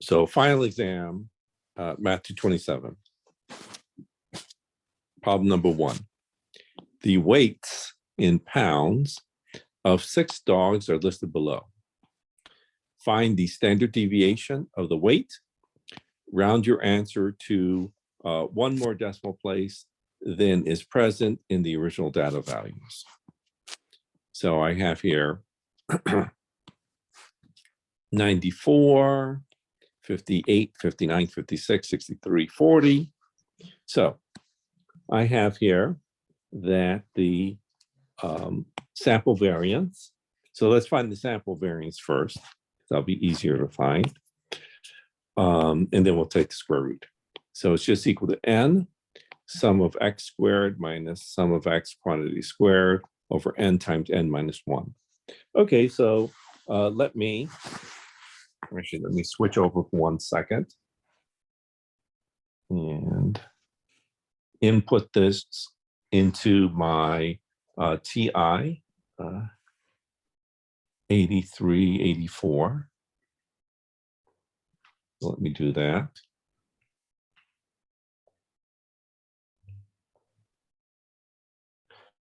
So final exam, Math 227. Problem number 1. The weights in pounds of 6 dogs are listed below. Find the standard deviation of the weight. Round your answer to one more decimal place than is present in the original data values. So I have here 94, 58, 59, 56, 63, 40. So I have here that the sample variance. So let's find the sample variance first. That'll be easier to find. And then we'll take the square root. So it's just equal to n, sum of x squared minus sum of x quantity squared over n times n minus 1. Okay, so let me switch over for 1 second and input this into my TI 83, 84. So let me do that.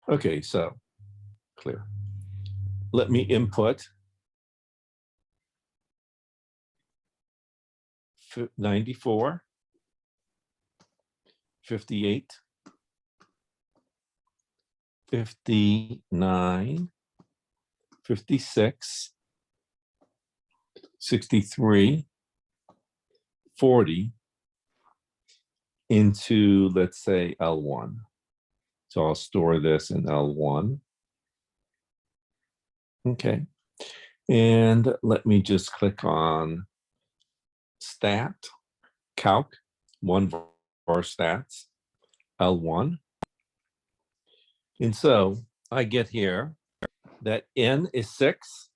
Okay, so clear. Let me input 94, 58, 59, 56, 63, 40 into, let's say, L1. So I'll store this in L1. Okay. And let me just click on Stat, Calc, one var stats, L1. And so I get here that n is 6.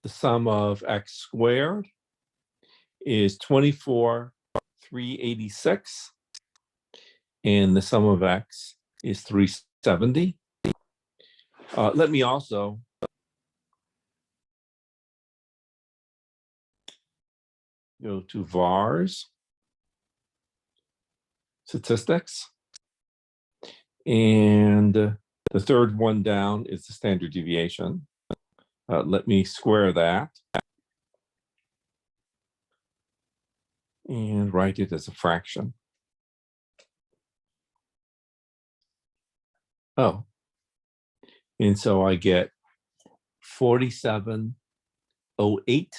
The sum of x squared is 24, 386. And the sum of x is 370. Let me also go to vars, statistics, and the third one down is the standard deviation. Let me square that and write it as a fraction. Oh, and so I get 4708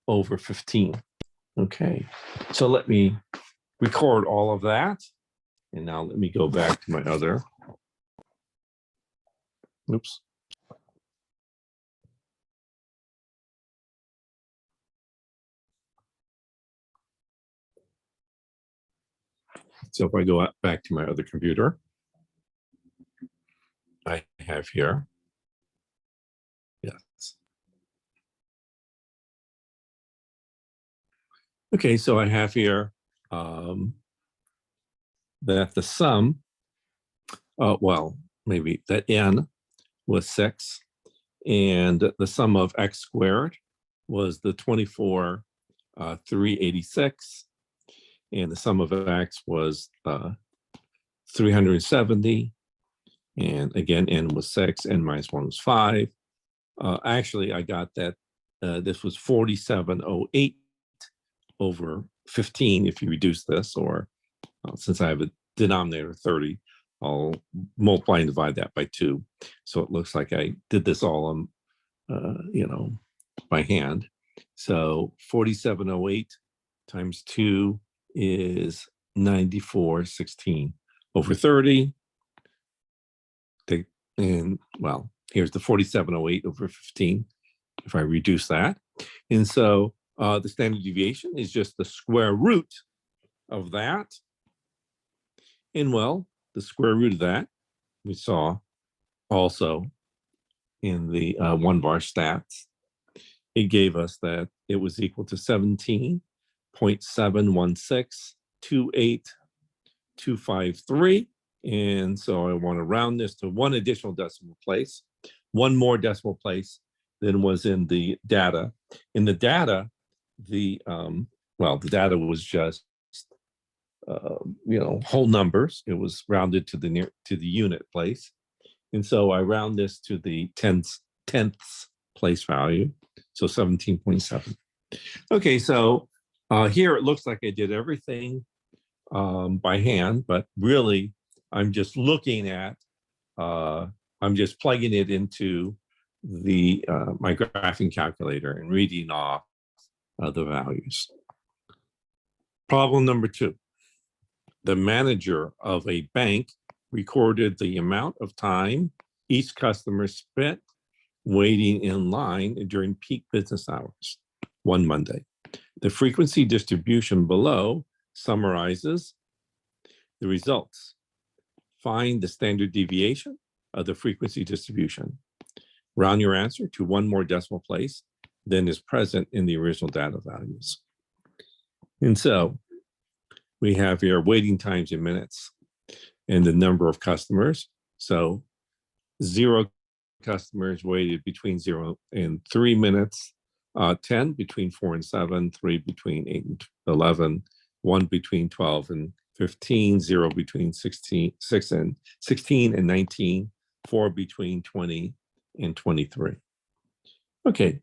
over 15. Okay, so let me record all of that. And now let me go back to my other. Oops. So if I go back to my other computer, I have here, yes. Okay, so I have here that the sum, well, maybe that n was 6, and the sum of x squared was the 24, 386, and the sum of x was 370. And again, n was 6, n minus 1 was 5. Actually, I got that this was 4708 over 15 if you reduce this, or since I have a denominator of 30, I'll multiply and divide that by 2. So it looks like I did this all on, by hand. So 4708 times 2 is 9416 over 30. And well, here's the 4708 over 15, if I reduce that. And so the standard deviation is just the square root of that. And well, the square root of that, we saw also in the one var stats, it gave us that it was equal to 17.71628,253. And so I want to round this to one additional decimal place, one more decimal place than was in the data. In the data, the the data was just whole numbers. It was rounded to the unit place, and so I round this to the tenths place value, so 17.7. Okay, so here it looks like I did everything by hand, but really I'm just looking at I'm just plugging it into the my graphing calculator and reading off the values. Problem number 2. The manager of a bank recorded the amount of time each customer spent waiting in line during peak business hours, one Monday. The frequency distribution below summarizes the results. Find the standard deviation of the frequency distribution. Round your answer to one more decimal place than is present in the original data values. And so we have here waiting times in minutes and the number of customers. So 0 customers waited between 0 and 3 minutes, 10 between 4 and 7, 3 between 8 and 11, 1 between 12 and 15, 0 between 16 and 19, 4 between 20 and 23. Okay.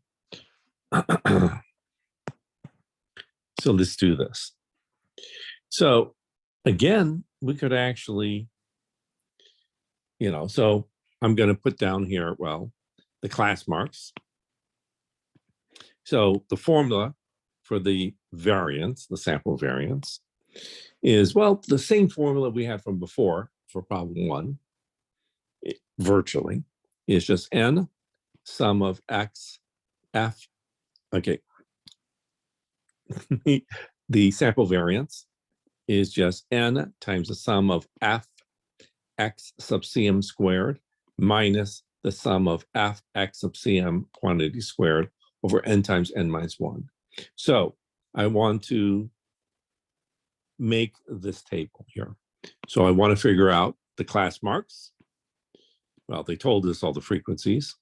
So let's do this. So again, we could actually, so I'm going to put down here, the class marks. So the formula for the variance, the sample variance, is, the same formula we had from before for problem 1, virtually, is just n sum of x f. Okay. The sample variance is just n times the sum of f x sub cm squared minus the sum of f x sub cm quantity squared over n times n minus 1. So I want to make this table here. So I want to figure out the class marks. Well, they told us all the frequencies.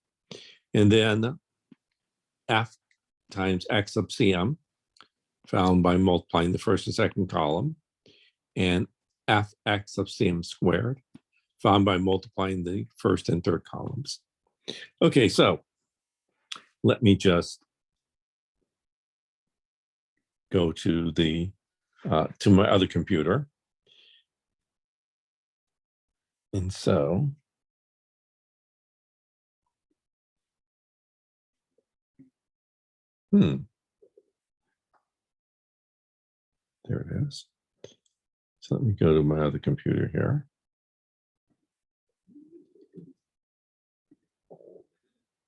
And then f times x sub cm, found by multiplying the first and second column, and fx sub cm squared, found by multiplying the first and third columns. Okay, so let me just go to the to my other computer. And so there it is. So let me go to my other computer here.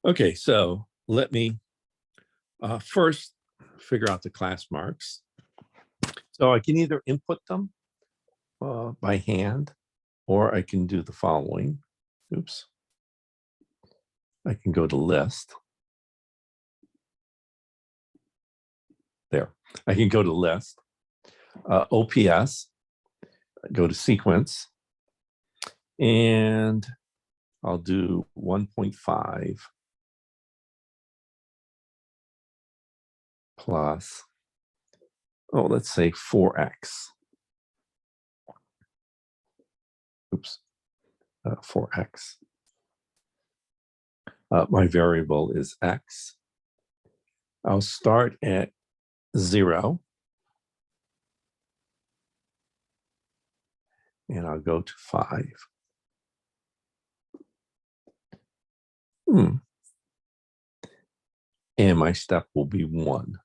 Okay, so let me first figure out the class marks. So I can either input them by hand, or I can do the following. Oops. I can go to list. There. I can go to list, OPS, go to sequence, and I'll do 1.5 plus, let's say 4x. Oops, 4x. My variable is x. I'll start at 0. And I'll go to 5. And my step will be 1.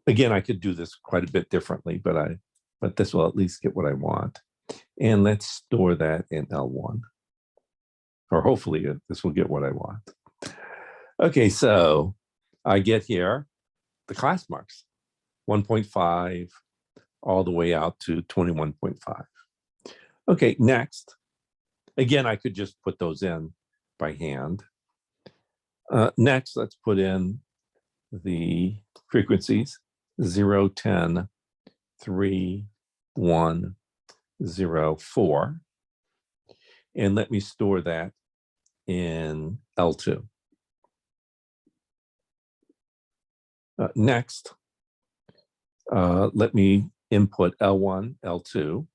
Again, I could do this quite a bit differently, but this will at least get what I want. And let's store that in L1. Or hopefully this will get what I want. Okay, so I get here the class marks, 1.5 all the way out to 21.5. Okay, next. Again, I could just put those in by hand. Next, let's put in the frequencies, 0, 10, 3, 1, 0, 4. And let me store that in L2. Next, let me input L1, L2,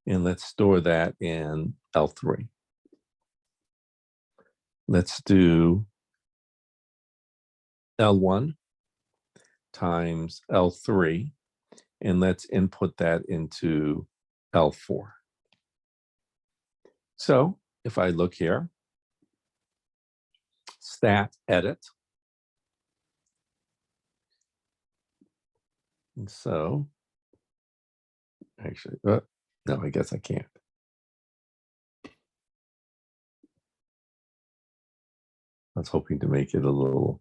and let's store that in L3. Let's do L1 times L3, and let's input that into L4. So if I look here, stat edit. And so, actually, no, I guess I can't. I was hoping to make it a little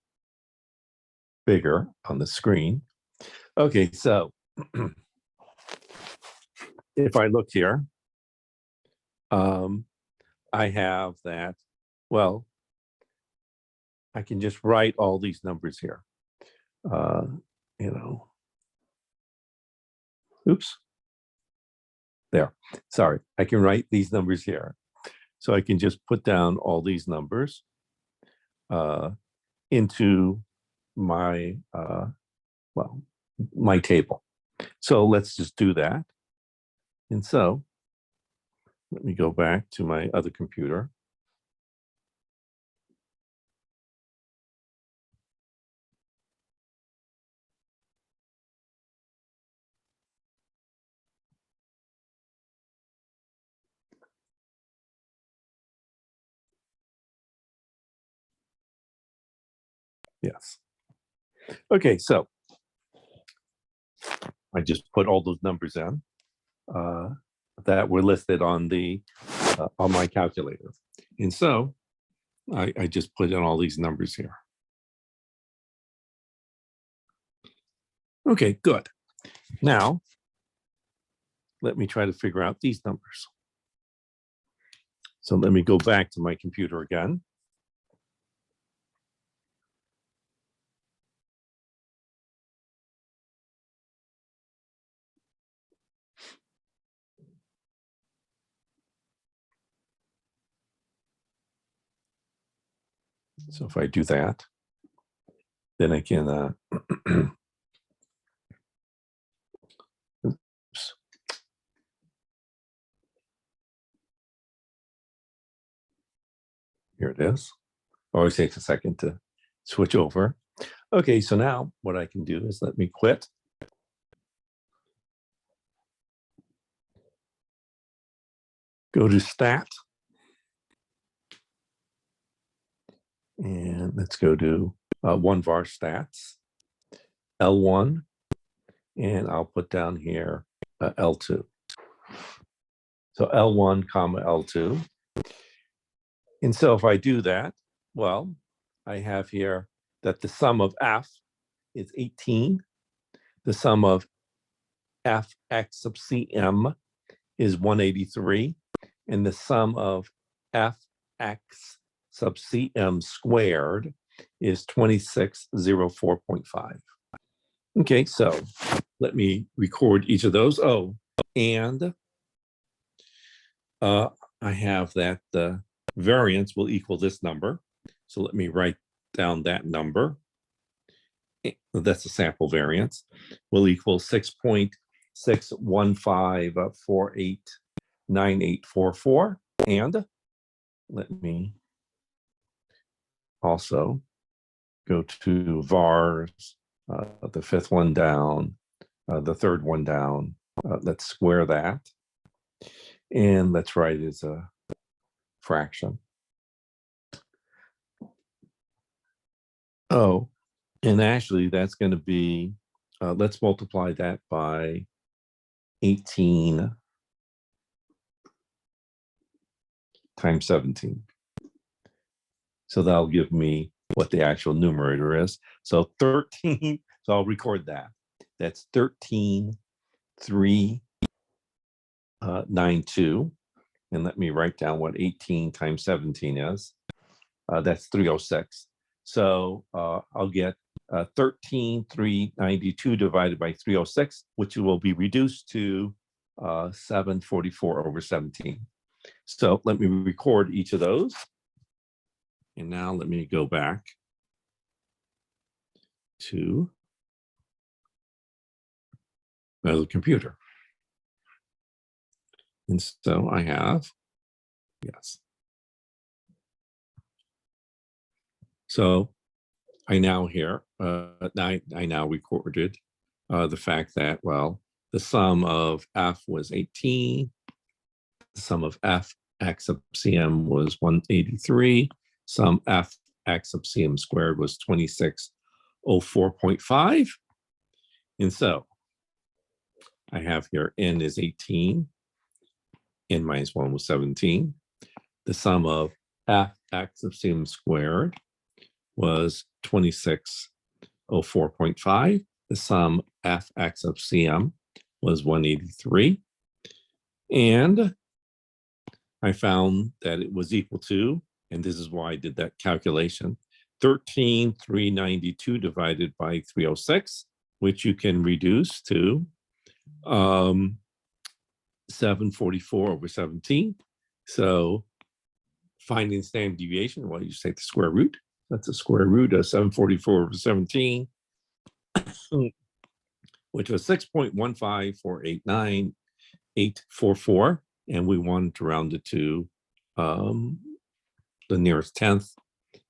bigger on the screen. Okay, so if I look here, I have that, well, I can just write all these numbers here. You know, oops. There, sorry, I can write these numbers here. So I can just put down all these numbers into my, well, my table. So let's just do that. And so let me go back to my other computer. Yes. Okay, so I just put all those numbers in that were listed on the on my calculator. And so I just put in all these numbers here. Okay, good. Now, let me try to figure out these numbers. So let me go back to my computer again. So if I do that, then I can, oops. Here it is. Always takes a second to switch over. Okay, so now what I can do is let me quit. Go to stat. And let's go to one var stats, L1, and I'll put down here L2. So L1 comma L2. And so if I do that, well, I have here that the sum of F is 18. The sum of Fx sub Cm is 183. And the sum of Fx sub Cm squared is 2604.5. Okay, so let me record each of those. Oh, and I have that the variance will equal this number. So let me write down that number. That's a sample variance. Will equal 6.615489844. And let me also go to vars, the fifth one down, the third one down. Let's square that. And let's write it as a fraction. Oh, and actually that's going to be, let's multiply that by 18 times 17. So that'll give me what the actual numerator is. So 13, so I'll record that. That's 13,392. And let me write down what 18 times 17 is. That's 306. So I'll get 13,392 divided by 306, which will be reduced to 744 over 17. So let me record each of those. And now let me go back to the computer. And so I have, yes. So I now I now recorded the fact that, well, the sum of F was 18, the sum of F x sub CM was 183, sum F x sub CM squared was 2604.5. And so I have here n is 18, n minus 1 was 17. The sum of F x of CM squared was 2604.5. The sum F x of CM was 183. And I found that it was equal to, and this is why I did that calculation, 13,392 divided by 306, which you can reduce to 744 over 17. So finding standard deviation, well, you just take the square root. That's the square root of 744 over 17, which was 6.15489,844. And we wanted to round it to the nearest tenth.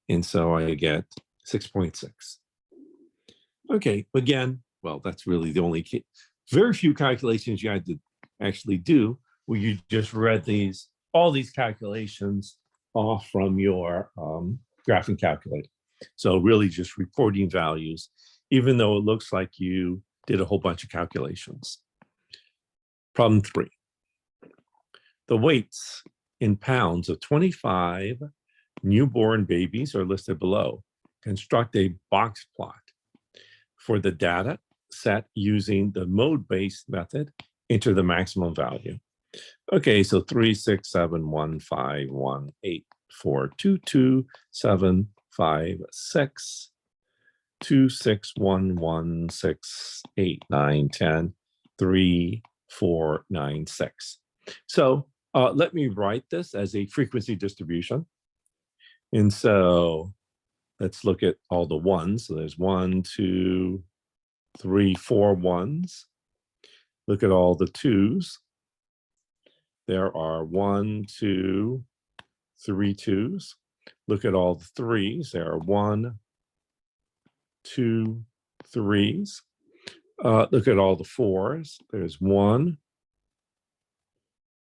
And so I get 6.6. Okay, again, well, that's really the only very few calculations you had to actually do where you just read all these calculations off from your graphing calculator. So really just recording values, even though it looks like you did a whole bunch of calculations. Problem 3. The weights in pounds of 25 newborn babies are listed below. Construct a box plot for the data set using the mode-based method. Enter the maximum value. Okay, so 3, 6, 7, 1, 5, 1, 8, 4, 2, 2, 7, 5, 6, 2, 6, 1, 1, 6, 8, 9, 10, 3, 4, 9, 6. So let me write this as a frequency distribution. And so let's look at all the ones. So there's 1, 2, 3, 4 ones. Look at all the twos. There are 1, 2, 3 twos. Look at all the threes. There are 1, 2, 3s. Look at all the fours. There's 1,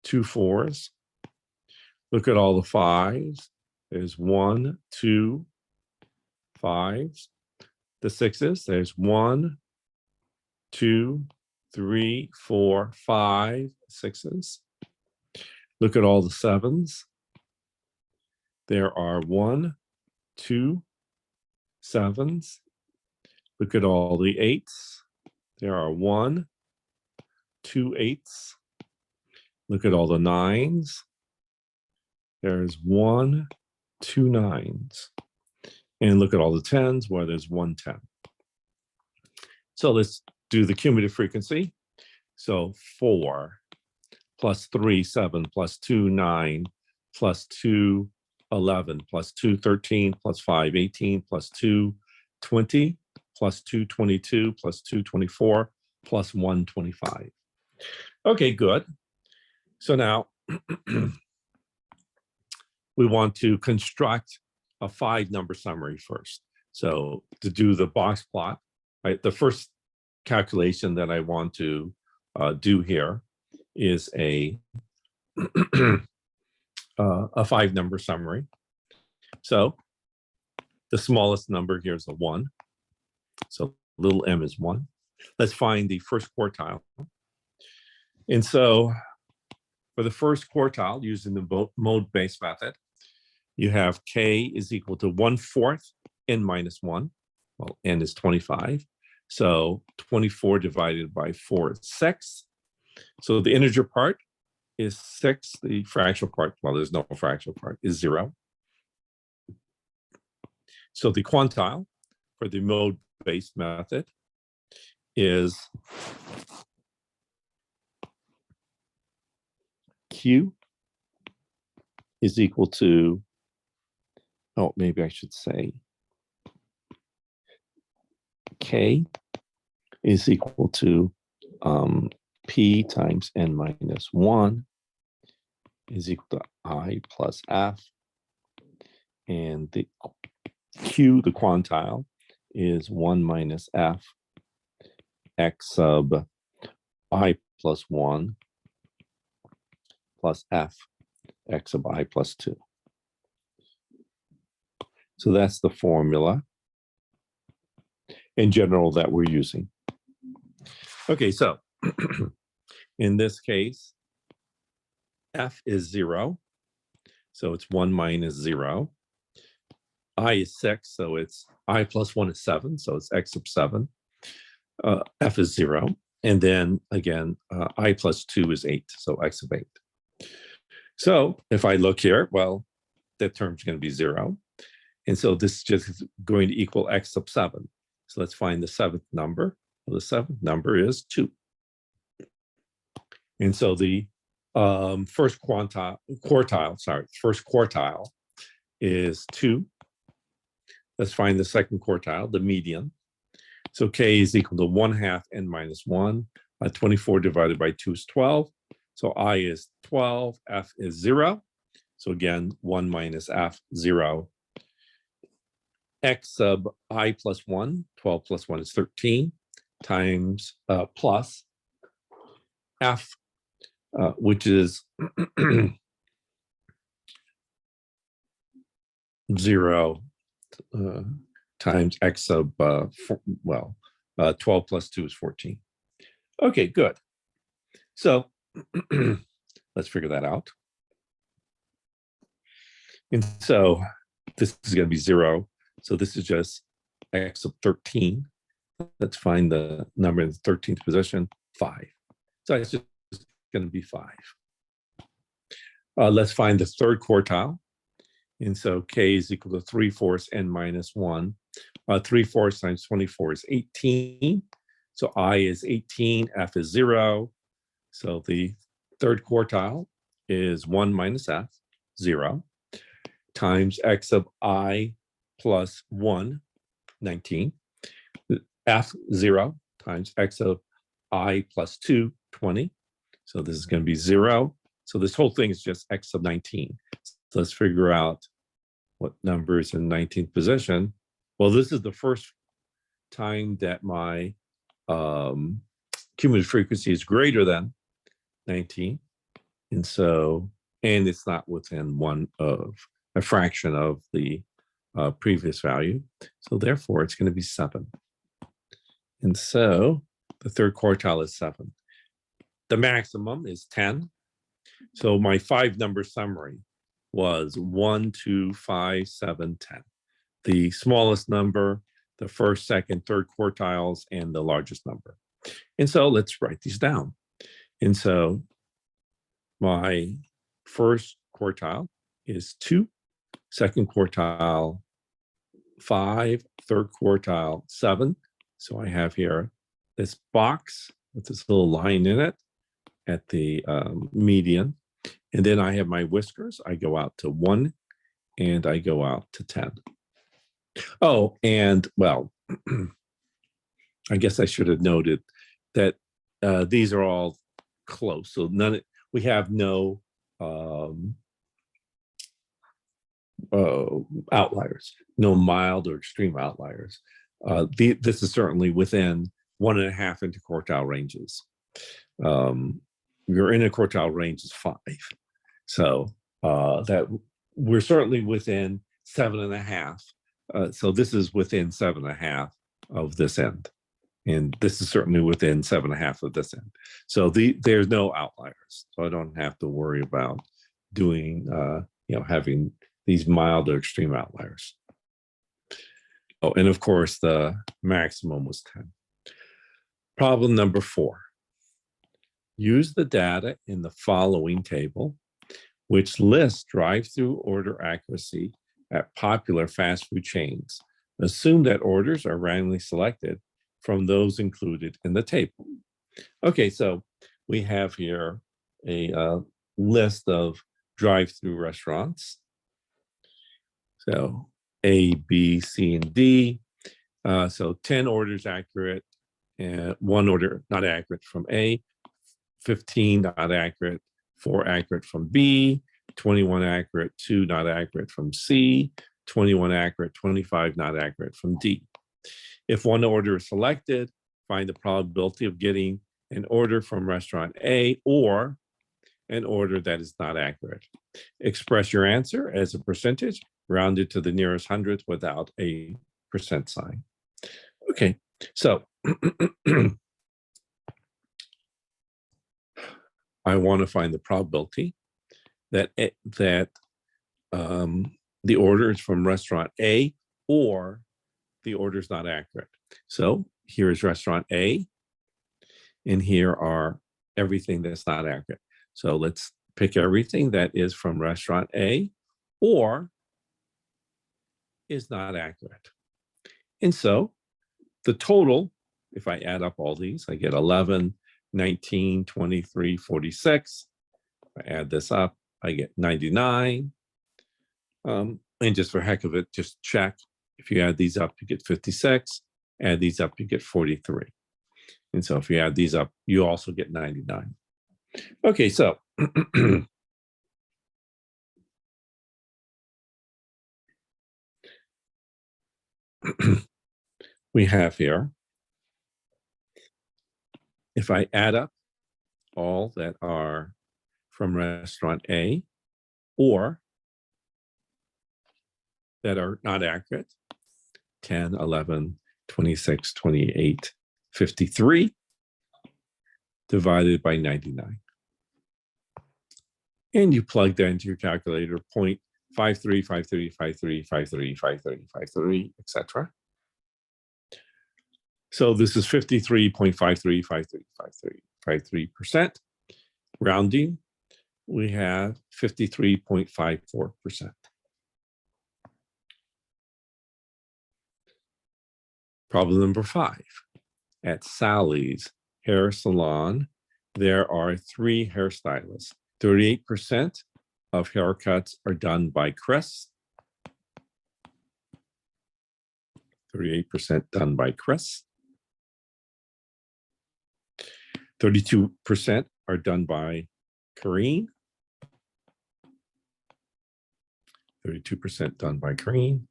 2 4s. Look at all the 5s. There's 1, 2 5s. The 6s. There's 1, 2, 3, 4, 5 6s. Look at all the 7s. There are 1, 2 7s. Look at all the 8s. There are 1, 2 8s. Look at all the 9s. There's 1, 2 9s. And look at all the 10s where there's 1 10. So let's do the cumulative frequency. So 4 plus 3, 7 plus 2, 9 plus 2, 11 plus 2, 13 plus 5, 18 plus 2, 20 plus 2, 22 plus 2, 24 plus 1, 25. Okay, good. So now we want to construct a 5-number summary first. So to do the box plot, right, the first calculation that I want to do here is a 5-number summary. So the smallest number here is a 1. So little m is 1. Let's find the first quartile. And so for the first quartile, using the mode-based method, you have k is equal to 1/4 n minus 1. Well, n is 25. So 24 divided by 4 is 6. So the integer part is 6. The fractional part, well, there's no fractional part, is 0. So the quantile for the mode-based method is q is equal to, oh, maybe I should say K is equal to P times N minus 1 is equal to I plus F. And the Q, the quantile, is 1 minus F X sub I plus 1 plus F X sub I plus 2. So that's the formula in general that we're using. Okay, so in this case, F is 0. So it's 1 minus 0. I is 6, so it's I plus 1 is 7, so it's X sub 7. F is 0. And then again, I plus 2 is 8, so X sub 8. So if I look here, well, that term's going to be 0. And so this is just going to equal X sub 7. So let's find the seventh number. Well, the seventh number is 2. And so the first quartile is 2. Let's find the second quartile, the median. So K is equal to 1/2 N minus 1. 24 divided by 2 is 12. So I is 12, F is 0. So again, 1 minus F, 0. X sub I plus 1, 12 plus 1 is 13, times plus F, which is 0 times X sub, 12 plus 2 is 14. Okay, good. So let's figure that out. And so this is going to be 0. So this is just X sub 13. Let's find the number in the 13th position, 5. So it's just going to be 5. Let's find the third quartile. And so K is equal to 3/4 N minus 1. 3/4 times 24 is 18. So I is 18, F is 0. So the third quartile is 1 minus F, 0, times X sub I plus 1, 19. F, 0, times X sub I plus 2, 20. So this is going to be 0. So this whole thing is just X sub 19. So let's figure out what number is in 19th position. Well, this is the first time that my cumulative frequency is greater than 19. And so, and it's not within a fraction of the previous value. So therefore, it's going to be 7. And so the third quartile is 7. The maximum is 10. So my 5-number summary was 1, 2, 5, 7, 10. The smallest number, the first, second, third quartiles, and the largest number. And so let's write these down. And so my first quartile is 2, second quartile 5, third quartile 7. So I have here this box with this little line in it at the median. And then I have my whiskers. I go out to 1 and I go out to 10. Oh, and well, I guess I should have noted that these are all close. So we have no outliers, no mild or extreme outliers. This is certainly within 1.5 interquartile ranges. Your interquartile range is 5. So that we're certainly within 7.5. So this is within 7.5 of this end. And this is certainly within 7.5 of this end. So there's no outliers. So I don't have to worry about doing, having these mild or extreme outliers. Oh, and of course, the maximum was 10. Problem number 4. Use the data in the following table, which lists drive-through order accuracy at popular fast food chains. Assume that orders are randomly selected from those included in the table. Okay, so we have here a list of drive-through restaurants. So A, B, C, and D. So 10 orders accurate, and 1 order not accurate from A, 15 not accurate, 4 accurate from B, 21 accurate, 2 not accurate from C, 21 accurate, 25 not accurate from D. If 1 order is selected, find the probability of getting an order from restaurant A or an order that is not accurate. Express your answer as a percentage, rounded to the nearest hundredth without a percent sign. Okay, so I want to find the probability that the order is from restaurant A or the order is not accurate. So here is restaurant A, and here are everything that's not accurate. So let's pick everything that is from restaurant A or is not accurate. And so the total, if I add up all these, I get 11, 19, 23, 46. If I add this up, I get 99. And just for heck of it, just check. If you add these up, you get 56. Add these up, you get 43. And so if you add these up, you also get 99. Okay, so we have here, if I add up all that are from restaurant A or that are not accurate, 10, 11, 26, 28, 53, divided by 99. And you plug that into your calculator, 0.53, 53, 53, 53, 53, 53, etc. So this is 53.53, 53, 53, 53%. Rounding, we have 53.54%. Problem number 5. At Sally's hair salon, there are 3 hairstylists. 38% of haircuts are done by Chris. 38% done by Chris. 32% are done by Kareen. 32% done by Kareen.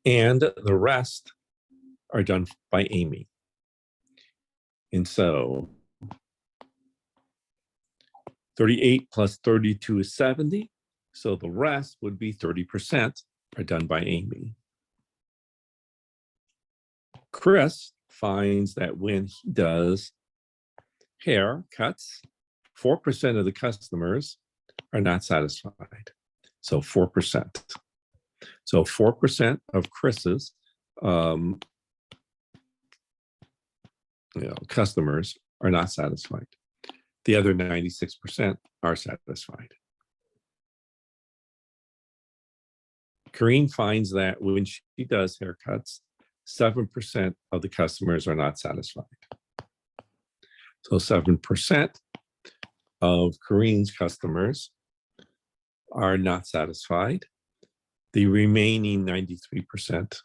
And the rest are done by Amy. And so 38 plus 32 is 70. So the rest would be 30% are done by Amy. Chris finds that when he does haircuts, 4% of the customers are not satisfied. So 4%. So 4% of Chris's customers are not satisfied. The other 96% are satisfied. Kareen finds that when she does haircuts, 7% of the customers are not satisfied. So 7% of Kareen's customers are not satisfied. The remaining 93%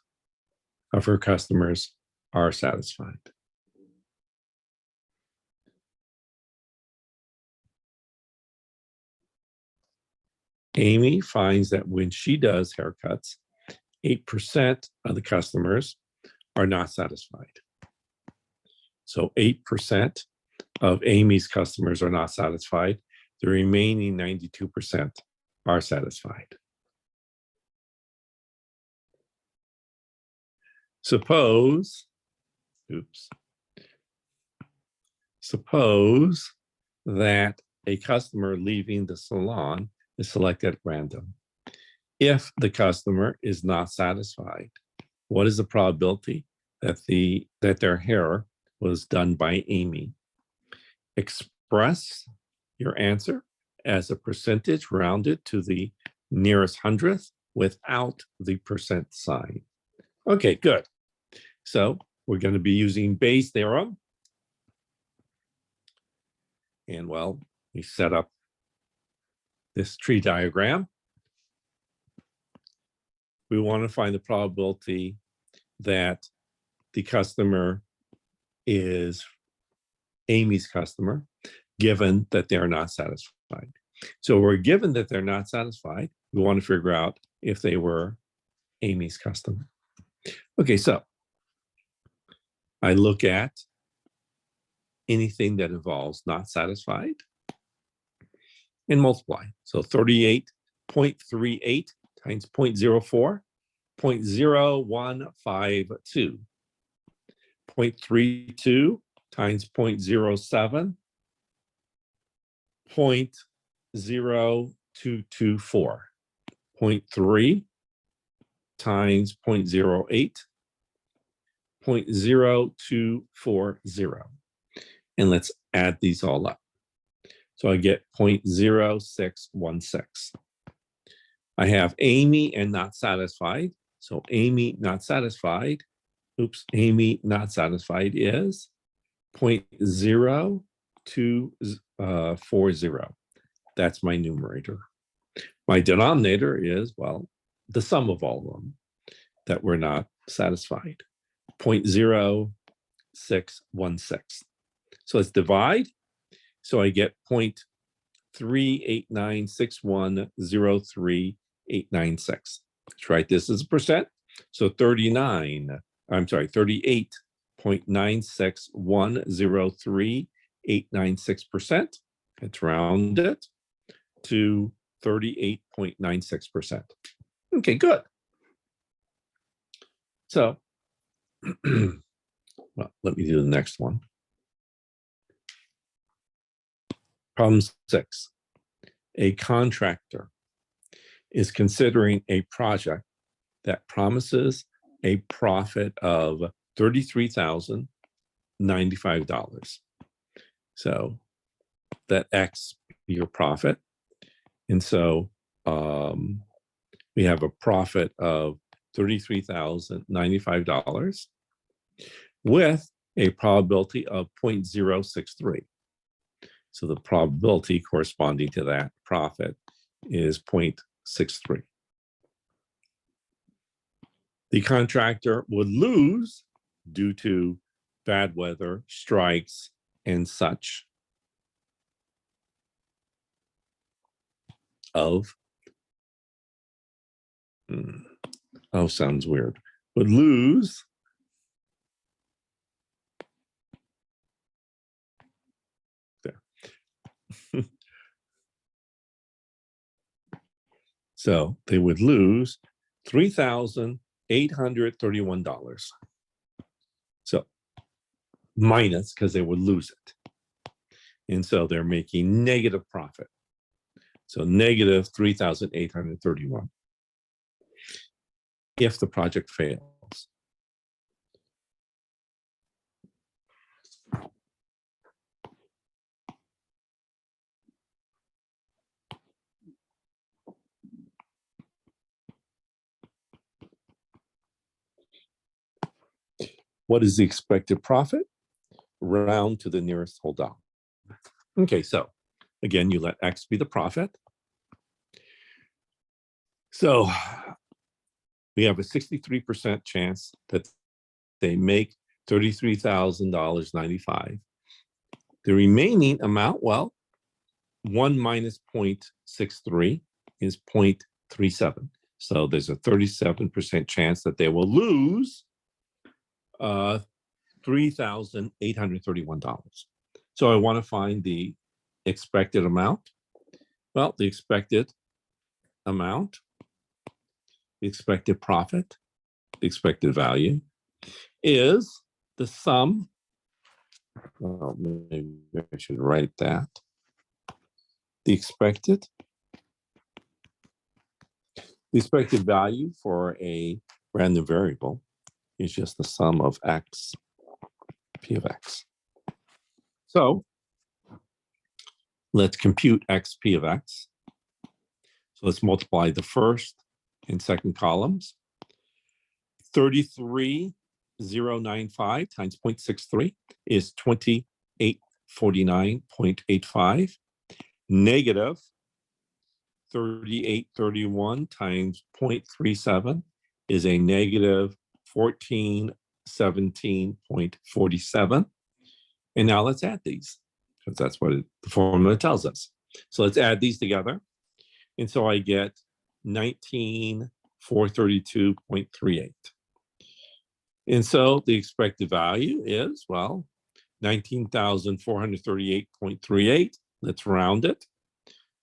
of her customers are satisfied. Amy finds that when she does haircuts, 8% of the customers are not satisfied. So 8% of Amy's customers are not satisfied. The remaining 92% are satisfied. Suppose that a customer leaving the salon is selected at random. If the customer is not satisfied, what is the probability that their hair was done by Amy? Express your answer as a percentage rounded to the nearest hundredth without the percent sign. Okay, good. So we're going to be using Bayes' theorem. And well, we set up this tree diagram. we want to find the probability that the customer is Amy's customer, given that they're not satisfied. So we're given that they're not satisfied. We want to figure out if they were Amy's customer. Okay, so I look at anything that involves not satisfied and multiply. So 38.38 times 0.04, 0.0152. 0.32 times 0.07, 0.0224. 0.3 times 0.08, 0.0240. And let's add these all up. So I get 0.0616. I have Amy and not satisfied. So Amy not satisfied, Amy not satisfied is 0.0240. That's my numerator. My denominator is, well, the sum of all of them that were not satisfied, 0.0616. So let's divide. So I get 0.3896103.896. Let's write this as a percent. So 38.96103.896%. Let's round it to 38.96%. Okay, good. So, well, let me do the next one. Problem 6. A contractor is considering a project that promises a profit of $33,095. So that X be your profit. And so we have a profit of $33,095 with a probability of 0.063. So the probability corresponding to that profit is 0.63. The contractor would lose due to bad weather, strikes, and such of, sounds weird, would lose there. So they would lose $3,831. So minus, because they would lose it. And so they're making negative profit. So negative 3,831 if the project fails. What is the expected profit? Round to the nearest whole dollar. Okay, so again, you let X be the profit. So we have a 63% chance that they make $33,095. The remaining amount, well, 1 minus 0.63 is 0.37. So there's a 37% chance that they will lose $3,831. So I want to find the expected amount. Well, the expected amount, the expected profit, the expected value is the sum. Well, maybe I should write that. The expected value for a random variable is just the sum of X, P of X. So let's compute X, P of X. So let's multiply the first and second columns. 33,095 times 0.63 is 2849.85. Negative 3831 times 0.37 is a negative 1417.47. And now let's add these, because that's what the formula tells us. So let's add these together. And so I get 19,432.38. And so the expected value is, well, 19,438.38. Let's round it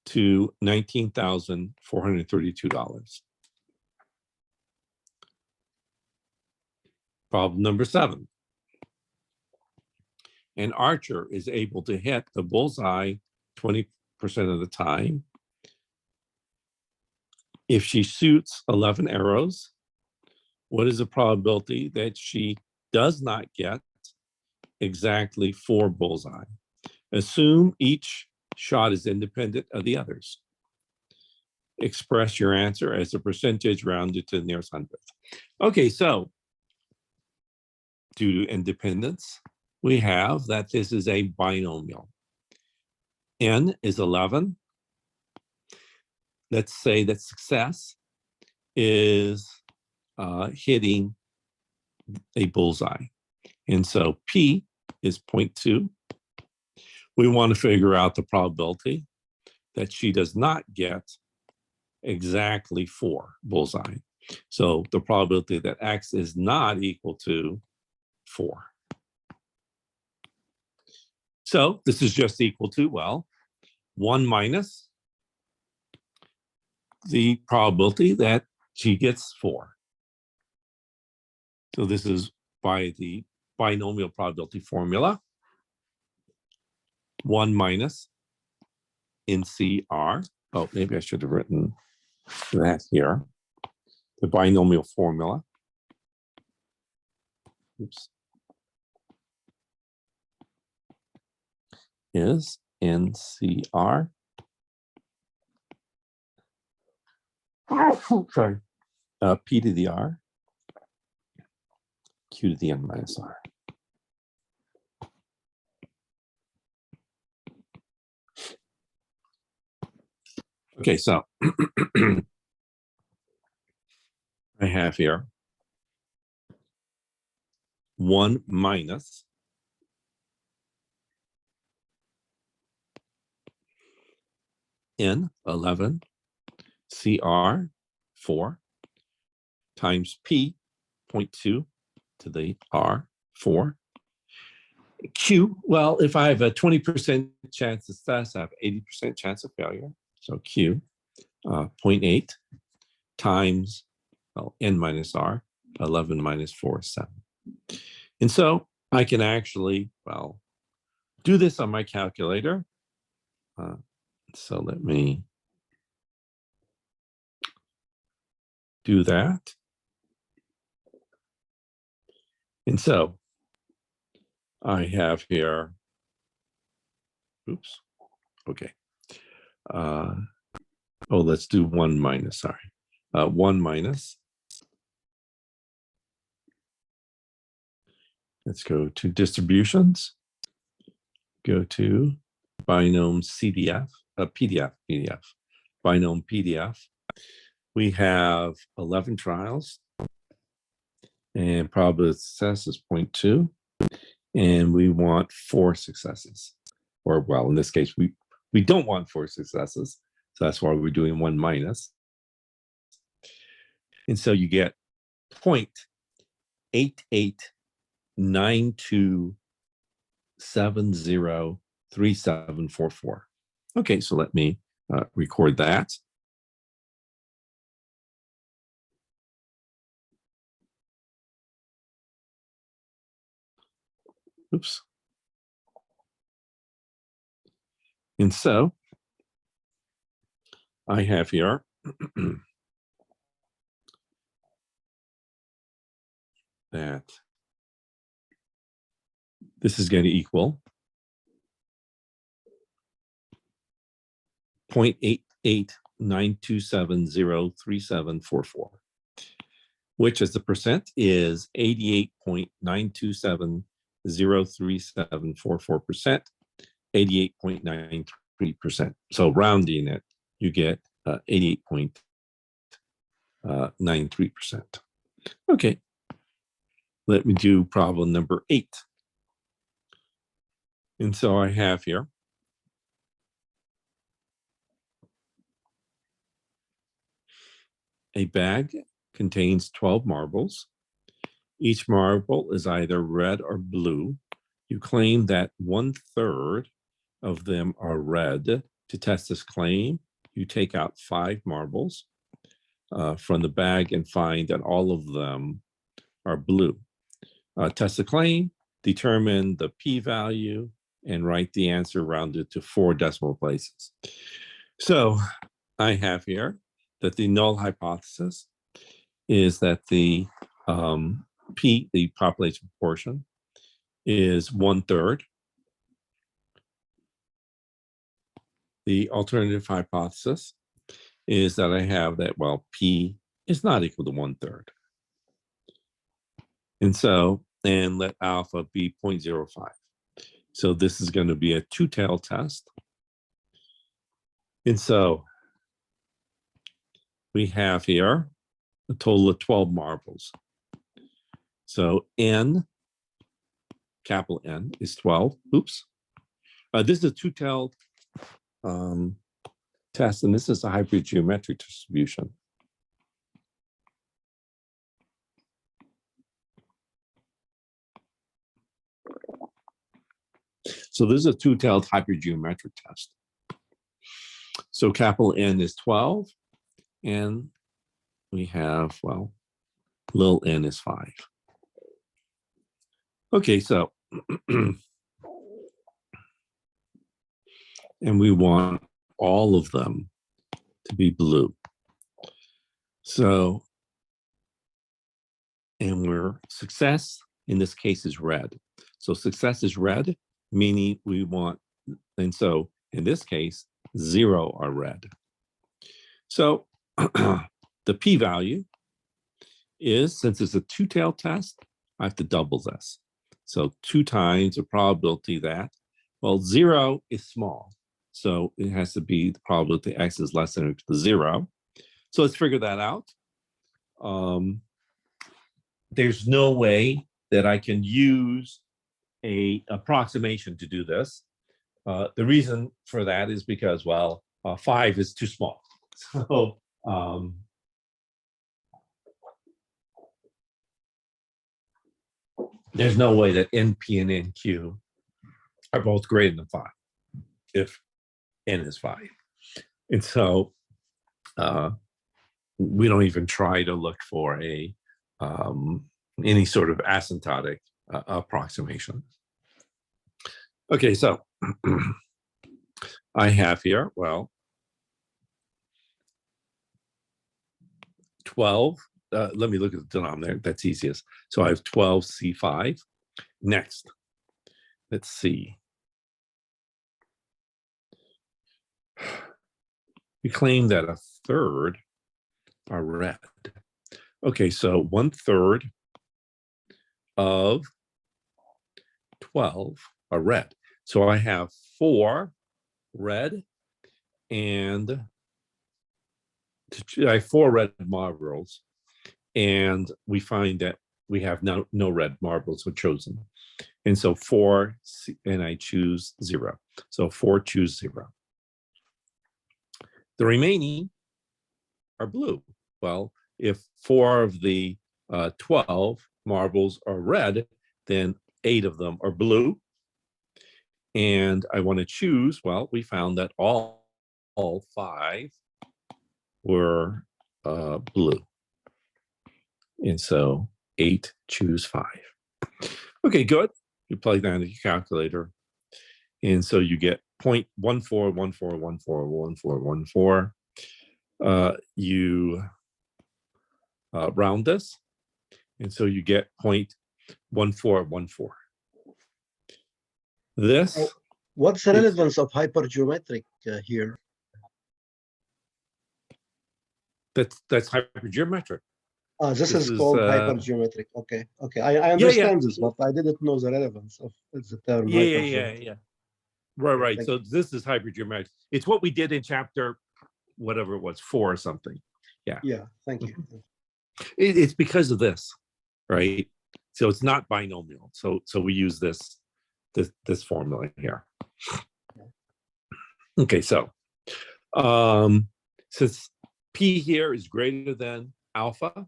to $19,432. Problem number 7. An archer is able to hit the bullseye 20% of the time. If she shoots 11 arrows, what is the probability that she does not get exactly 4 bullseye? Assume each shot is independent of the others. Express your answer as a percentage rounded to the nearest hundredth. Okay, so due to independence, we have that this is a binomial. N is 11. Let's say that success is hitting a bullseye. And so P is 0.2. We want to figure out the probability that she does not get exactly 4 bullseye. So the probability that X is not equal to 4. So this is just equal to, well, 1 minus the probability that she gets 4. So this is by the binomial probability formula. 1 minus NCR. Oh, maybe I should have written that here. The binomial formula. Oops. Is NCR. Sorry. P to the R. Q to the N minus R. Okay, so I have here 1 minus N 11 CR 4 times P 0.2 to the R 4. Q, well, if I have a 20% chance of success, I have 80% chance of failure. So Q 0.8 times, well, N minus R, 11 minus 4 is 7. And so I can actually, well, do this on my calculator. So let me do that. And so I have here, oops, okay. Let's do 1 minus, sorry. 1 minus. Let's go to distributions. Go to binom PDF, PDF. Binom PDF. We have 11 trials and probability of success is 0.2. And we want 4 successes. Or, well, in this case, we don't want 4 successes. So that's why we're doing 1 minus. And so you get 0.8892703744. Okay, so let me record that. Oops. And so I have here that this is going to equal 0.8892703744, which as the percent is 88.9270374%, 88.93%. So rounding it, you get 88.93%. Okay, let me do problem number 8. And so I have here a bag contains 12 marbles. Each marble is either red or blue. You claim that 1/3 of them are red. To test this claim, you take out 5 marbles from the bag and find that all of them are blue. Test the claim, determine the p-value, and write the answer rounded to 4 decimal places. So I have here that the null hypothesis is that the p, the population proportion, is 1/3. The alternative hypothesis is that I have that, well, p is not equal to 1/3. And so, and let alpha be 0.05. So this is going to be a two-tailed test. And so we have here a total of 12 marbles. So n, capital N, is 12. Oops. This is a two-tailed test, and this is a hypergeometric distribution. So this is a two-tailed hypergeometric test. So capital N is 12, and we have, well, little n is 5. Okay, so, and we want all of them to be blue. So, and we're, success in this case is red. So success is red, meaning we want, and so in this case, 0 are red. So the p-value is, since it's a two-tailed test, I have to double this. So 2 times the probability that, well, 0 is small. So it has to be the probability x is less than or equal to 0. So let's figure that out. There's no way that I can use an approximation to do this. The reason for that is because, well, 5 is too small. So there's no way that NP and NQ are both greater than 5 if N is 5. And so we don't even try to look for a any sort of asymptotic approximation. Okay, so I have here, well, 12. Let me look at the denominator. That's easiest. So I have 12C5. Next, let's see. We claim that 1/3 are red. Okay, so 1/3 of 12 are red. So I have 4 red, and I have 4 red marbles, and we find that we have no red marbles were chosen. And so 4, and I choose 0. So 4 choose 0. The remaining are blue. Well, if 4 of the 12 marbles are red, then 8 of them are blue. And I want to choose, well, we found that all 5 were blue. And so 8 choose 5. Okay, good. You plug that into your calculator. And so you get 0.1414141414. You round this. And so you get 0.1414. This. What's the relevance of hypergeometric here? That's hypergeometric. This is called hypergeometric. Okay, okay. I understand this, but I didn't know the relevance of the term. Yeah. Right. So this is hypergeometric. It's what we did in chapter, whatever it was, 4 or something. Yeah. Yeah. Thank you. It's because of this, right? So it's not binomial. So we use this formula here. Okay, so since P here is greater than alpha,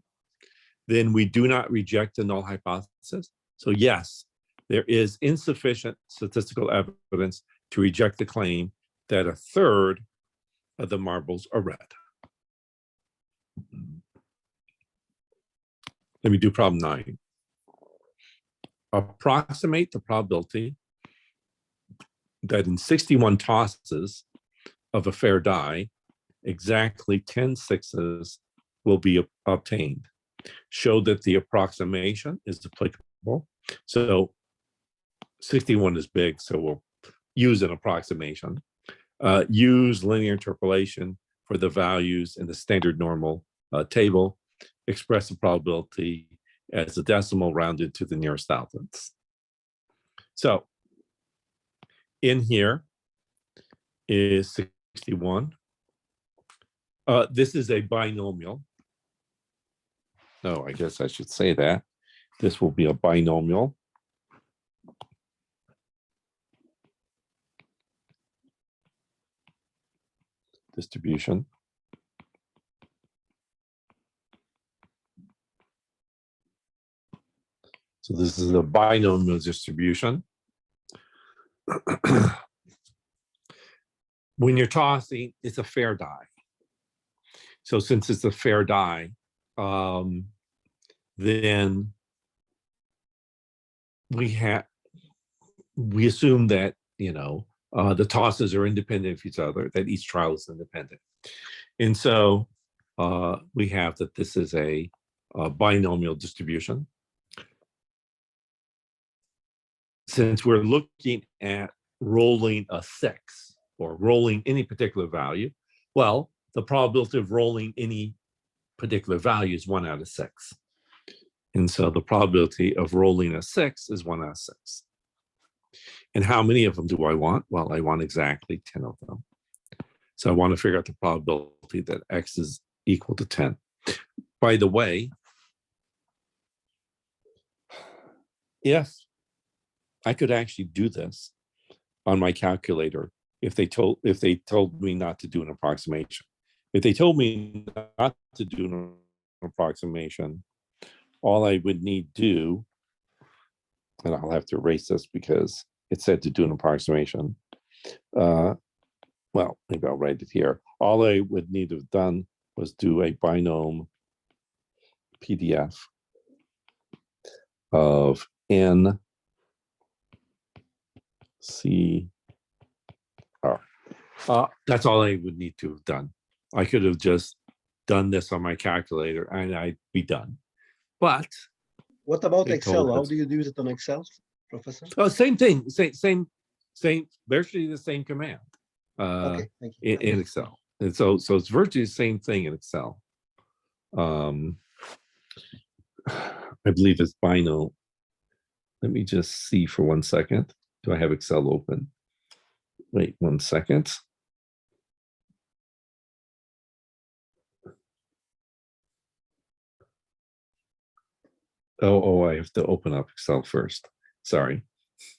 then we do not reject the null hypothesis. So yes, there is insufficient statistical evidence to reject the claim that a third of the marbles are red. Let me do problem 9. Approximate the probability that in 61 tosses of a fair die, exactly 10 sixes will be obtained. Show that the approximation is applicable. So 61 is big, so we'll use an approximation. Use linear interpolation for the values in the standard normal table. Express the probability as a decimal rounded to the nearest thousandths. So in here is 61. This is a binomial. No, I guess I should say that. This will be a binomial. Distribution. So this is a binomial distribution. When you're tossing, it's a fair die. So since it's a fair die, then we assume that, you know, the tosses are independent of each other, that each trial is independent. And so we have that this is a binomial distribution. Since we're looking at rolling a 6 or rolling any particular value, well, the probability of rolling any particular value is 1 out of 6. And so the probability of rolling a 6 is 1 out of 6. And how many of them do I want? Well, I want exactly 10 of them. So I want to figure out the probability that X is equal to 10. By the way, if I could actually do this on my calculator if they told me not to do an approximation. If they told me not to do an approximation, all I would need to do, and I'll have to erase this because it said to do an approximation. Well, maybe I'll write it here. All I would need to have done was do a binom PDF of N C R. That's all I would need to have done. I could have just done this on my calculator and I'd be done. But what about Excel? How do you use it on Excel, Professor? Oh, same thing. Same. Virtually the same command. Okay, thank you. In Excel, and so it's virtually the same thing in Excel. I believe it's binomial. Let me just see for 1 second. Do I have Excel open? Wait 1 second. Oh, I have to open up Excel first. Sorry.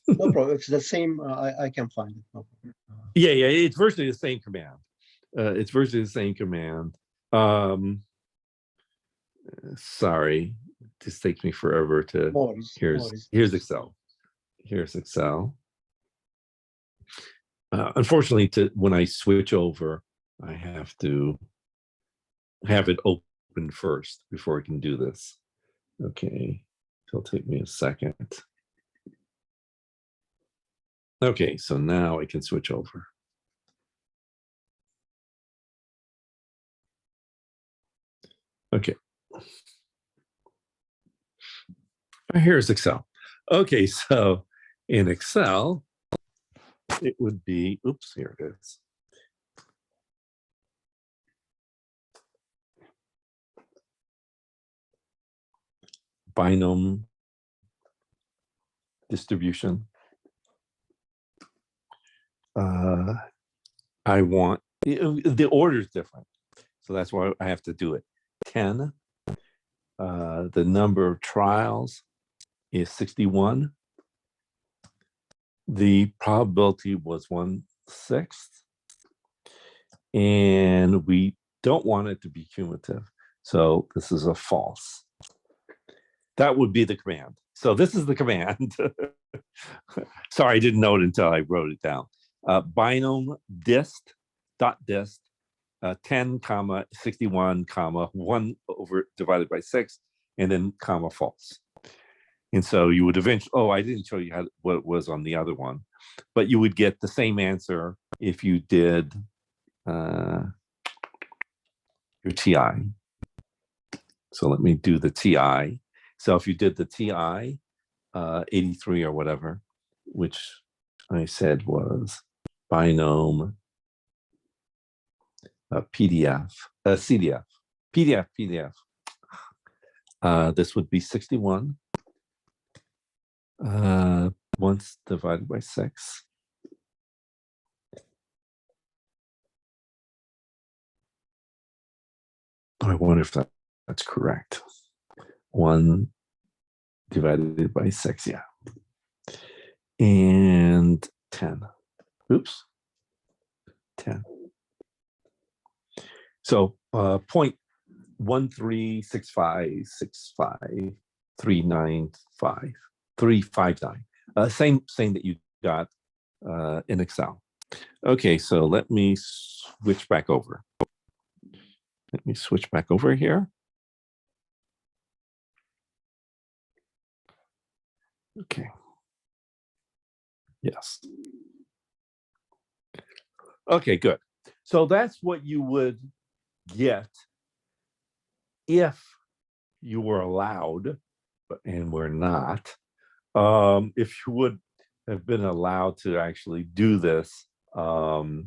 No problem. It's the same. I can find it. No problem. Yeah. It's virtually the same command. It's virtually the same command. Sorry, this takes me forever to. Here's Excel. Here's Excel. Unfortunately, when I switch over, I have to have it open first before I can do this. Okay, it'll take me a second. Okay, so now I can switch over. Okay. Here's Excel. Okay, so in Excel, it would be, oops, here it is. Binomial distribution. I want, the order is different. So that's why I have to do it. 10 the number of trials is 61. The probability was 1/6. And we don't want it to be cumulative. So this is a false. That would be the command. So this is the command. Sorry, I didn't know it until I wrote it down. Binomial dist, dot dist, 10, 61, 1 over divided by 6, and then comma false. And so you would eventually, oh, I didn't show you what it was on the other one, but you would get the same answer if you did your TI. So let me do the TI. So if you did the TI, 83 or whatever, which I said was binomial CDF, PDF. This would be 61 once divided by 6. I wonder if that's correct. 1 divided by 6, yeah. And 10. Oops. 10. So 0.136565395359. Same that you got in Excel. Okay, so let me switch back over. Let me switch back over here. Okay. Yes. Okay, good. So that's what you would get if you were allowed, and we're not. If you would have been allowed to actually do this, not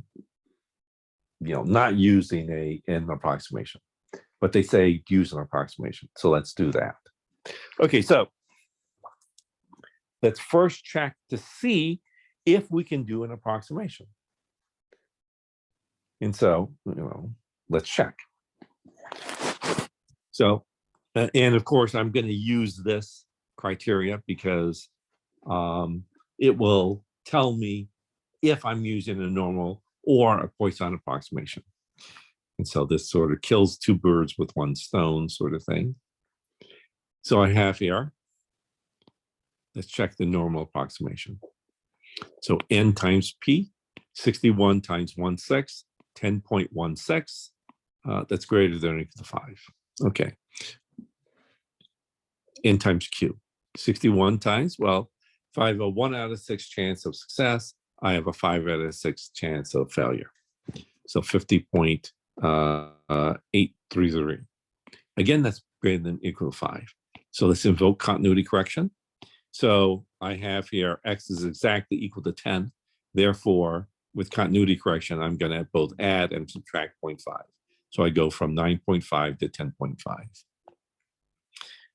using an approximation, but they say use an approximation. So let's do that. Okay, so let's first check to see if we can do an approximation. And so, let's check. So, and of course, I'm going to use this criteria because it will tell me if I'm using a normal or a Poisson approximation. And so this sort of kills two birds with one stone sort of thing. So I have here, let's check the normal approximation. So n times p, 61 times 1/6, 10.16. That's greater than or equal to 5. Okay. N times q, 61 times, well, if I have a 1 out of 6 chance of success, I have a 5 out of 6 chance of failure. So 50.833. Again, that's greater than or equal to 5. So let's invoke continuity correction. So I have here x is exactly equal to 10. Therefore, with continuity correction, I'm going to both add and subtract 0.5. So I go from 9.5 to 10.5.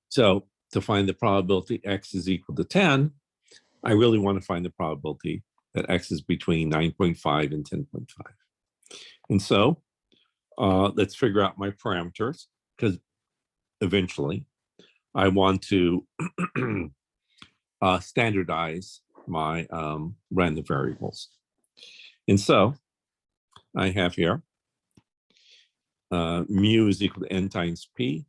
So to find the probability x is equal to 10, I really want to find the probability that x is between 9.5 and 10.5. And so let's figure out my parameters, because eventually I want to standardize my random variables. And so I have here mu is equal to n times p,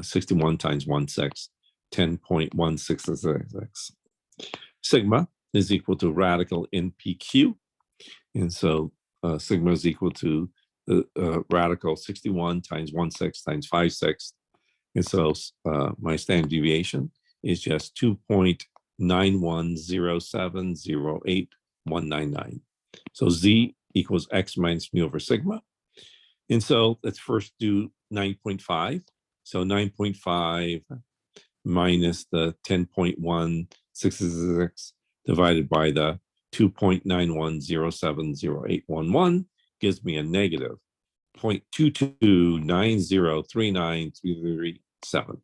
61 times 1/6, 10.1666. Sigma is equal to radical npq. And so sigma is equal to the radical 61 times 1/6 times 5/6. And so my standard deviation is just 2.910708199. So z equals x minus mu over sigma. And so let's first do 9.5. So 9.5 minus the 10.166 divided by the 2.910708111 gives me a negative 0.2290393337.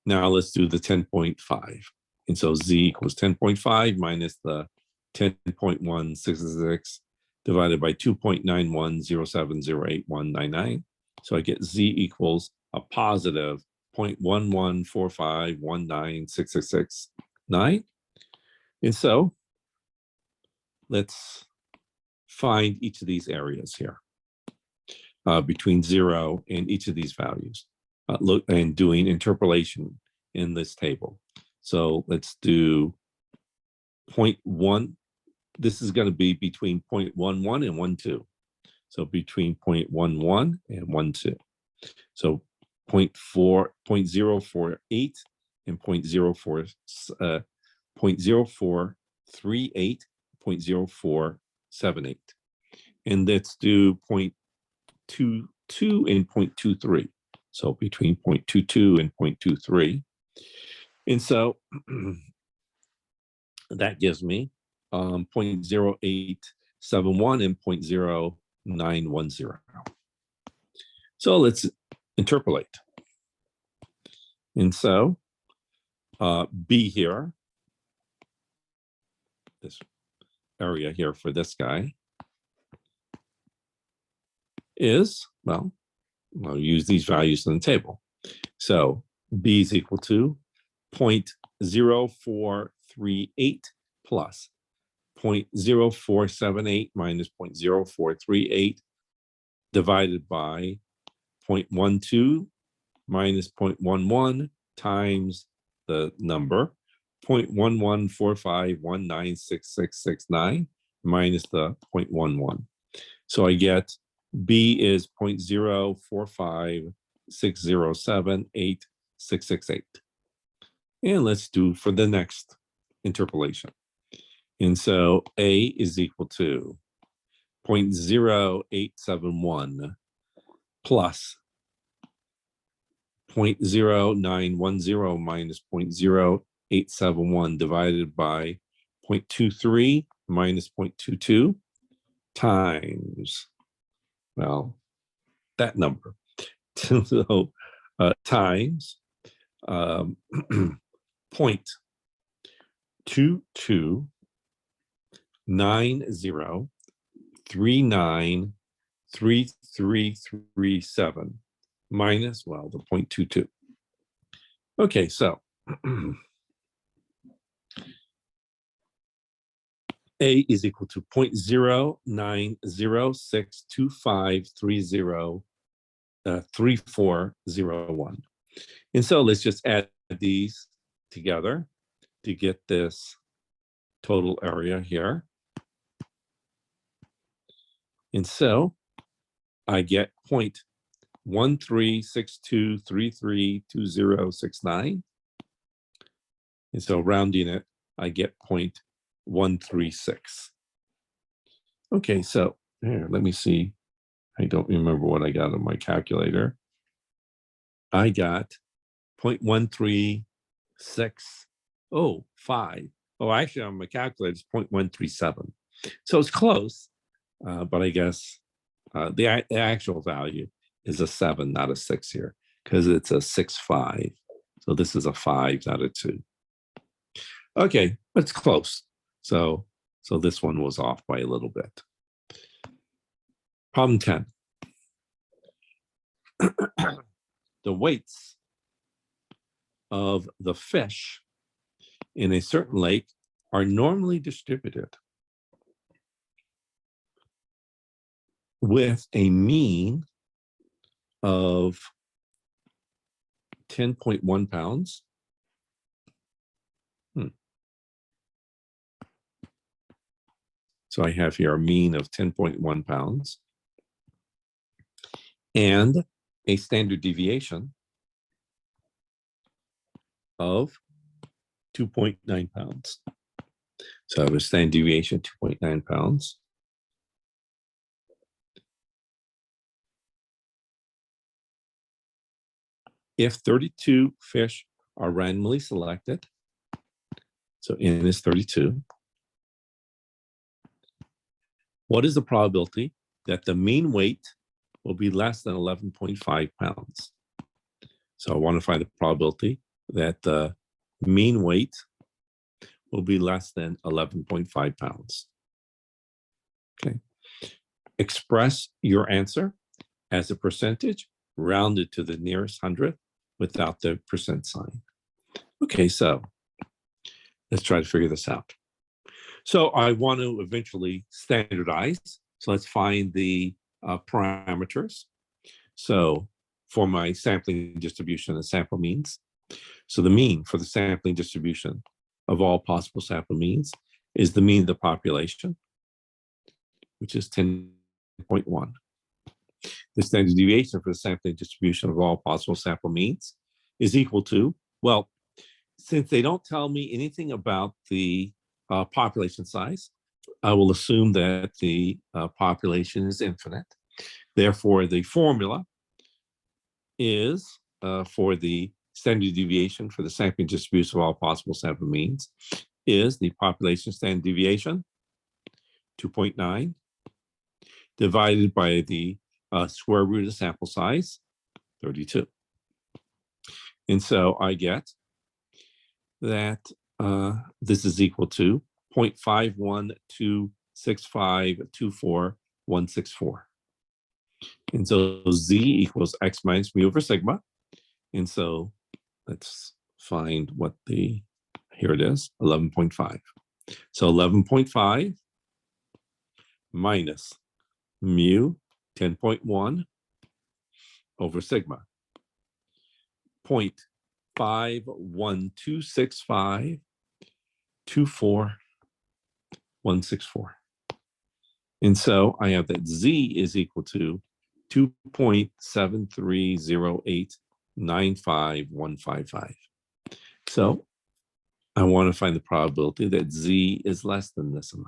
Now let's do the 10.5. And so z equals 10.5 minus the 10.166 divided by 2.910708199. So I get z equals a positive 0.1145196669. And so let's find each of these areas here between 0 and each of these values. Look, and doing interpolation in this table. So let's do 0.1. This is going to be between 0.11 and 1.2. So between 0.11 and 1.2. So 0.048 and 0.0438, 0.0478. And let's do 0.22 and 0.23. So between 0.22 and 0.23. And so that gives me 0.0871 and 0.0910. So let's interpolate. And so B here, this area here for this guy is, well, I'll use these values in the table. So B is equal to 0.0438 plus 0.0478 minus 0.0438 divided by 0.12 minus 0.11 times the number 0.1145196669 minus the 0.11. So I get B is 0.0456078668. And let's do for the next interpolation. And so A is equal to 0.0871 plus 0.0910 minus 0.0871 divided by 0.23 minus 0.22 times, well, that number. So times 0.2290393337 minus, well, the 0.22. Okay, so A is equal to 0.090625303401. And so let's just add these together to get this total area here. And so I get 0.1362332069. And so rounding it, I get 0.136. Okay, so here, let me see. I don't remember what I got on my calculator. I got 0.1365. Oh, actually on my calculator, it's 0.137. So it's close, but I guess the actual value is a 7, not a 6 here, because it's a 6.5. So this is a 5, not a 2. Okay, but it's close. So this one was off by a little bit. Problem 10. The weights of the fish in a certain lake are normally distributed with a mean of 10.1 pounds. So I have here a mean of 10.1 pounds and a standard deviation of 2.9 pounds. So I have a standard deviation 2.9 pounds. If 32 fish are randomly selected, so N is 32, what is the probability that the mean weight will be less than 11.5 pounds? So I want to find the probability that the mean weight will be less than 11.5 pounds. Okay. Express your answer as a percentage rounded to the nearest hundredth without the percent sign. Okay, so let's try to figure this out. So I want to eventually standardize. So let's find the parameters. So for my sampling distribution and sample means. So the mean for the sampling distribution of all possible sample means is the mean of the population, which is 10.1. The standard deviation for the sampling distribution of all possible sample means is equal to, well, since they don't tell me anything about the population size, I will assume that the population is infinite. Therefore, the formula is for the standard deviation for the sampling distribution of all possible sample means is the population standard deviation, 2.9, divided by the square root of the sample size, 32. And so I get that this is equal to 0.5126524,164. And so Z equals X minus mu over sigma. And so let's find what the, here it is, 11.5. So 11.5 minus mu 10.1 over sigma, 0.5126524,164. And so I have that Z is equal to 2.730895155. So I want to find the probability that Z is less than this amount.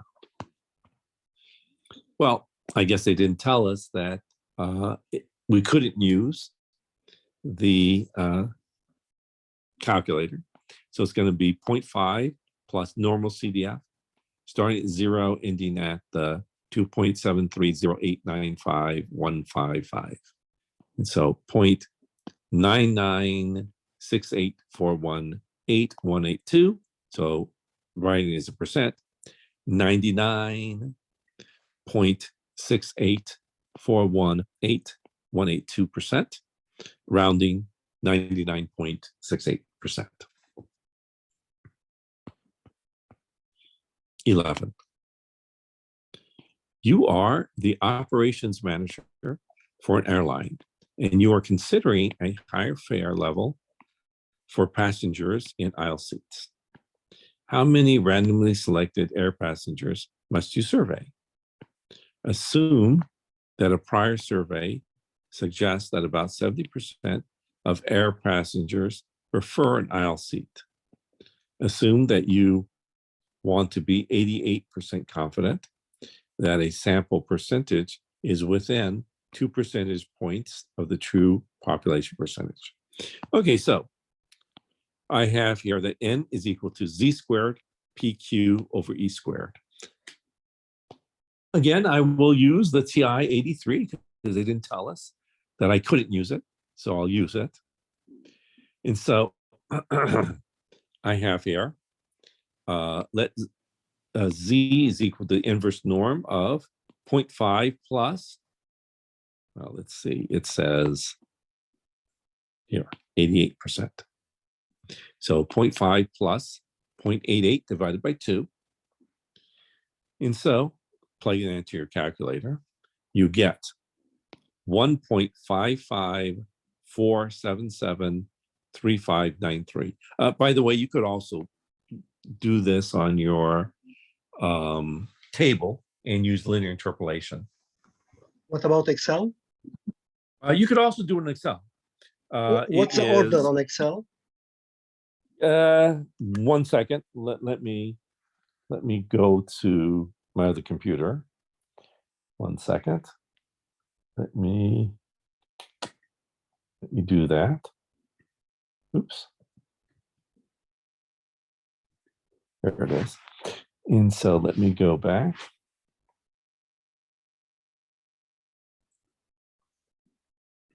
Well, I guess they didn't tell us that we couldn't use the calculator. So it's going to be 0.5 plus normal CDF, starting at 0, ending at the 2.730895155. And so 0.9968418,182. So writing as a percent, 99.68418,182%, rounding 99.68%. 11. You are the operations manager for an airline, and you are considering a higher fare level for passengers in aisle seats. How many randomly selected air passengers must you survey? Assume that a prior survey suggests that about 70% of air passengers prefer an aisle seat. Assume that you want to be 88% confident that a sample percentage is within 2 percentage points of the true population percentage. Okay, so I have here that N is equal to Z squared PQ over E squared. Again, I will use the TI 83 because they didn't tell us that I couldn't use it, so I'll use it. And so I have here, Z is equal to the inverse norm of 0.5 plus, well, let's see, it says here, 88%. So 0.5 plus 0.88 divided by 2. And so plug it into your calculator, you get 1.554773593. By the way, you could also do this on your table and use linear interpolation. What about Excel? You could also do it in Excel. What's the order on Excel? 1 second. Let me go to my other computer. 1 second. Let me do that. Oops. There it is. And so let me go back.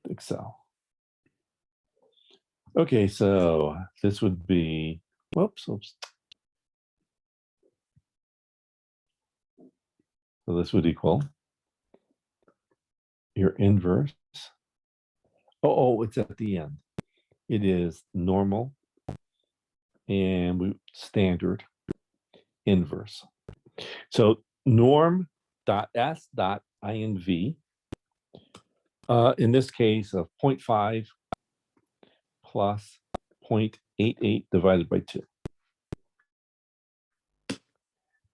Excel. Okay, so this would be, whoops. So this would equal your inverse Oh, it's at the end. It is normal and standard inverse. So norm.s.inv, in this case of 0.5 plus 0.88 divided by 2.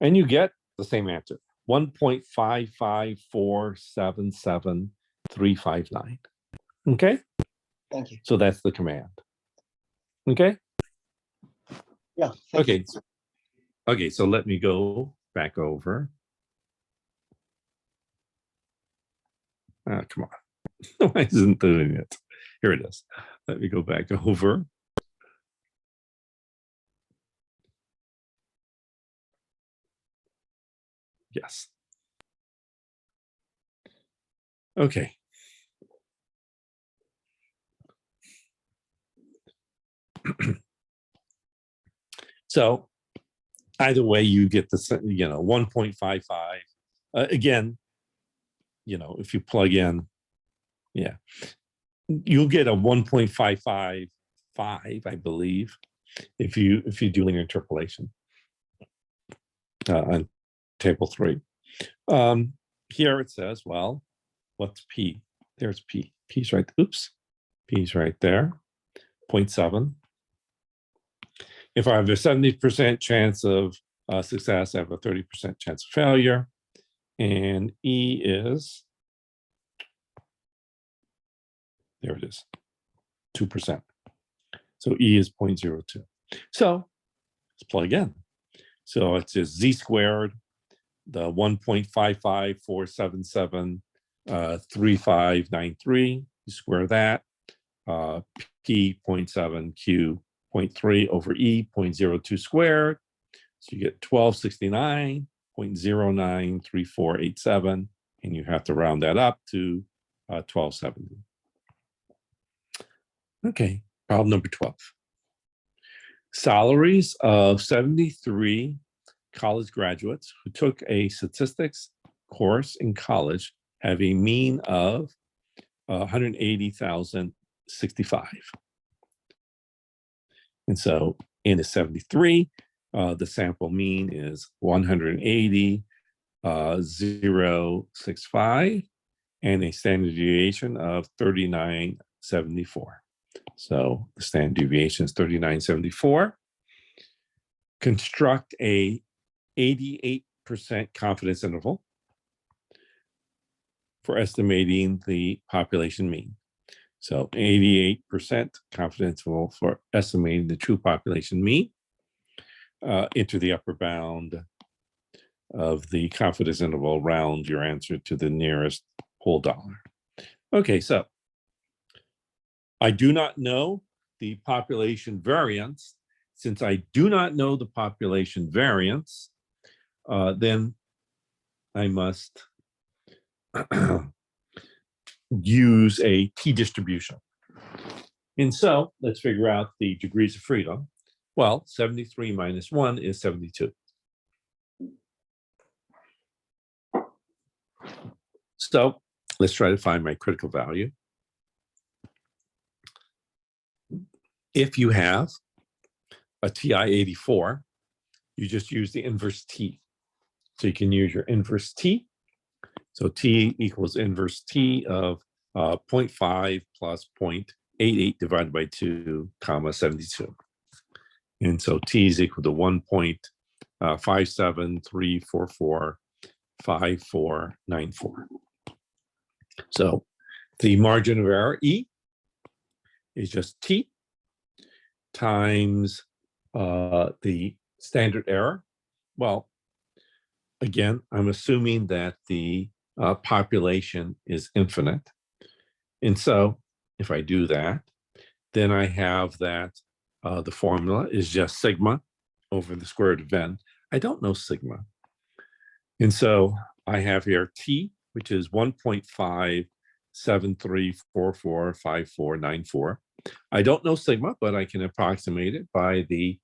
And you get the same answer, 1.55477,359. Okay? Thank you. So that's the command. Okay? Yeah. Okay. Okay, so let me go back over. Come on. Why isn't doing it? Here it is. Let me go back over. Yes. Okay. So either way, you get the 1.55. Again, if you plug in, yeah, you'll get a 1.555, I believe, if you do linear interpolation on table 3. Here it says, well, what's P? There's P. P's right. Oops. P's right there. 0.7. If I have a 70% chance of success, I have a 30% chance of failure. And E is, there it is, 2%. So E is 0.02. So let's plug in. So it's just Z squared, the 1.554773593. You square that. P 0.7, Q 0.3 over E 0.02 squared. So you get 1269.093487, and you have to round that up to 1270. Okay, problem number 12. Salaries of 73 college graduates who took a statistics course in college have a mean of 180,065. And so in a 73, the sample mean is 180,065 and a standard deviation of 3974. So the standard deviation is 3974. Construct a 88% confidence interval for estimating the population mean. So 88% confidence interval for estimating the true population mean. Enter the upper bound of the confidence interval, round your answer to the nearest whole dollar. Okay, so I do not know the population variance. Since I do not know the population variance, then I must use a t-distribution. And so let's figure out the degrees of freedom. Well, 73 minus 1 is 72. So let's try to find my critical value. If you have a TI-84, you just use the inverse T. So you can use your inverse T. So T equals inverse T of 0.5 plus 0.88 divided by 2, comma 72. And so T is equal to 1.573445494. So the margin of error, E, is just T times the standard error. Well, again, I'm assuming that the population is infinite. And so if I do that, then I have that the formula is just sigma over the square root of n. I don't know sigma. And so I have here T, which is 1.573445494. I don't know sigma, but I can approximate it by the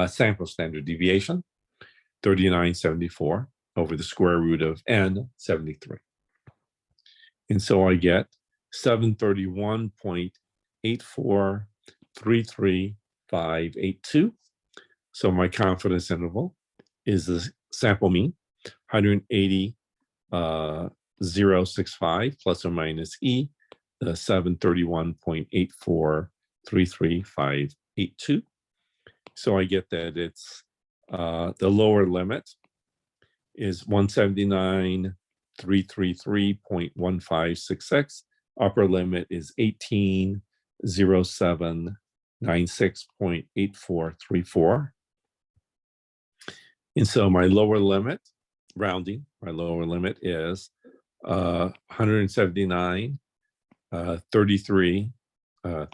sample standard deviation, 3974 over the square root of n, 73. And so I get 731.8433582. So my confidence interval is the sample mean, 180, 065 plus or minus E, the 731.8433582. So I get that it's the lower limit is 179,333.1566. Upper limit is 18,0796.8434. And so my lower limit, rounding, my lower limit is 179, 33,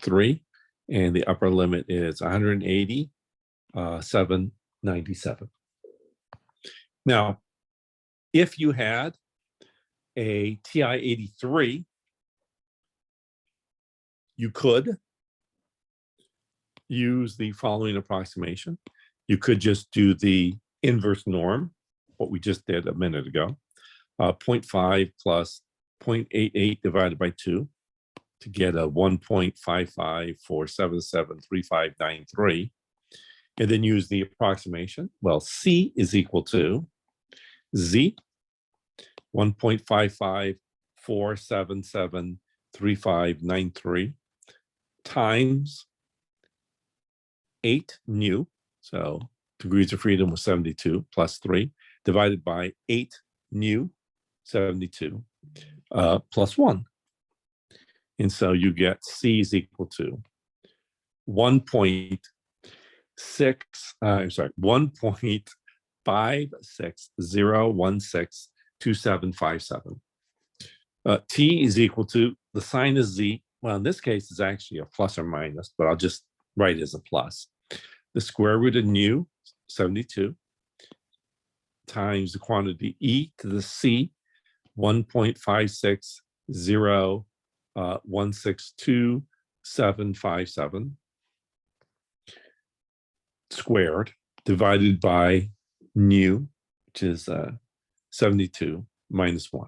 3, and the upper limit is 180, 797. Now, if you had a TI-83, you could use the following approximation. You could just do the inverse norm, what we just did a minute ago, 0.5 plus 0.88 divided by 2 to get a 1.554773593, and then use the approximation. Well, C is equal to Z, 1.554773593 times 8 nu, so degrees of freedom was 72 plus 3, divided by 8 nu, 72, plus 1. And so you get C is equal to 1.560162757. T is equal to, the sign is Z. Well, in this case, it's actually a plus or minus, but I'll just write it as a plus. The square root of nu, 72, times the quantity E to the C, 1.560162757 squared, divided by nu, which is 72 minus 1.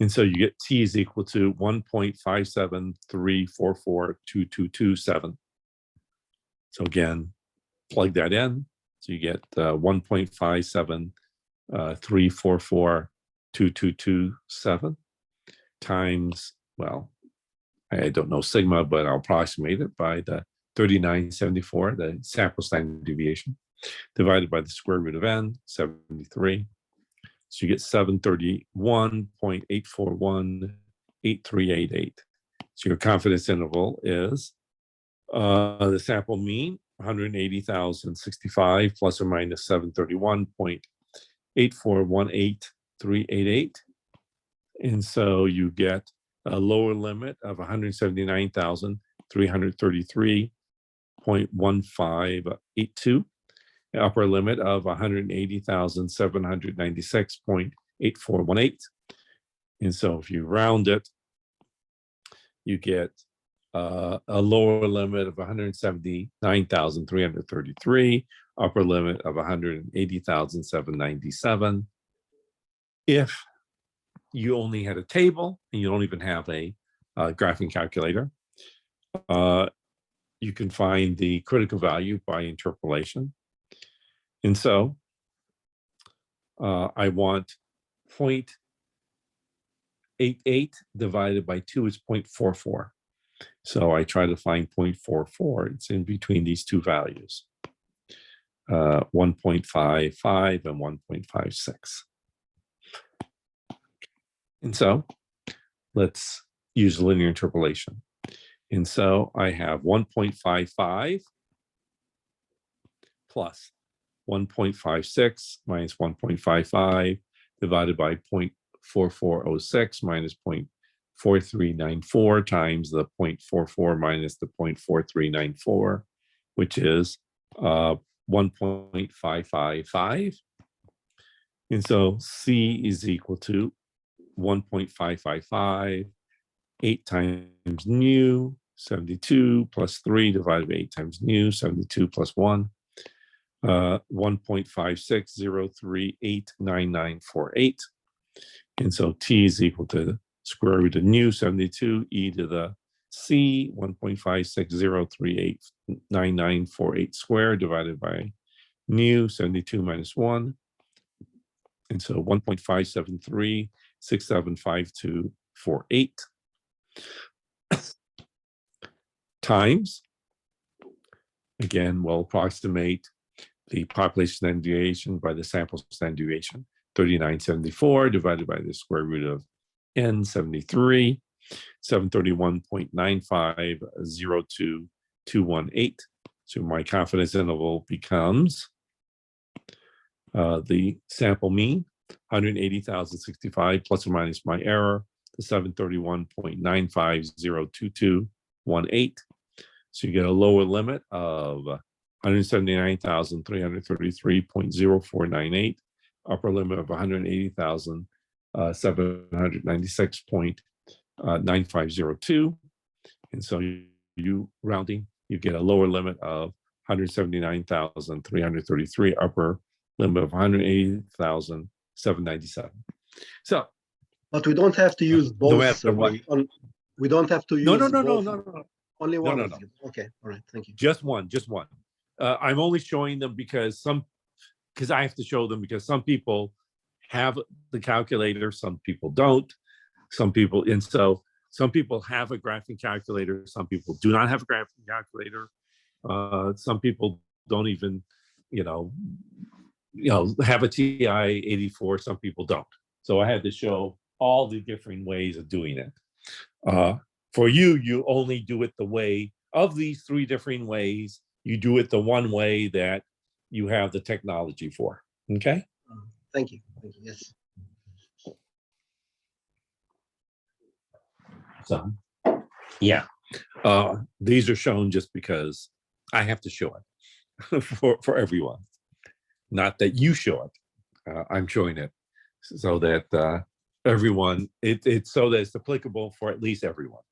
And so you get T is equal to 1.573442227. So again, plug that in. So you get 1.573442227 times, well, I don't know sigma, but I'll approximate it by the 3974, the sample standard deviation, divided by the square root of n, 73. So you get 731.8418388. So your confidence interval is the sample mean, 180,065 plus or minus 731.8418388. And so you get a lower limit of 179,333.1582, an upper limit of 180,796.8418. And so if you round it, you get a lower limit of 179,333, upper limit of 180,797. If you only had a table and you don't even have a graphing calculator, you can find the critical value by interpolation. And so I want 0.88 divided by 2 is 0.44. So I try to find 0.44. It's in between these two values, 1.55 and 1.56. And so let's use linear interpolation. And so I have 1.55 plus 1.56 minus 1.55 divided by 0.4406 minus 0.4394 times the 0.44 minus the 0.4394, which is 1.555. And so C is equal to 1.555, 8 times nu, 72 plus 3 divided by 8 times nu, 72 plus 1, 1.560389948. And so T is equal to square root of nu 72 e to the c 1.56038998 squared divided by nu 72 minus 1. And so 1.573675248 times, again, we'll approximate the population standard deviation by the sample standard deviation, 3974 divided by the square root of n 73, 731.9502218. So my confidence interval becomes the sample mean, 180,065 plus or minus my error, to 731.9502218. So you get a lower limit of 179,333.0498, upper limit of 180,796.9502. And so you rounding, you get a lower limit of 179,333, upper limit of 180,797. So, but we don't have to use both. No matter what. We don't have to use No. Only one. No. Okay, all right, thank you. Just one. I'm only showing them because I have to show them because some people have the calculator, some people don't. Some people have a graphing calculator, some people do not have a graphing calculator. Some people don't even, have a TI 84, some people don't. So I had to show all the different ways of doing it. For you only do it the way of these three different ways. You do it the one way that you have the technology for. Okay. Thank you. Yes. So, yeah, these are shown just because I have to show it for everyone. Not that you show it. I'm showing it so that everyone, it's so that it's applicable for at least everyone.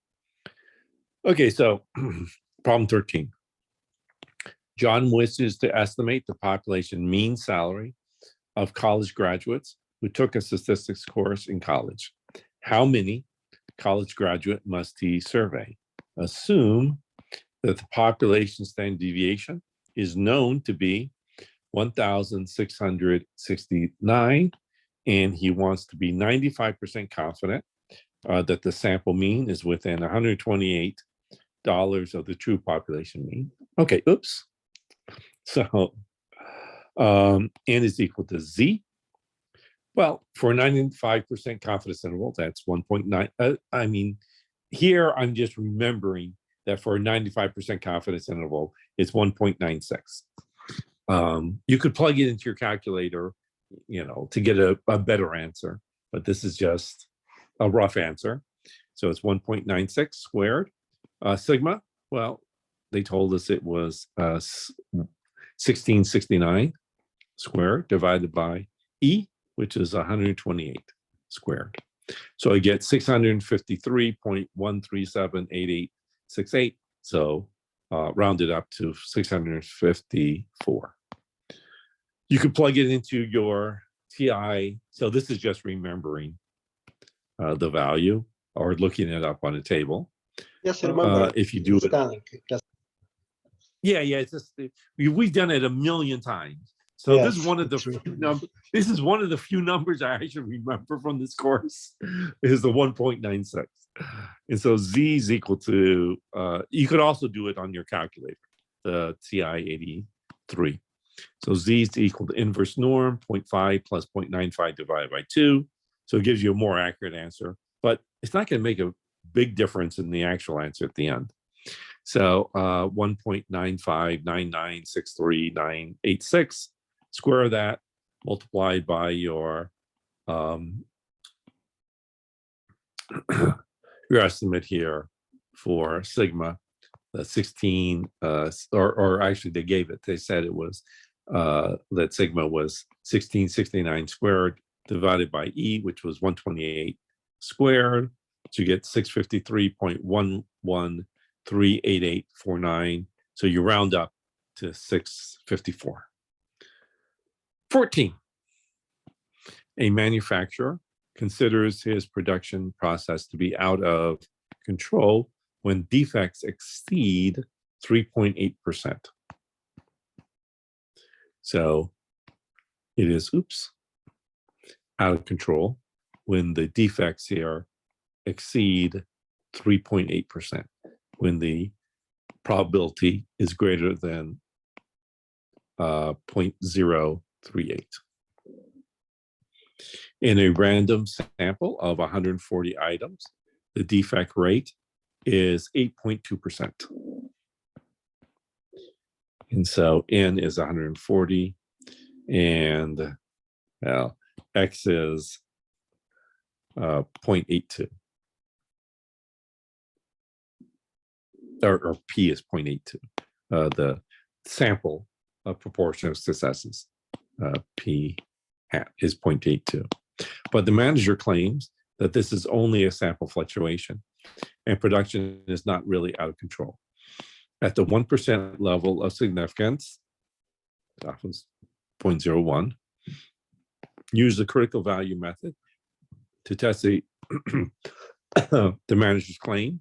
Okay, so problem 13. John wishes to estimate the population mean salary of college graduates who took a statistics course in college. How many college graduate must he survey? Assume that the population standard deviation is known to be 1,669, and he wants to be 95% confident that the sample mean is within $128 of the true population mean. Okay, oops. So n is equal to z. Well, for a 95% confidence interval, that's 1.9. Here I'm just remembering that for a 95% confidence interval, it's 1.96. You could plug it into your calculator, to get a better answer, but this is just a rough answer. So it's 1.96 squared. Sigma, well, they told us it was 1669 squared divided by E, which is 128 squared. So I get 653.1378868. So rounded up to 654. You can plug it into your TI. So this is just remembering the value or looking it up on a table. Yes, I remember. If you do it. Yeah, it's just we've done it a million times. So yes, this is one of the few numbers. This is one of the few numbers I actually remember from this course. Is the 1.96, and so z is equal to. You could also do it on your calculator, the TI 83. So z is equal to inverse norm 0.5 plus 0.95 divided by 2. So it gives you a more accurate answer, but it's not going to make a big difference in the actual answer at the end. So 1.959963986, square that, multiplied by your estimate here for sigma, the 16, or actually they gave it, they said it was, that sigma was 1669 squared divided by E, which was 128 squared. So you get 653.11388849. So you round up to 654. 14. A manufacturer considers his production process to be out of control when defects exceed 3.8%. So it is, out of control when the defects here exceed 3.8%, when the probability is greater than 0.038. In a random sample of 140 items, the defect rate is 8.2%. And so N is 140, and X is 0.82, or P is 0.82. The sample proportion of successes, P hat, is 0.82. But the manager claims that this is only a sample fluctuation and production is not really out of control. At the 1% level of significance, that was 0.01, use the critical value method to test the, the manager's claim,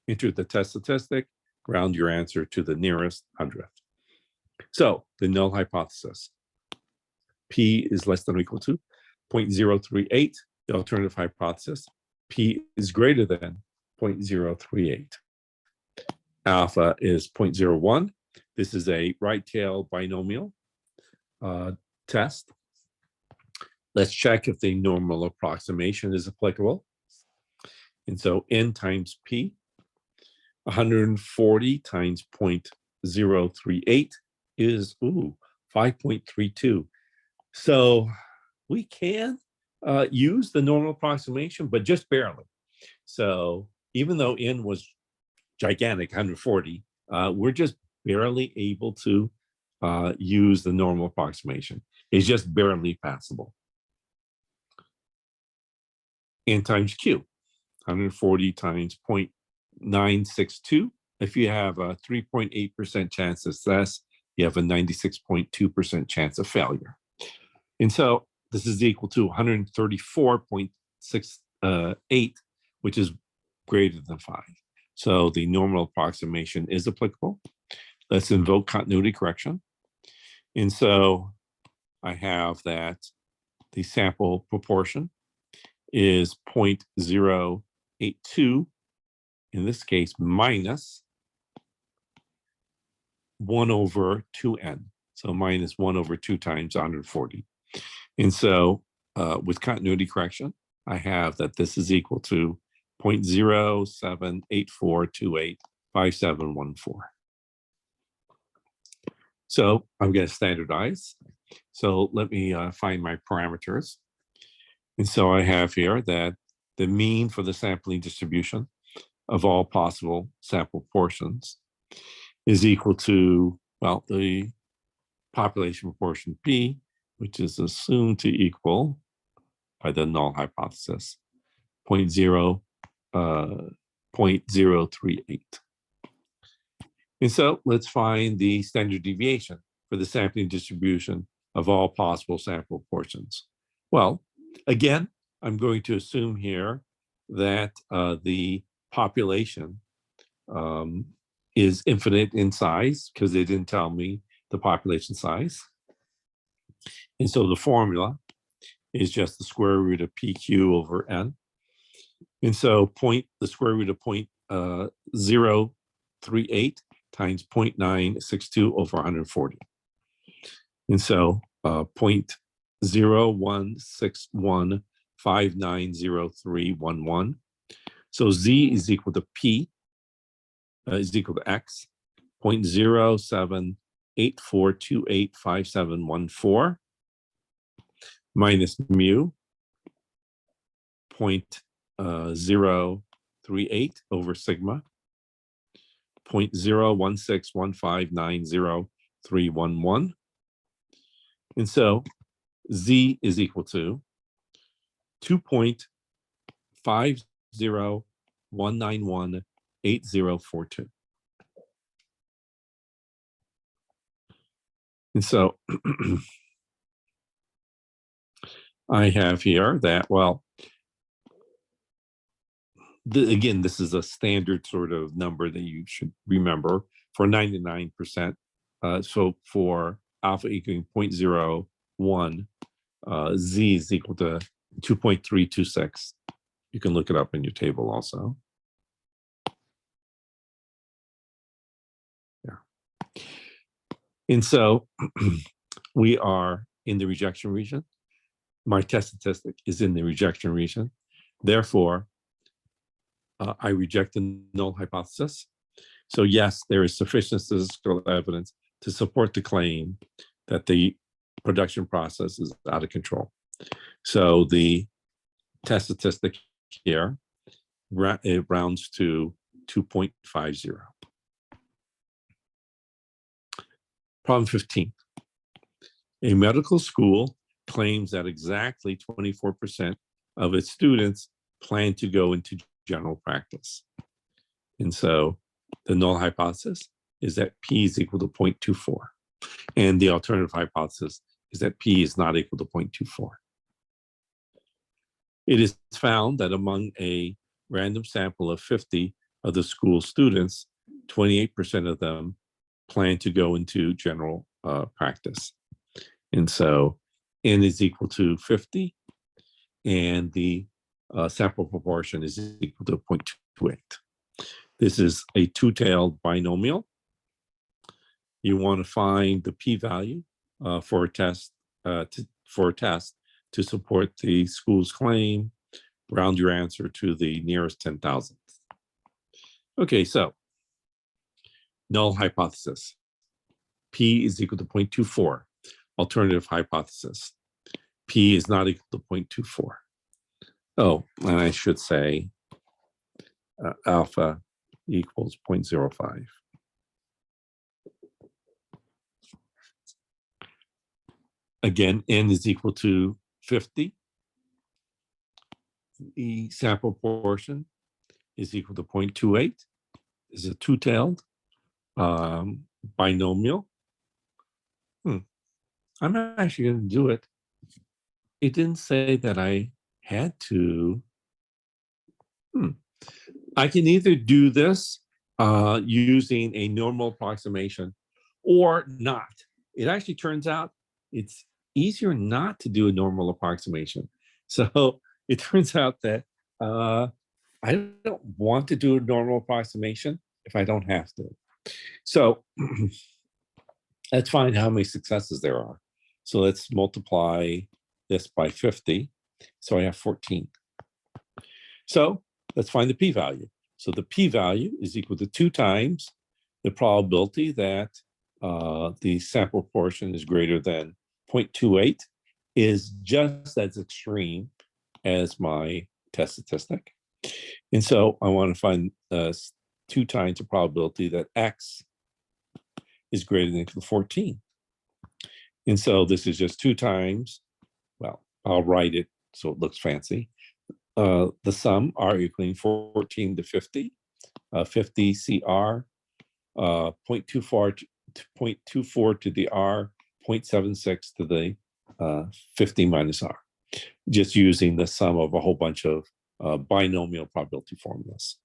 enter the test statistic, round your answer to the nearest hundredth. So the null hypothesis, P is less than or equal to 0.038, the alternative hypothesis, P is greater than 0.038. Alpha is 0.01. This is a right-tailed binomial test. Let's check if the normal approximation is applicable. And so N times P, 140 times 0.038 is 5.32. So we can use the normal approximation, but just barely. So even though N was gigantic, 140, we're just barely able to use the normal approximation. It's just barely passable. N times Q, 140 times 0.962. If you have a 3.8% chance of success, you have a 96.2% chance of failure. And so this is equal to 134.68, which is greater than 5. So the normal approximation is applicable. Let's invoke continuity correction. And so I have that the sample proportion is 0.082, in this case, minus 1 over 2n. So minus 1 over 2 times 140. And so with continuity correction, I have that this is equal to 0.0784285714. So I'm going to standardize. So let me find my parameters. And so I have here that the mean for the sampling distribution of all possible sample portions is equal to, well, the population proportion P, which is assumed to equal, by the null hypothesis, 0.038. And so let's find the standard deviation for the sampling distribution of all possible sample portions. Well, again, I'm going to assume here that the population is infinite in size, because they didn't tell me the population size. And so the formula is just the square root of PQ over N. And so the square root of 0.038 times 0.962 over 140. And so 0.0161590311. So Z is equal to P, is equal to X, 0.0784285714 minus mu, 0.038 over sigma, 0.0161590311. And so Z is equal to 2.501918042. And so I have here that, well, again, this is a standard sort of number that you should remember for 99%. So for alpha equaling 0.01, z is equal to 2.326. You can look it up in your table also. Yeah. And so we are in the rejection region. My test statistic is in the rejection region. Therefore, I reject the null hypothesis. So yes, there is sufficient statistical evidence to support the claim that the production process is out of control. So the test statistic here, it rounds to 2.50. Problem 15. A medical school claims that exactly 24% of its students plan to go into general practice. And so the null hypothesis is that P is equal to 0.24. And the alternative hypothesis is that P is not equal to 0.24. It is found that among a random sample of 50 of the school students, 28% of them plan to go into general practice. And so N is equal to 50, and the sample proportion is equal to 0.28. This is a two-tailed binomial. You want to find the p-value for a test to support the school's claim. Round your answer to the nearest 10,000th. Okay, so null hypothesis. P is equal to 0.24. Alternative hypothesis. P is not equal to 0.24. Oh, and I should say alpha equals 0.05. Again, N is equal to 50. The sample portion is equal to 0.28. This is a two-tailed binomial. I'm not actually going to do it. It didn't say that I had to. I can either do this using a normal approximation or not. It actually turns out it's easier not to do a normal approximation. So it turns out that I don't want to do a normal approximation if I don't have to. So let's find how many successes there are. So let's multiply this by 50. So I have 14. So let's find the p-value. So the p-value is equal to 2 times the probability that the sample portion is greater than 0.28 is just as extreme as my test statistic. And so I want to find 2 times the probability that X is greater than equal to 14. And so this is just 2 times, well, I'll write it so it looks fancy. The sum R equaling 14 to 50, 50 CR, 0.24 to the R, 0.76 to the 50 minus R, just using the sum of a whole bunch of binomial probability formulas.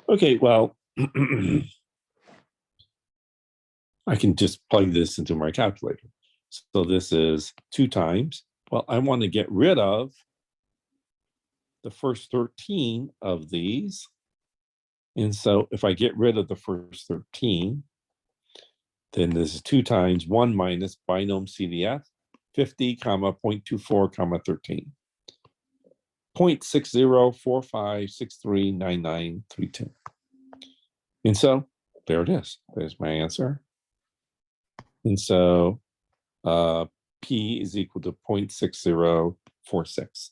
Okay, well, I can just plug this into my calculator. So this is 2 times. Well, I want to get rid of the first 13 of these. And so if I get rid of the first 13, then this is 2 times 1 minus binom CDF, 50, 0.24, 13. 0.6045639932. And so there it is. There's my answer. And so P is equal to 0.6046.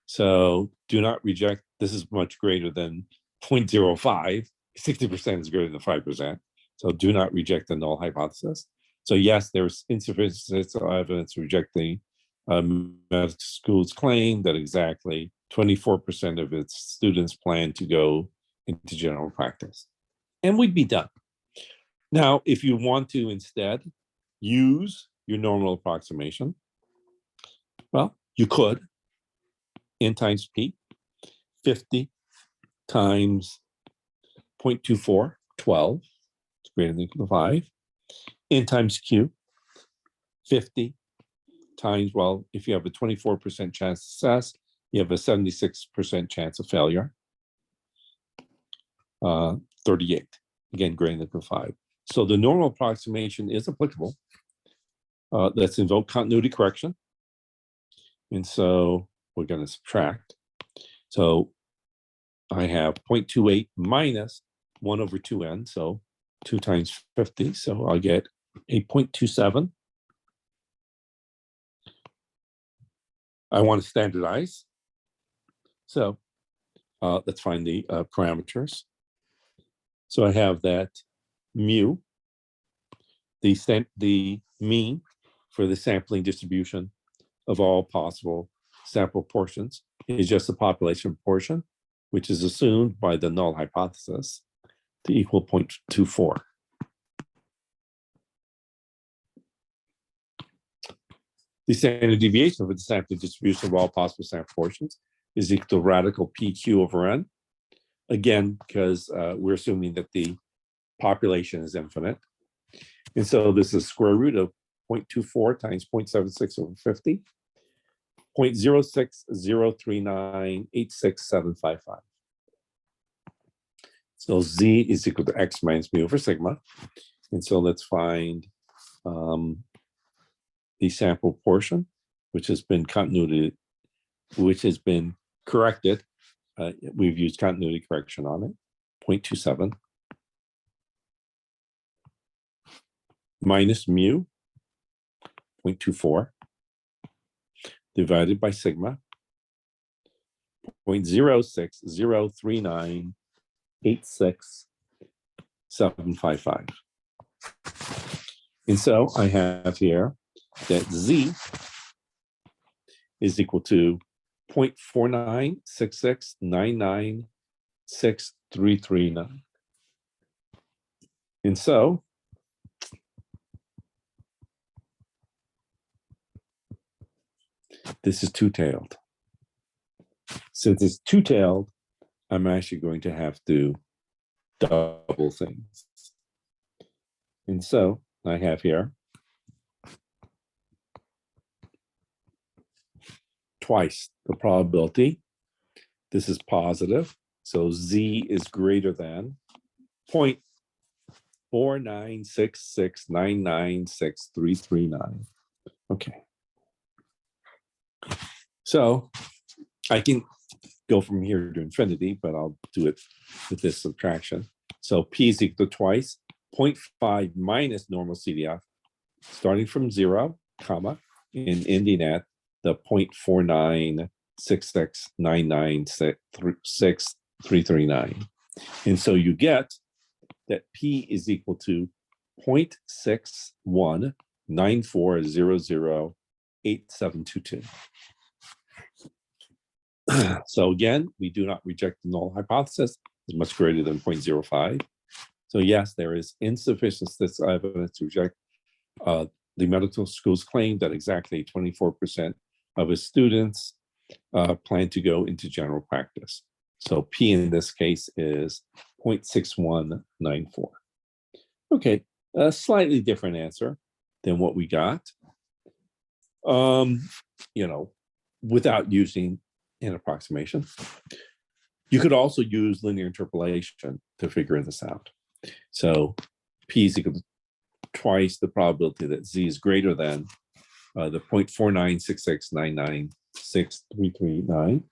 So do not reject. This is much greater than 0.05. 60% is greater than 5%. So do not reject the null hypothesis. So yes, there's insufficient evidence to reject the medical school's claim that exactly 24% of its students plan to go into general practice. And we'd be done. Now, if you want to instead use your normal approximation, well, you could. N times P, 50 times 0.24, 12, it's greater than or equal to 5, n times q, 50, times, well, if you have a 24% chance of success, you have a 76% chance of failure. 38, again, greater than or equal to 5. So the normal approximation is applicable. Let's invoke continuity correction. And so we're going to subtract. So I have 0.28 minus 1 over 2n, so 2 times 50. So I'll get a 0.27. I want to standardize. So let's find the parameters. So I have that mu, the mean for the sampling distribution of all possible sample portions is just the population proportion, which is assumed by the null hypothesis to equal 0.24. The standard deviation of the sampling distribution of all possible sample portions is equal to radical PQ over N. Again, because we're assuming that the population is infinite. And so this is square root of 0.24 times 0.76 over 50, 0.060398675. So Z is equal to X minus mu over sigma. And so let's find the sample portion, which has been corrected. We've used continuity correction on it, 0.27 minus mu, 0.24, divided by sigma, 0.060398675. And so I have here that Z is equal to 0.4966996339. And so this is two-tailed. Since it's two-tailed, I'm actually going to have to double things. And so I have here twice the probability. This is positive. So Z is greater than 0.4966996339. Okay. So I can go from here to infinity, but I'll do it with this subtraction. So P is equal to twice 0.5 minus normal CDF, starting from 0, comma, and ending at the 0.4966996339. And so you get that P is equal to 0.6194008722. So again, we do not reject the null hypothesis. It's much greater than 0.05. So yes, there is insufficient statistical evidence to reject the medical school's claim that exactly 24% of its students plan to go into general practice. So P in this case is 0.6194. Okay, a slightly different answer than what we got. Without using an approximation. You could also use linear interpolation to figure this out. So P is equal to twice the probability that Z is greater than the 0.4966996339.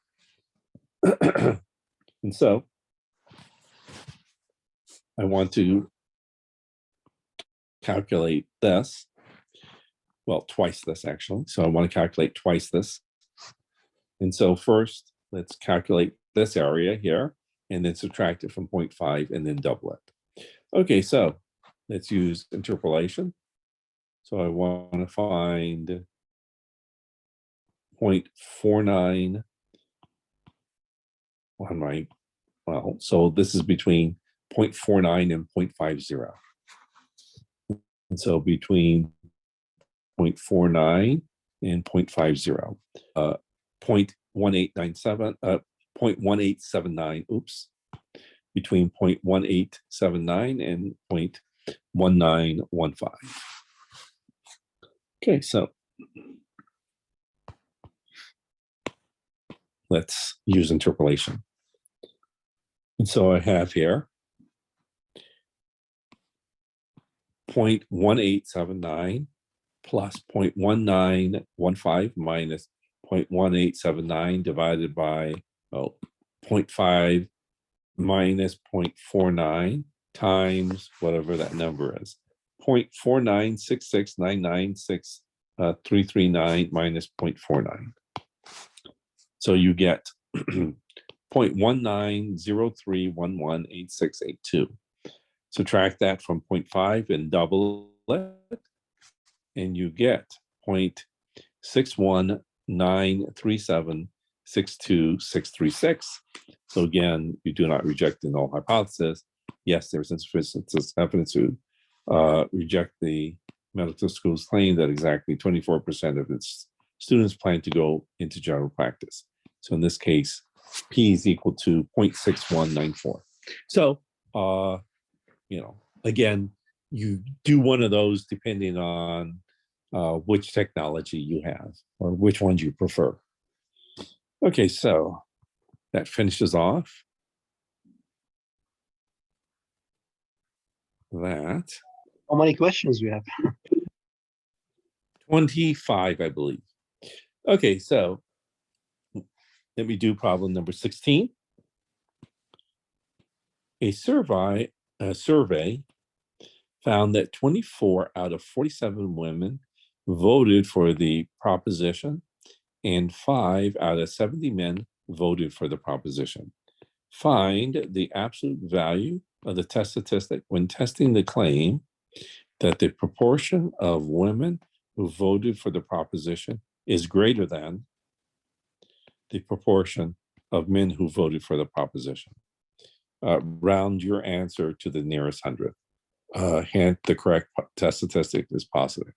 And so I want to calculate this. Well, twice this actually. So I want to calculate twice this. And so first, let's calculate this area here and then subtract it from 0.5 and then double it. Okay, so let's use interpolation. So I want to find 0.49 on my, well, so this is between 0.49 and 0.50. And so between 0.49 and 0.50, 0.1897, 0.1879, oops, between 0.1879 and 0.1915. Okay, so let's use interpolation. And so I have here 0.1879 plus 0.1915 minus 0.1879 divided by 0.5 minus 0.49 times whatever that number is. 0.4966996 minus 0.49. So you get 0.1903118682. Subtract that from 0.5 and double it, and you get 0.6193762636. So again, you do not reject the null hypothesis. Yes, there's insufficient evidence to reject the medical school's claim that exactly 24% of its students plan to go into general practice. So in this case, P is equal to 0.6194. So, again, you do one of those depending on which technology you have or which ones you prefer. Okay, so that finishes off that. How many questions we have? 25, I believe. Okay, so let me do problem number 16. A survey found that 24 out of 47 women voted for the proposition and 5 out of 70 men voted for the proposition. Find the absolute value of the test statistic when testing the claim that the proportion of women who voted for the proposition is greater than the proportion of men who voted for the proposition. Round your answer to the nearest hundredth. Hint, the correct test statistic is positive.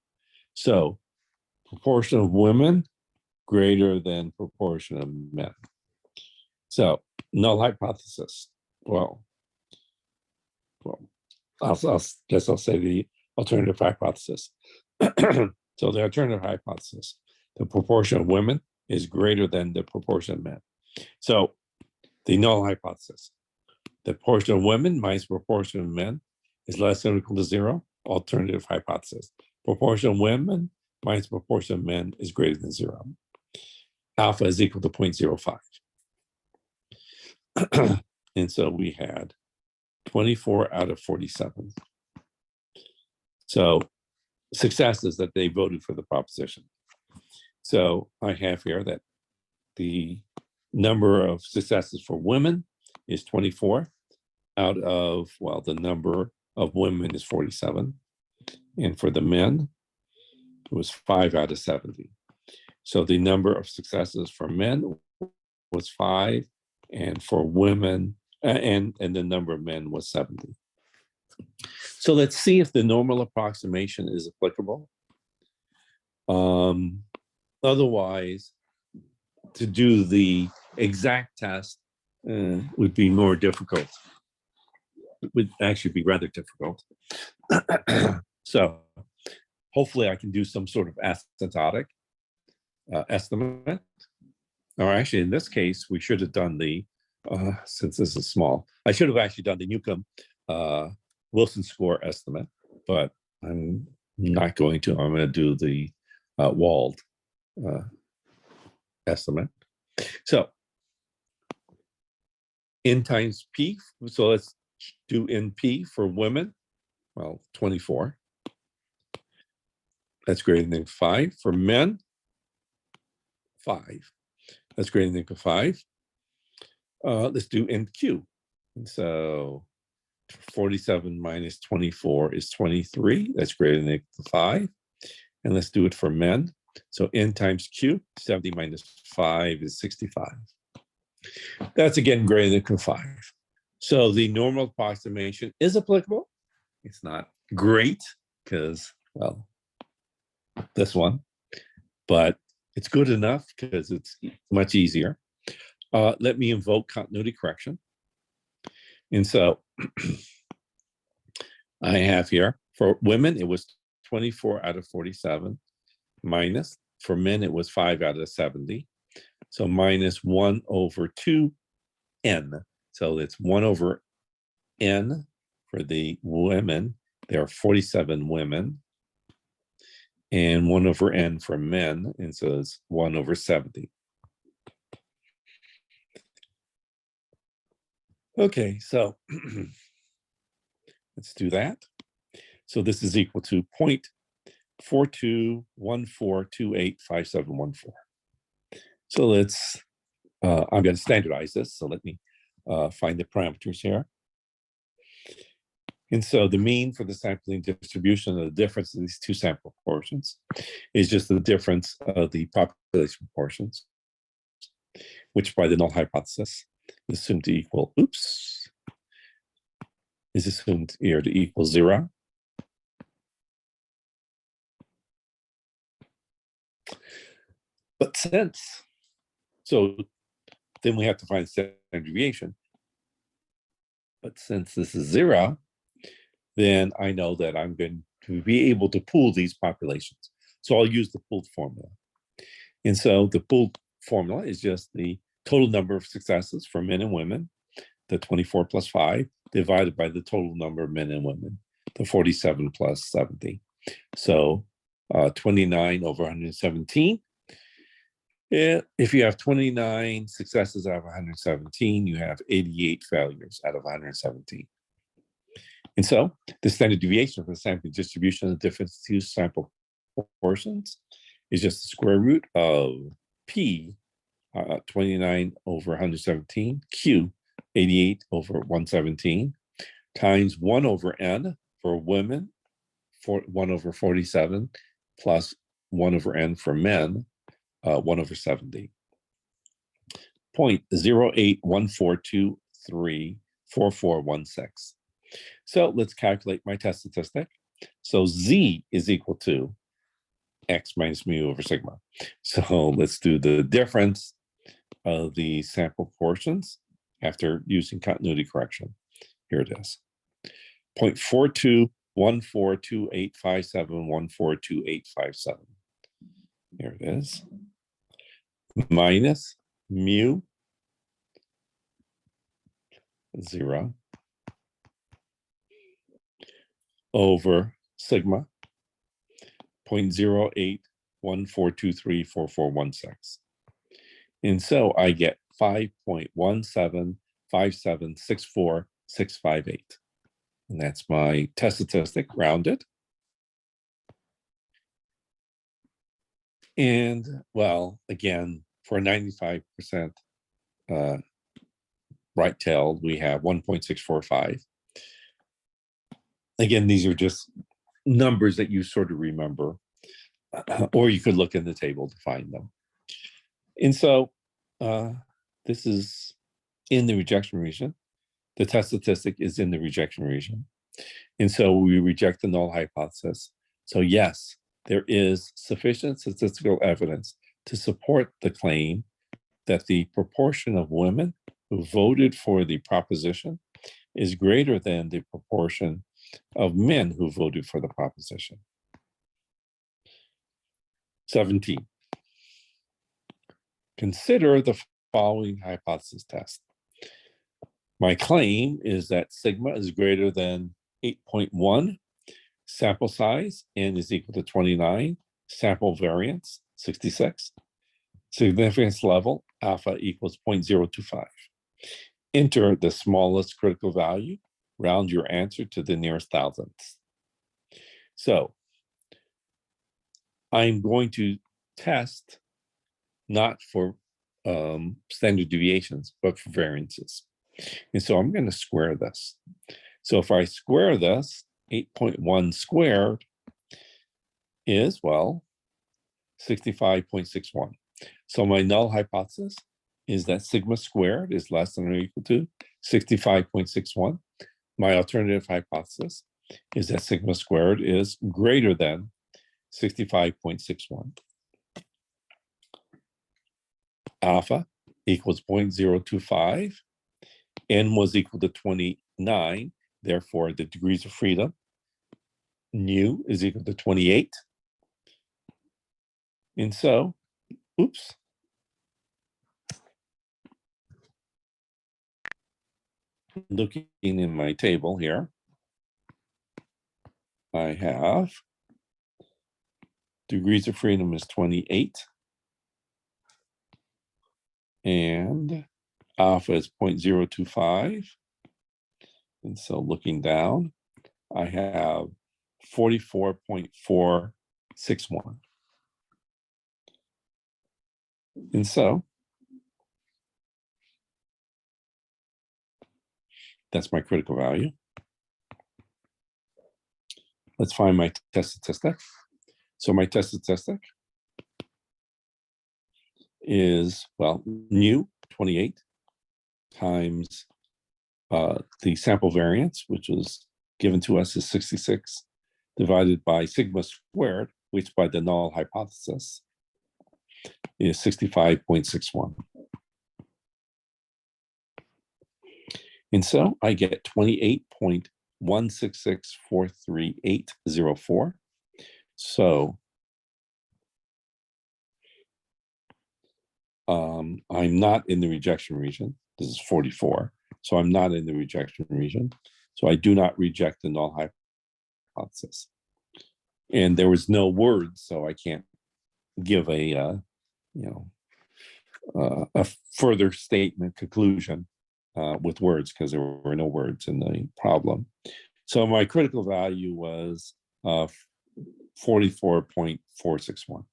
So, proportion of women greater than proportion of men. So, null hypothesis. Well, I guess I'll say the alternative hypothesis. So the alternative hypothesis, the proportion of women is greater than the proportion of men. So the null hypothesis, the proportion of women minus proportion of men is less than or equal to 0. Alternative hypothesis, proportion of women minus proportion of men is greater than 0. Alpha is equal to 0.05. And so we had 24 out of 47. So success is that they voted for the proposition. So I have here that the number of successes for women is 24 out of, well, the number of women is 47. And for the men, it was 5 out of 70. So the number of successes for men was 5, and for women, and the number of men was 70. So let's see if the normal approximation is applicable. Otherwise, to do the exact test would be more difficult. It would actually be rather difficult. So hopefully I can do some sort of asymptotic estimate. Or actually, in this case, we should have done the, since this is small, I should have actually done the Newcomb Wilson score estimate, but I'm not going to. I'm going to do the Wald estimate. So N times P, so let's do NP for women. Well, 24. That's greater than 5. For men, 5. That's greater than 5. Let's do NQ. And so 47 minus 24 is 23. That's greater than 5. And let's do it for men. So N times Q, 70 minus 5 is 65. That's again greater than 5. So the normal approximation is applicable. It's not great because, well, this one, but it's good enough because it's much easier. Let me invoke continuity correction. And so I have here, for women, it was 24 out of 47, minus, for men, it was 5 out of 70. So minus 1 over 2n. So it's 1 over n for the women. There are 47 women. And 1 over n for men. And so it's 1 over 70. Okay, so let's do that. So this is equal to 0.4214285714. So let's, I'm going to standardize this. So let me find the parameters here. And so the mean for the sampling distribution of the difference of these two sample proportions is just the difference of the population proportions, which by the null hypothesis is assumed to equal, is assumed here to equal 0. But so then we have to find standard deviation. But since this is 0, then I know that I'm going to be able to pool these populations. So I'll use the pooled formula. And so the pooled formula is just the total number of successes for men and women, the 24 plus 5, divided by the total number of men and women, the 47 plus 70. So 29 over 117. If you have 29 successes out of 117, you have 88 failures out of 117. And so the standard deviation for the sampling distribution of the difference to sample proportions is just the square root of P, 29 over 117, Q, 88 over 117, times 1 over N for women, 1 over 47, plus 1 over N for men, 1 over 70. 0.0814234416. So let's calculate my test statistic. So Z is equal to X minus mu over sigma. So let's do the difference of the sample proportions after using continuity correction. Here it is. 0.42142857142857. Here it is. Minus mu 0 over sigma 0.0814234416. And so I get 5.175764658. And that's my test statistic rounded. And well, again, for 95% right-tailed, we have 1.645. Again, these are just numbers that you sort of remember, or you could look in the table to find them. And so this is in the rejection region. The test statistic is in the rejection region. And so we reject the null hypothesis. So yes, there is sufficient statistical evidence to support the claim that the proportion of women who voted for the proposition is greater than the proportion of men who voted for the proposition. 17. Consider the following hypothesis test. My claim is that sigma is greater than 8.1, sample size n is equal to 29, sample variance 66, significance level alpha equals 0.025. Enter the smallest critical value, round your answer to the nearest thousandths. So I'm going to test not for standard deviations, but for variances. And so I'm going to square this. So if I square this, 8.1 squared is, well, 65.61. So my null hypothesis is that sigma squared is less than or equal to 65.61. My alternative hypothesis is that sigma squared is greater than 65.61. Alpha equals 0.025. N was equal to 29. Therefore, the degrees of freedom, nu, is equal to 28. And so, oops. Looking in my table here, I have degrees of freedom is 28. And alpha is 0.025. And so looking down, I have 44.461. And so that's my critical value. Let's find my test statistic. So my test statistic is, well, nu, 28, times the sample variance, which is given to us as 66, divided by sigma squared, which by the null hypothesis is 65.61. And so I get 28.166,43804. So I'm not in the rejection region. This is 44. So I'm not in the rejection region. So I do not reject the null hypothesis. And there was no words, so I can't give a a further statement conclusion with words, because there were no words in the problem. So my critical value was 44.461.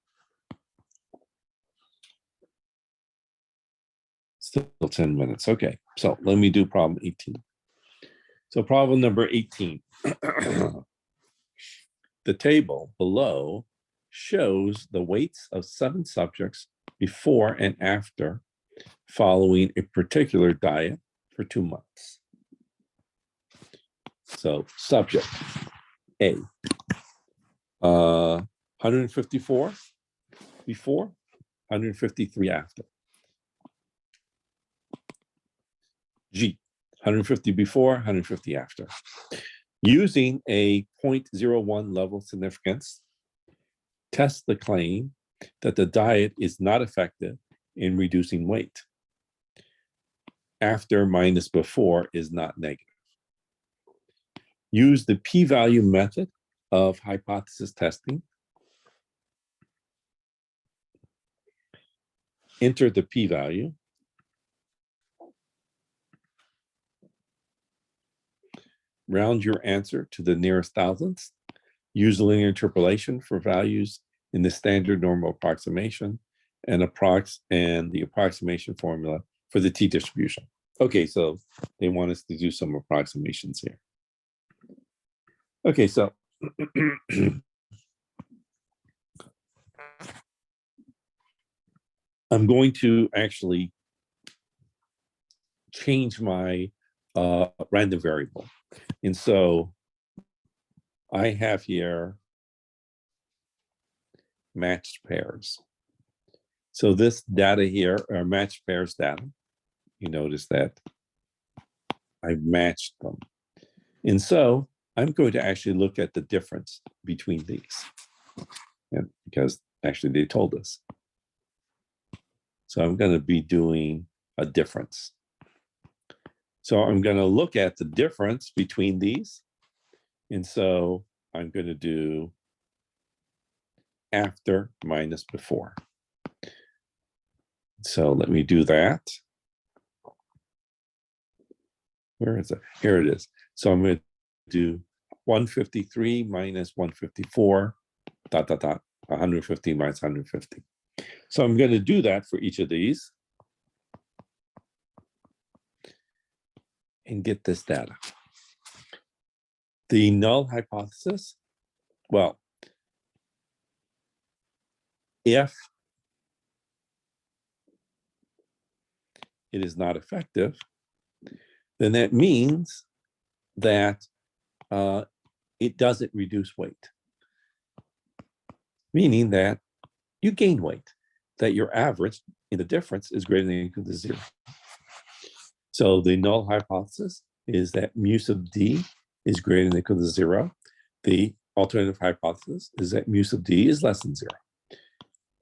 Still 10 minutes. Okay, so let me do problem 18. So problem number 18. The table below shows the weights of 7 subjects before and after following a particular diet for 2 months. So subject A, 154 before, 153 after. G, 150 before, 150 after. Using a 0.01 level significance, test the claim that the diet is not effective in reducing weight. After minus before is not negative. Use the p-value method of hypothesis testing. Enter the p-value. Round your answer to the nearest thousandth. Use linear interpolation for values in the standard normal approximation and the approximation formula for the t-distribution. Okay, so they want us to do some approximations here. Okay, so I'm going to actually change my random variable. And so I have here matched pairs. So this data here are matched pairs data. You notice that I've matched them. And so I'm going to actually look at the difference between these, and because actually they told us. So I'm going to be doing a difference. So I'm going to look at the difference between these. And so I'm going to do after minus before. So let me do that. Where is it? Here it is. So I'm going to do 153 minus 154, 150 minus 150. So I'm going to do that for each of these and get this data. The null hypothesis, well, if it is not effective, then that means that it doesn't reduce weight, meaning that you gain weight, that your average in the difference is greater than or equal to 0. So the null hypothesis is that mu sub d is greater than or equal to 0. The alternative hypothesis is that mu sub d is less than 0.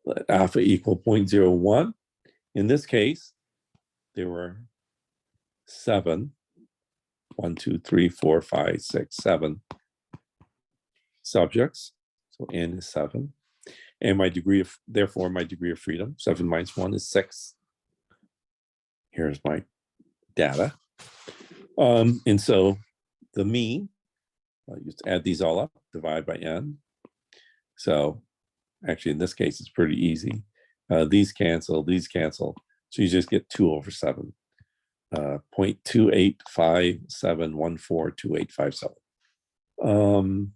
Let alpha equal 0.01. In this case, there were 7, 1, 2, 3, 4, 5, 6, 7 subjects. So n is 7. And therefore my degree of freedom, 7 minus 1 is 6. Here's my data. And so the mean, I'll just add these all up, divide by n. So actually in this case, it's pretty easy. These cancel. So you just get 2 over 7. 0.2857142857.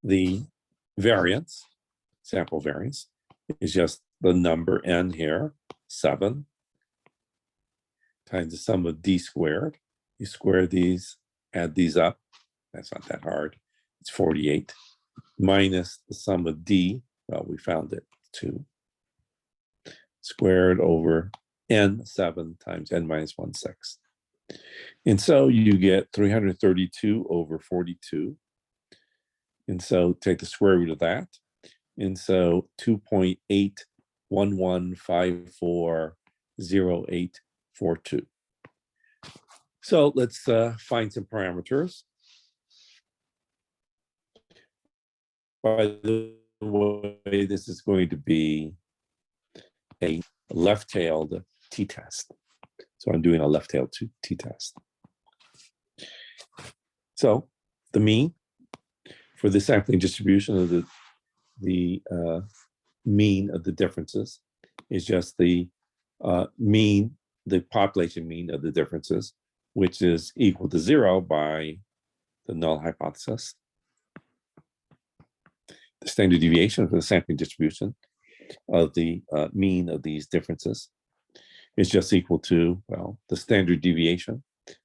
The variance, sample variance, is just the number n here, 7, times the sum of d squared. You square these, add these up. That's not that hard. It's 48. Minus the sum of d, well, we found it, 2. Squared over n, 7 times n minus 1, 6. And so you get 332 over 42. And so take the square root of that. And so 2.811540.842. So let's find some parameters. By the way, this is going to be a left-tailed t-test. So I'm doing a left-tailed t-test. So the mean for the sampling distribution of the mean of the differences is just the mean, the population mean of the differences, which is equal to 0 by the null hypothesis. The standard deviation for the sampling distribution of the mean of these differences is just equal to, well, the standard deviation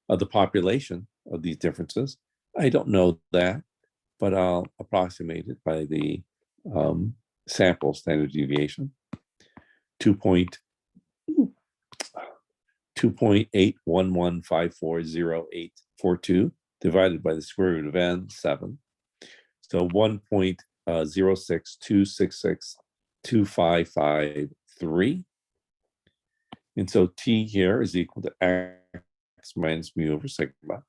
of the population of these differences. I don't know that, but I'll approximate it by the sample standard deviation, 2.811540.842 divided by the square root of n, 7. So 1.06266255.3. And so t here is equal to x minus mu over sigma.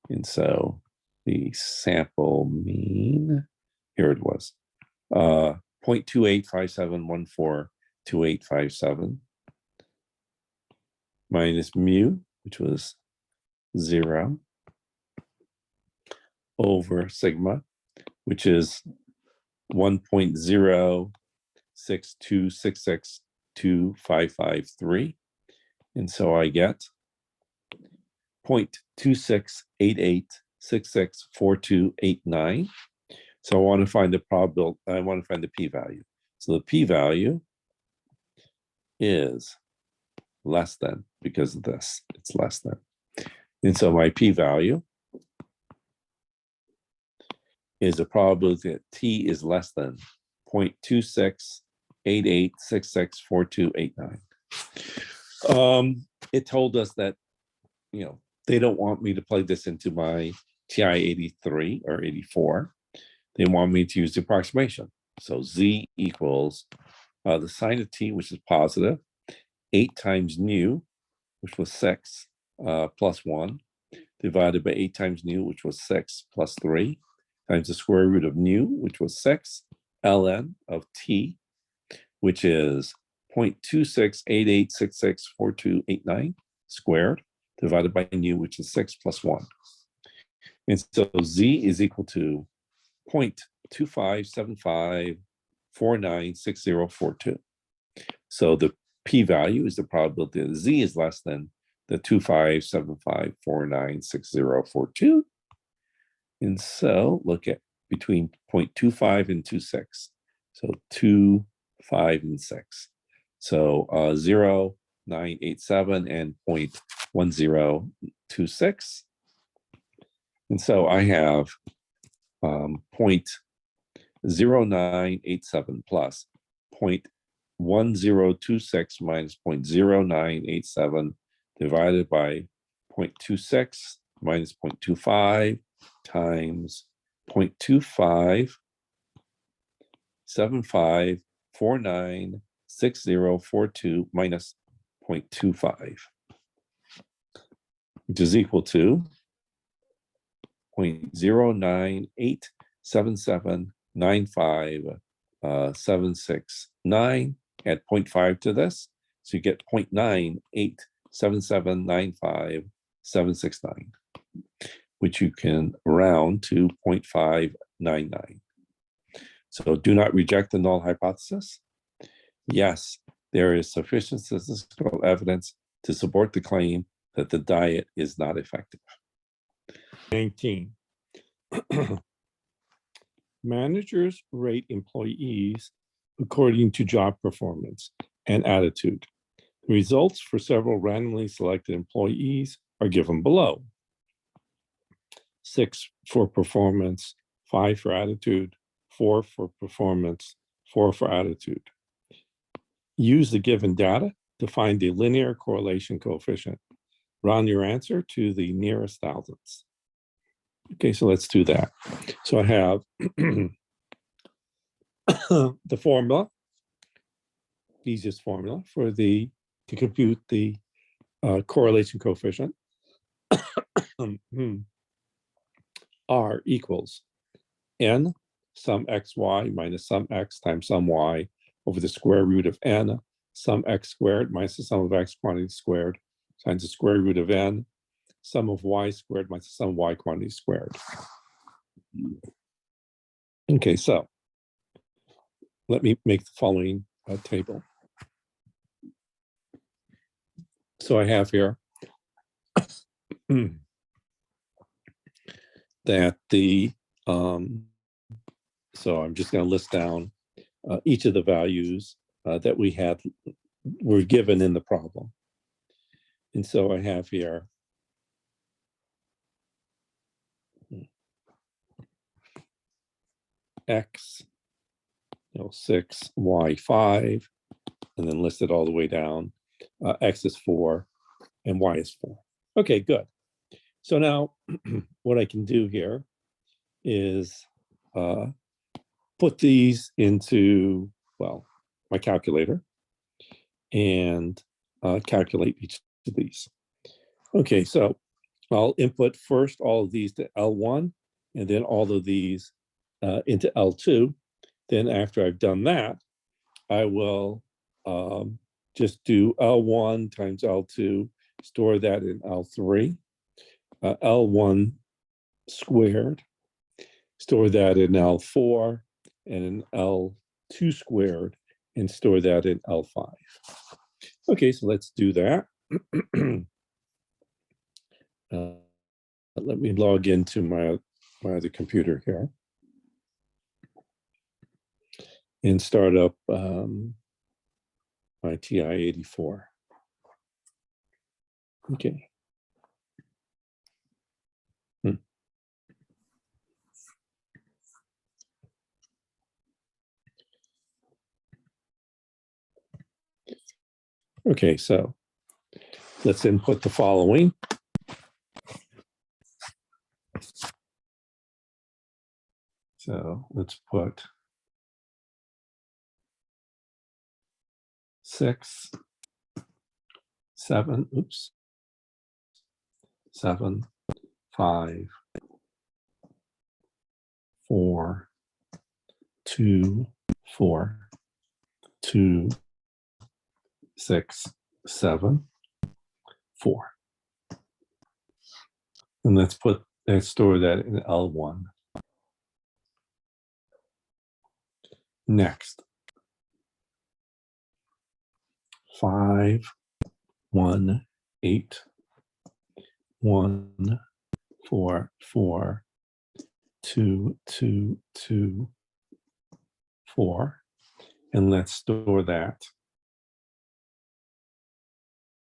And so the sample mean, here it was, 0.2857142857 minus mu, which was 0, over sigma, which is 1.06266255.3. And so I get 0.2688664289. So I want to find the probability, I want to find the p-value. So the p-value is less than, because of this, it's less than. And so my p-value is a probability that t is less than 0.2688664289. It told us that, you know, they don't want me to plug this into my TI-83 or 84. They want me to use the approximation. So z equals the sine of t, which is positive, 8 times nu, which was 6, plus 1, divided by 8 times nu, which was 6, plus 3, times the square root of nu, which was 6, ln of t, which is 0.2688664289 squared, divided by nu, which is 6 plus 1. And so z is equal to 0.2575496042. So the p-value is the probability that z is less than the 2.575496042. And so look at between 0.25 and 2.6. So 2, 5, and 6. So 0.987 and 0.1026. And so I have 0.0987 plus 1026 minus 0.0987 divided by 0.26 minus 0.25 times 0.2575496042 minus 0.25, which is equal to 0.0987795769. Add 0.5 to this, so you get 0.987795769, which you can round to 0.599. So do not reject the null hypothesis. Yes, there is sufficient statistical evidence to support the claim that the diet is not effective. 19. Managers rate employees according to job performance and attitude. The results for several randomly selected employees are given below. 6 for performance, 5 for attitude, 4 for performance, 4 for attitude. Use the given data to find the linear correlation coefficient. Round your answer to the nearest thousandths. Okay, so let's do that. So I have the formula, easiest formula for to compute the correlation coefficient. R equals n sum xy minus sum x times sum y over the square root of n sum x squared minus the sum of x quantity squared times the square root of n sum of y squared minus the sum of y quantity squared. Okay, so let me make the following table. So I have here that so I'm just going to list down each of the values that were given in the problem. And so I have here x, 6, y 5, and then listed all the way down. X is 4, and y is 4. Okay, good. So now what I can do here is put these into, well, my calculator and calculate each of these. Okay, so I'll input first all of these to L1 and then all of these into L2. Then after I've done that, I will just do L1 times L2, store that in L3, L1 squared, store that in L4, and in L2 squared, and store that in L5. Okay, so let's do that. Let me log into my other computer here and start up my TI-84. Okay. Okay, so let's input the following. So let's put 6, 7, 7, 5, 4, 2, 4, 2, 6, 7, 4. And let's store that in L1. Next, 5, 1, 8, 1, 4, 4, 2, 2, 2, 4. And let's store that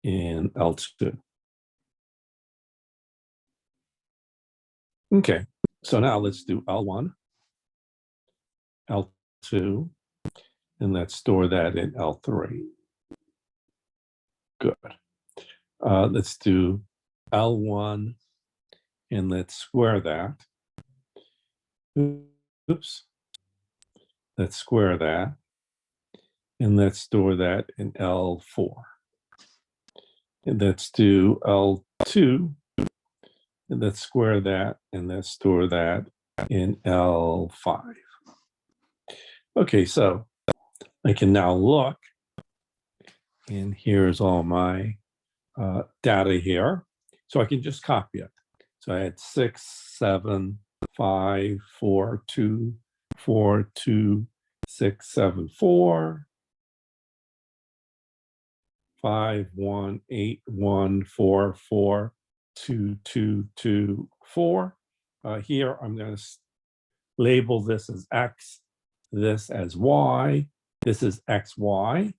in L2. Okay, so now let's do L1, L2, and let's store that in L3. Good. Let's do L1, and let's square that. Oops. Let's square that, and let's store that in L4. And let's do L2, and let's square that, and let's store that in L5. Okay, so I can now look, and here's all my data here. So I can just copy it. So I had 6, 7, 5, 4, 2, 4, 2, 6, 7, 4, 5, 1, 8, 1, 4, 4, 2, 2, 2, 4. Here I'm going to label this as X, this as Y. This is XY,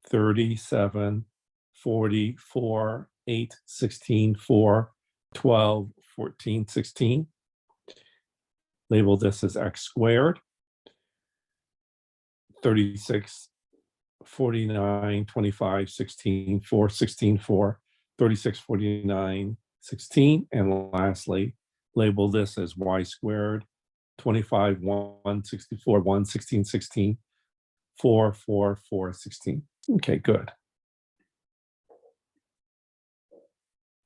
37, 44, 8, 16, 4, 12, 14, 16. Label this as X squared, 36, 49, 25, 16, 4, 16, 4, 36, 49, 16. And lastly, label this as Y squared, 25, 1, 64, 1, 16, 16, 4, 4, 4, 16. Okay, good.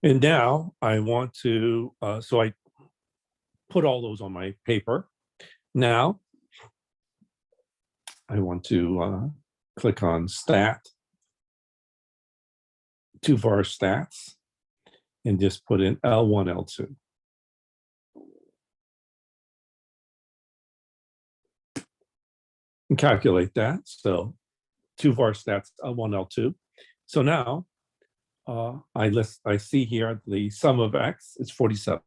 And now I want to, so I put all those on my paper. Now I want to click on Stat, to var stats, and just put in L1, L2. And calculate that. So 2 var stats, L1, L2. So now I see here the sum of X is 47.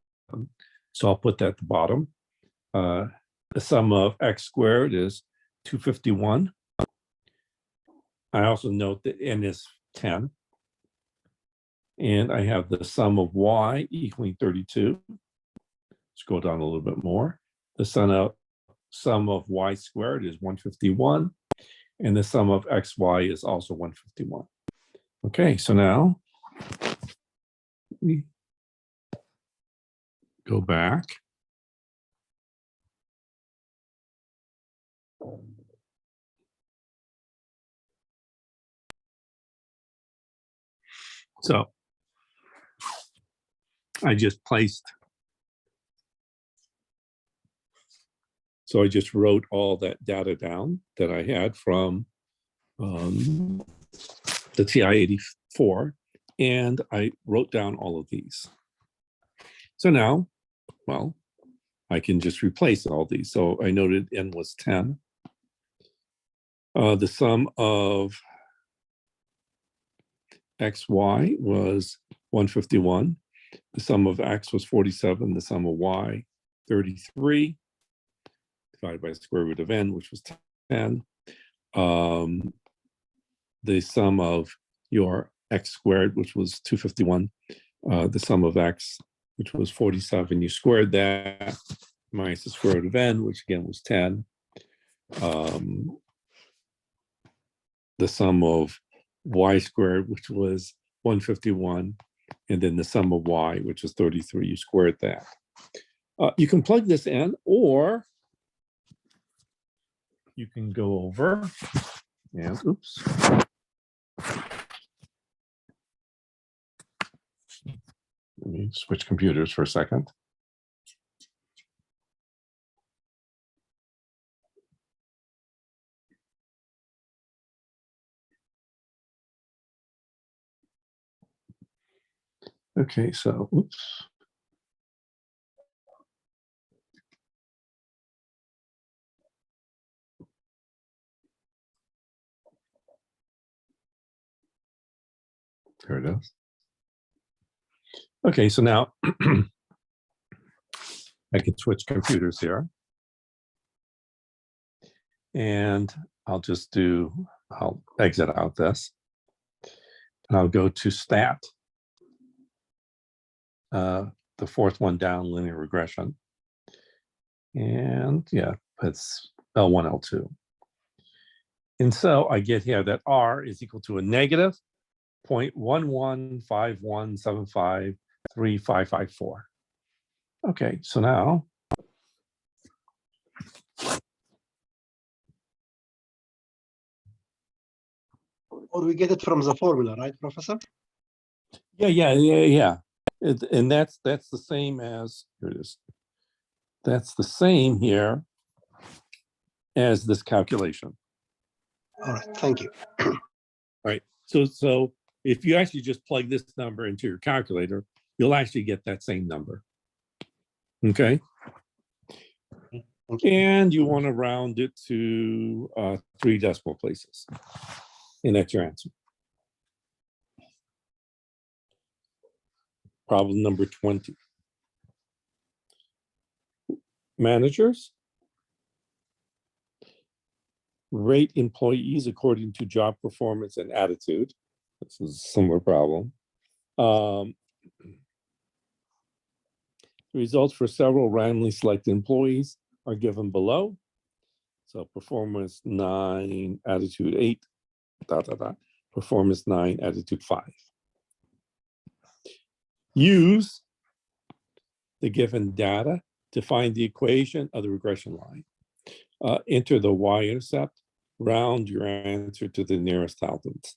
So I'll put that at the bottom. The sum of X squared is 251. I also note that N is 10. And I have the sum of Y equaling 32. Scroll down a little bit more. The sum of Y squared is 151. And the sum of XY is also 151. Okay, so now we go back. So I just wrote all that data down that I had from the TI-84, and I wrote down all of these. So now, well, I can just replace all these. So I noted N was 10. The sum of XY was 151. The sum of X was 47. The sum of Y, 33, divided by the square root of N, which was 10. The sum of your X squared, which was 251. The sum of X, which was 47. You squared that minus the square root of N, which again was 10. The sum of Y squared, which was 151, and then the sum of Y, which is 33. You squared that. You can plug this in, or you can go over and, oops. Let me switch computers for a second. Okay, so, oops. There it is. Okay, so now I can switch computers here. And I'll exit out this. And I'll go to Stat, the fourth one down, linear regression. And yeah, it's L1, L2. And so I get here that R is equal to a negative 0.1151753554. Okay, so now or we get it from the formula, right, Professor? yeah. And that's the same as, here it is. That's the same here as this calculation. All right, thank you. All right, so if you actually just plug this number into your calculator, you'll actually get that same number. Okay. And you want to round it to 3 decimal places. And that's your answer. Problem number 20. Managers rate employees according to job performance and attitude. This is a similar problem. The results for several randomly selected employees are given below. So performance 9, attitude 8, ... Performance 9, attitude 5. Use the given data to find the equation of the regression line. Enter the Y-intercept, round your answer to the nearest thousandth.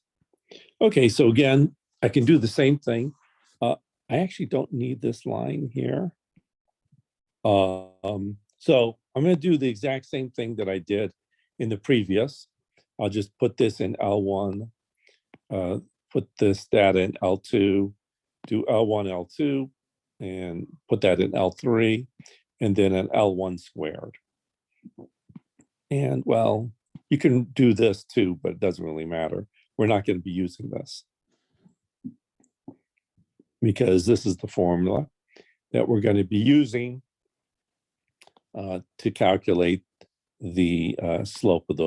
Okay, so again, I can do the same thing. I actually don't need this line here. So I'm going to do the exact same thing that I did in the previous. I'll just put this in L1, put this data in L2, do L1, L2, and put that in L3, and then an L1 squared. And well, you can do this too, but it doesn't really matter. We're not going to be using this because this is the formula that we're going to be using to calculate the slope of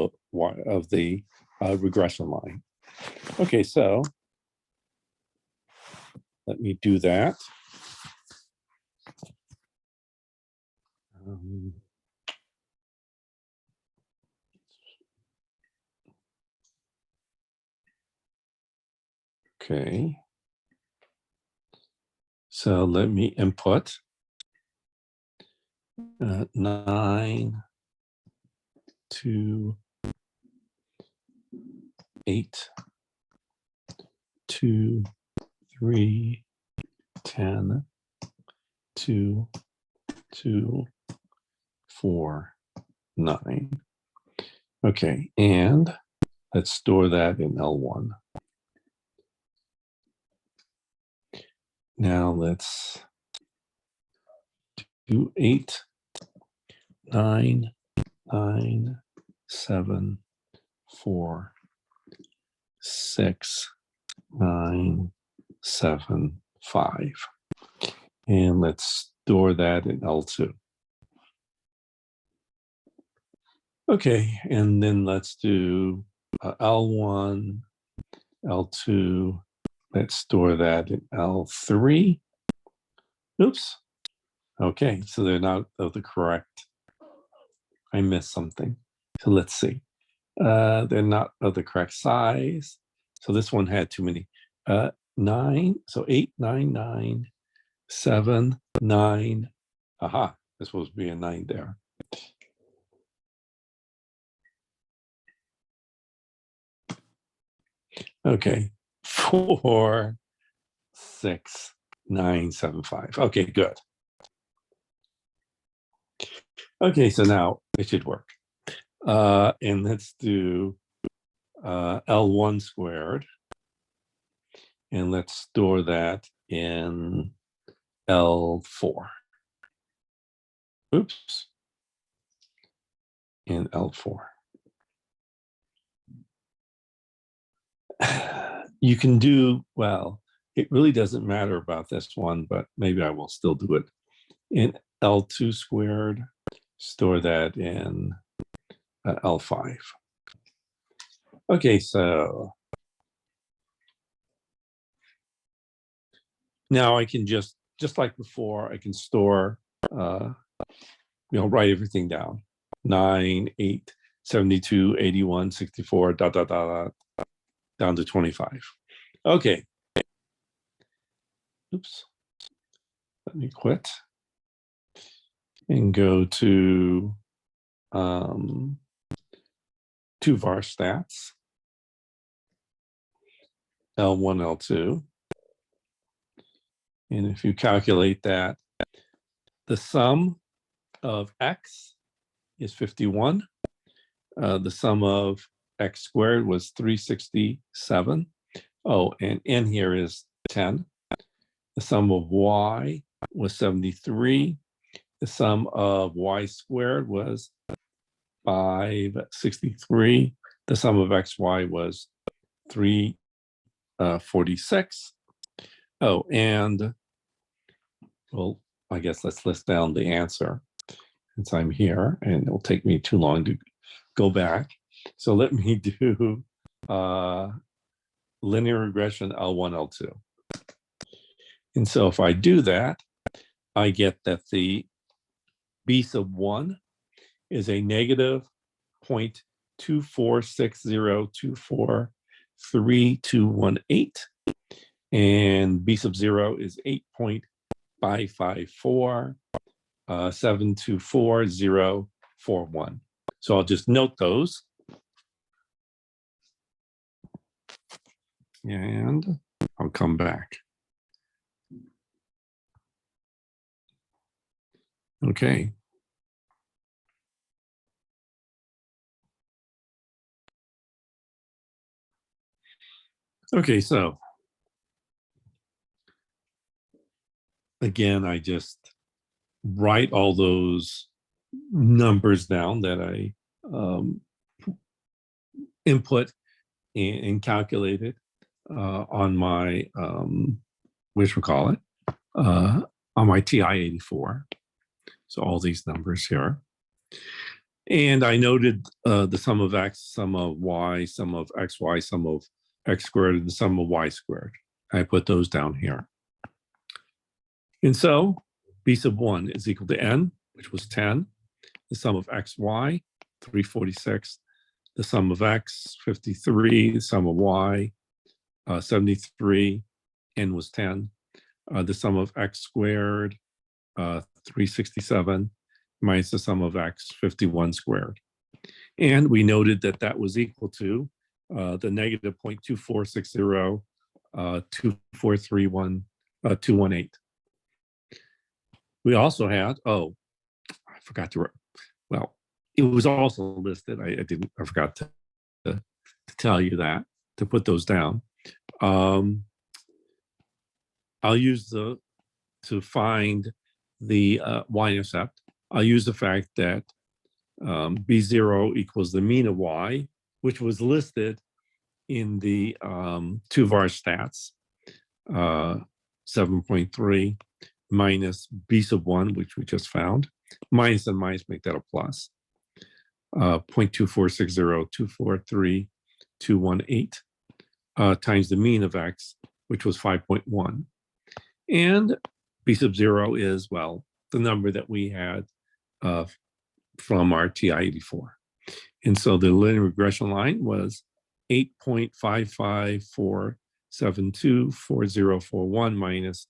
the regression line. Okay, so let me do that. Okay. So let me input 9, 2, 8, 2, 3, 10, 2, 2, 4, 9. Okay, and let's store that in L1. Now let's do 8, 9, 9, 7, 4, 6, 9, 7, 5. And let's store that in L2. Okay, and then let's do L1, L2. Let's store that in L3. Oops. Okay, so they're not of the correct. I missed something. So let's see. They're not of the correct size. So this one had too many. 9, so 8, 9, 9, 7, 9. Aha, there's supposed to be a 9 there. Okay, 4, 6, 9, 7, 5. Okay, good. Okay, so now it should work. And let's do L1 squared. And let's store that in L4. Oops. In L4. You can do, well, it really doesn't matter about this one, but maybe I will still do it. In L2 squared, store that in L5. Okay, so now I can just like before, I can store, write everything down. 9, 8, 72, 81, 64, down to 25. Okay. Oops. Let me quit and go to 2 var stats, L1, L2. And if you calculate that, the sum of x is 51. The sum of x squared was 367. Oh, and n here is 10. The sum of y was 73. The sum of y squared was 563. The sum of xy was 346. Oh, and well, I guess let's list down the answer since I'm here, and it'll take me too long to go back. So let me do linear regression L1, L2. And so if I do that, I get that the B sub 1 is a negative 0.2460243218, and B sub 0 is 8.554 724041. So I'll just note those. And I'll come back. Okay. Okay, so again, I just write all those numbers down that I input and calculated on my on my TI-84. So all these numbers here. And I noted the sum of x, sum of y, sum of xy, sum of x squared, and the sum of y squared. I put those down here. And so B sub 1 is equal to n, which was 10. The sum of xy, 346. The sum of x, 53. The sum of y, 73. N was 10. The sum of x squared, 367, minus the sum of x, 51 squared. And we noted that that was equal to the negative 0.2460, 2431, 218. We also had, I forgot to, well, it was also listed. I forgot to tell you that, to put those down. I'll use to find the Y-intercept, I'll use the fact that B0 equals the mean of Y, which was listed in the 2 var stats, 7.3 minus B sub 1, which we just found. Minus and minus make that a plus. 0.2460243 times the mean of X, which was 5.1. And B sub 0 is, well, the number that we had from our TI-84. And so the linear regression line was 8.554724041 minus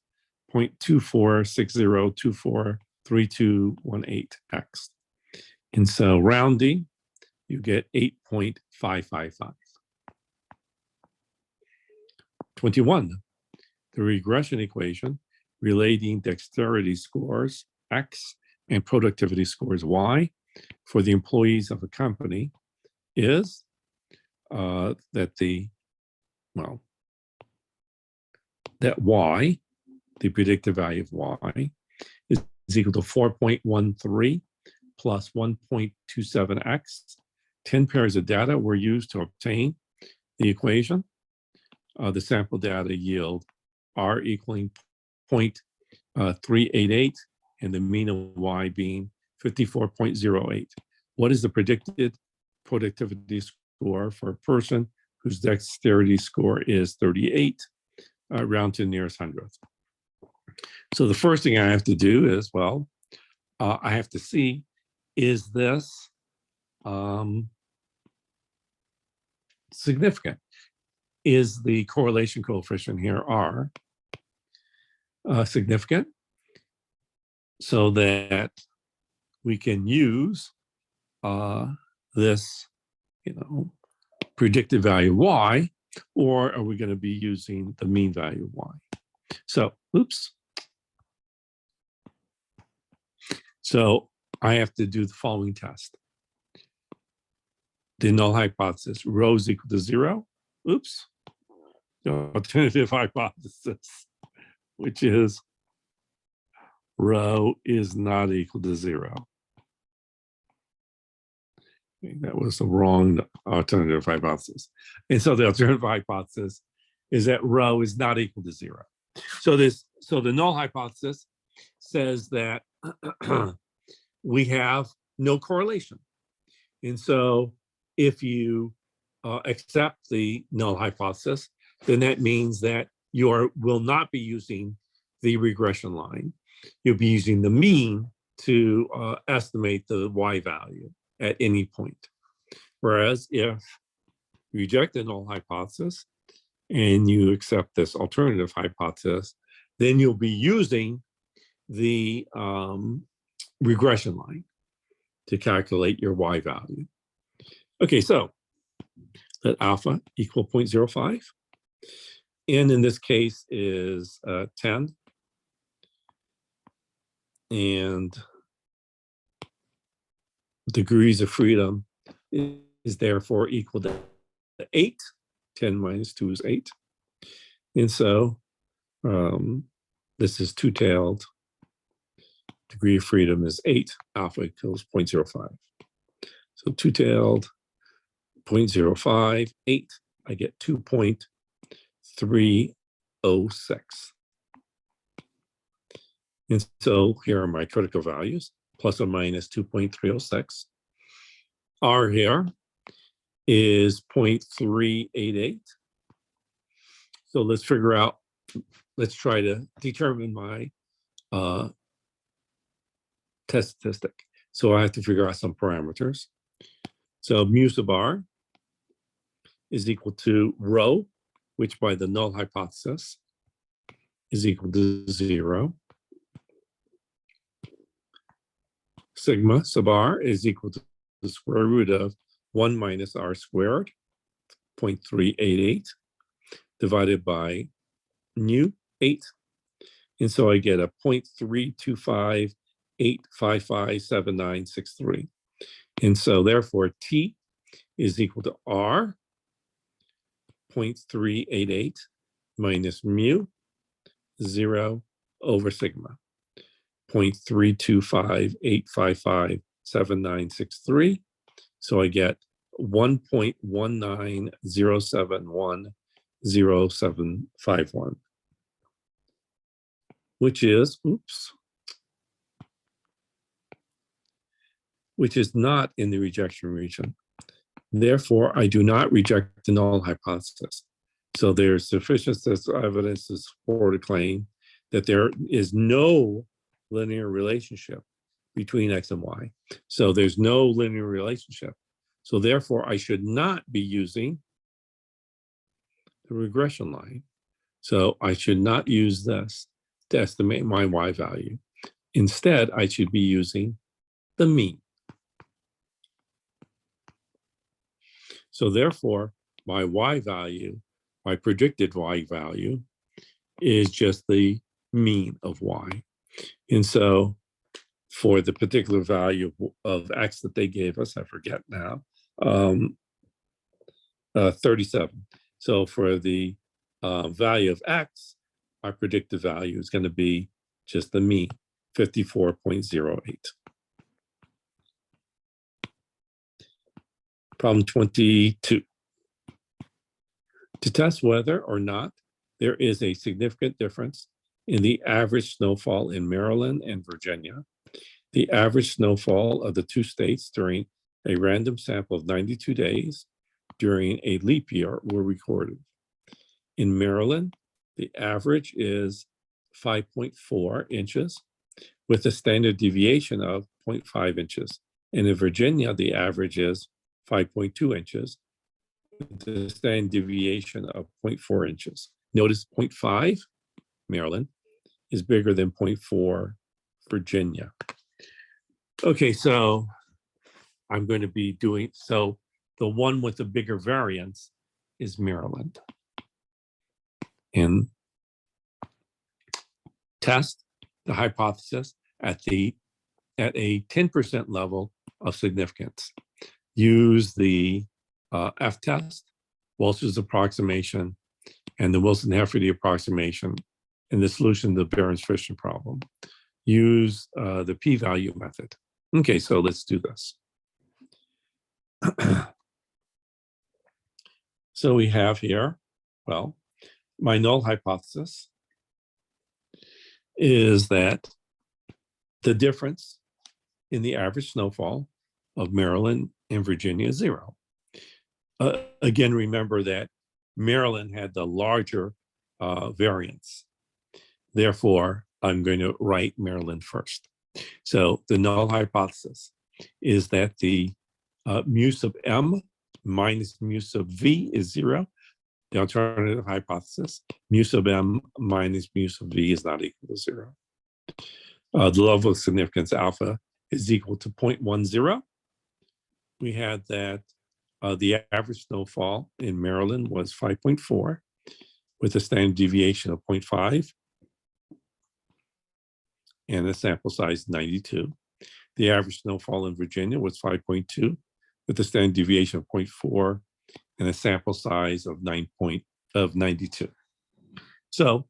0.2460243218x. And so rounding, you get 8.555. 21, the regression equation relating dexterity scores X and productivity scores Y for the employees of a company is that Y, the predicted value of Y, is equal to 4.13 plus 1.27x. 10 pairs of data were used to obtain the equation. The sample data yield R equaling 0.388 and the mean of Y being 54.08. What is the predicted productivity score for a person whose dexterity score is 38, round to the nearest hundredth? So the first thing I have to do is, I have to see, is this significant. Is the correlation coefficient here R significant, so that we can use this, predicted value Y, or are we going to be using the mean value Y? So, oops. So I have to do the following test. The null hypothesis, rho is equal to 0. Oops. The alternative hypothesis, which is rho is not equal to 0. That was the wrong alternative hypothesis. And so the alternative hypothesis is that rho is not equal to 0. So the null hypothesis says that we have no correlation. And so if you accept the null hypothesis, then that means that you will not be using the regression line. You'll be using the mean to estimate the Y value at any point. Whereas if you reject the null hypothesis and you accept this alternative hypothesis, then you'll be using the regression line to calculate your Y value. Okay, so let alpha equal 0.05. N in this case is 10. And degrees of freedom is therefore equal to 8. 10 minus 2 is 8. And so this is two-tailed. Degree of freedom is 8. Alpha equals 0.05. So two-tailed, 0.05, 8. I get 2.306. And so here are my critical values, plus or minus 2.306. R here is 0.388. So let's try to determine my test statistic. So I have to figure out some parameters. So mu sub R is equal to rho, which by the null hypothesis is equal to 0. Sigma sub R is equal to the square root of 1 minus R squared, 0.388, divided by nu, 8. And so I get a 0.325855793. And so therefore T is equal to R, 0.388 minus mu, 0 over sigma, 0.325855793. So I get 1.190710751, which is, which is not in the rejection region. Therefore, I do not reject the null hypothesis. So there's sufficient evidence to support a claim that there is no linear relationship between X and Y. So there's no linear relationship. So therefore, I should not be using the regression line. So I should not use this to estimate my Y value. Instead, I should be using the mean. So therefore, my Y value, my predicted Y value, is just the mean of Y. And so for the particular value of X that they gave us, I forget now, 37. So for the value of X, our predicted value is going to be just the mean, 54.08. Problem 22. To test whether or not there is a significant difference in the average snowfall in Maryland and Virginia, the average snowfall of the two states during a random sample of 92 days during a leap year were recorded. In Maryland, the average is 5.4 inches with a standard deviation of 0.5 inches. And in Virginia, the average is 5.2 inches with a standard deviation of 0.4 inches. Notice 0.5, Maryland, is bigger than 0.4, Virginia. Okay, so I'm going to be doing, so the one with the bigger variance is Maryland. And test the hypothesis at a 10% level of significance. Use the F-test, Walsh's approximation, and the Wilson-Hefferty approximation in the solution to the Variance-Fisher problem. Use the p-value method. Okay, so let's do this. So we have here, well, my null hypothesis is that the difference in the average snowfall of Maryland and Virginia is 0. Again, remember that Maryland had the larger variance. Therefore, I'm going to write Maryland first. So the null hypothesis is that the mu sub m minus mu sub v is 0. The alternative hypothesis, mu sub m minus mu sub v is not equal to 0. The level of significance alpha is equal to 0.10. We had that the average snowfall in Maryland was 5.4 with a standard deviation of 0.5 and a sample size 92. The average snowfall in Virginia was 5.2 with a standard deviation of 0.4 and a sample size of 92. So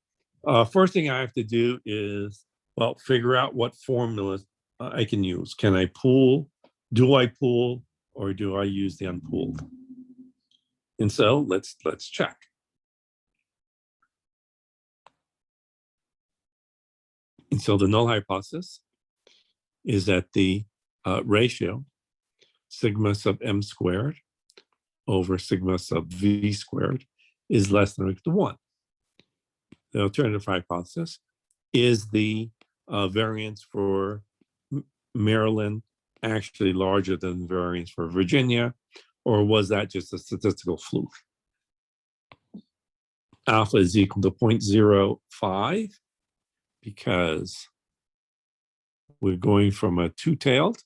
first thing I have to do is, well, figure out what formulas I can use. Can I pool? Do I pool, or do I use the unpooled? And so let's check. And so the null hypothesis is that the ratio sigma sub m squared over sigma sub v squared is less than or equal to 1. The alternative hypothesis is the variance for Maryland actually larger than the variance for Virginia, or was that just a statistical fluke? Alpha is equal to 0.05 because we're going from a two-tailed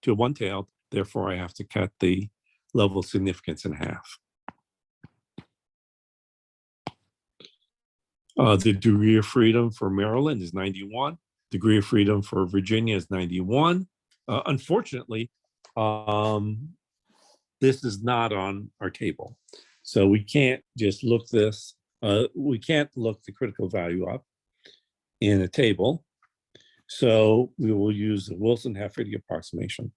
to a one-tailed, therefore I have to cut the level of significance in half. The degree of freedom for Maryland is 91. Degree of freedom for Virginia is 91. Unfortunately, this is not on our table. So we can't just look this, we can't look the critical value up in a table. So we will use the Wilson-Hefferty approximation.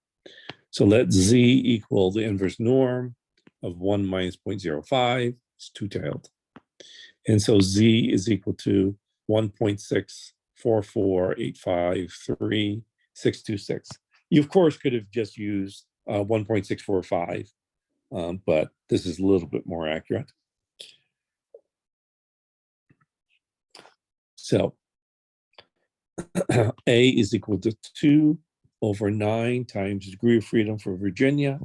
So let Z equal the inverse norm of 1 minus 0.05, it's two-tailed. And so Z is equal to 1.644853626. You, of course, could have just used 1.645, but this is a little bit more accurate. So A is equal to 2 over 9 times degree of freedom for Virginia.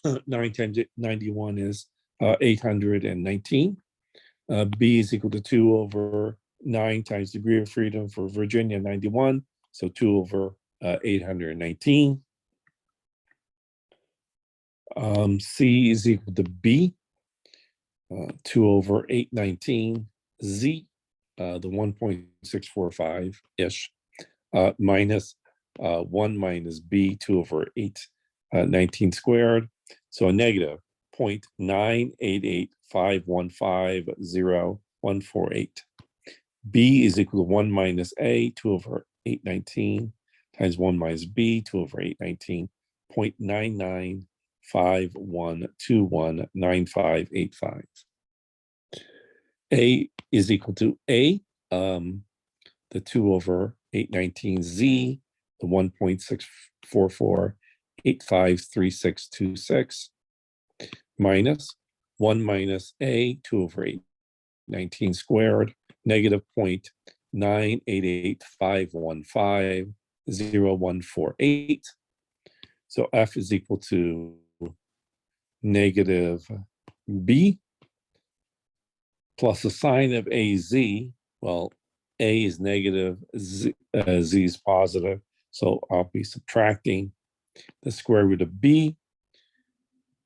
9 times 91 is 819. B is equal to 2 over 9 times degree of freedom for Virginia, 91. So 2 over 819. C is equal to B, 2 over 819. Z, the 1.645-ish, minus 1 minus B, 2 over 819 squared. So a negative 0.9885150,148. B is equal to 1 minus A, 2 over 819 times 1 minus B, 2 over 819, 0.9951219585. A is equal to A, the 2 over 819 Z, the 1.644853626, minus 1 minus A, 2 over 819 squared, negative 0.9885150,148. So F is equal to negative B plus a sine of AZ. Well, A is negative, Z is positive. So I'll be subtracting the square root of B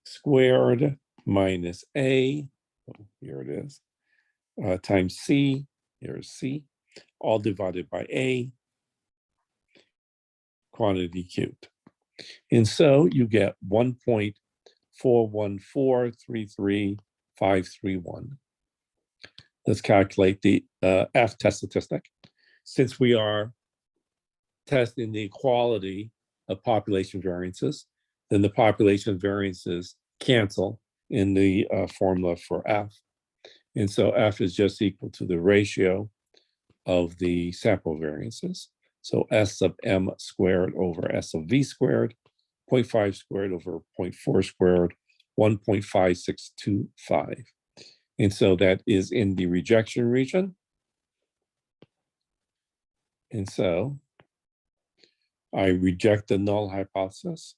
squared minus A, oh, here it is, times C, here's C, all divided by A, quantity cubed. And so you get 1.41433,531. Let's calculate the F test statistic. Since we are testing the equality of population variances, then the population variances cancel in the formula for F. And so F is just equal to the ratio of the sample variances. So S sub M squared over S of V squared, 0.5 squared over 0.4 squared, 1.5625. And so that is in the rejection region. And so I reject the null hypothesis.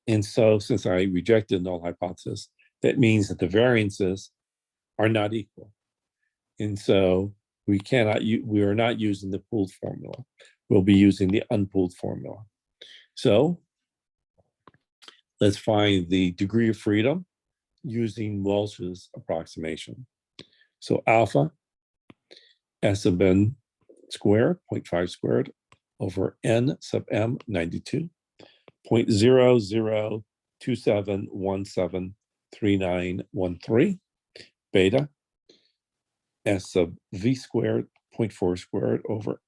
And so since I rejected the null hypothesis, that means that the variances are not equal. And so we are not using the pooled formula. We'll be using the unpooled formula. So let's find the degree of freedom using Walsh's approximation. So alpha S sub n squared, 0.5 squared, over n sub m, 92, 0.0027173913, beta S sub v squared, 0.4 squared, over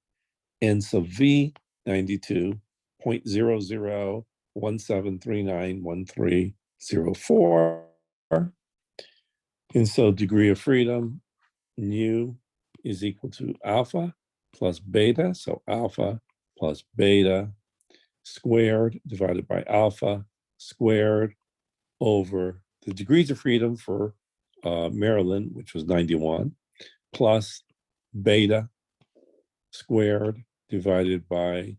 n sub v, 92, 0.0017391304. And so degree of freedom, nu, is equal to alpha plus beta. So alpha plus beta squared divided by alpha squared over the degrees of freedom for Maryland, which was 91, plus beta squared divided by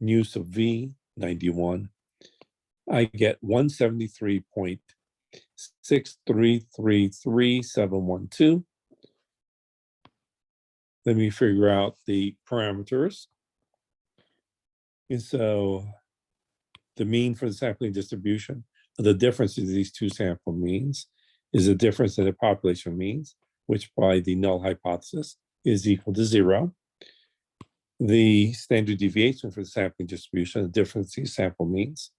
nu sub v, 91. I get 173.6333712. Let me figure out the parameters. And so the mean for the sampling distribution, the difference in these two sample means is the difference in the population means, which by the null hypothesis is equal to 0. The standard deviation for the sampling distribution, the difference in sample means,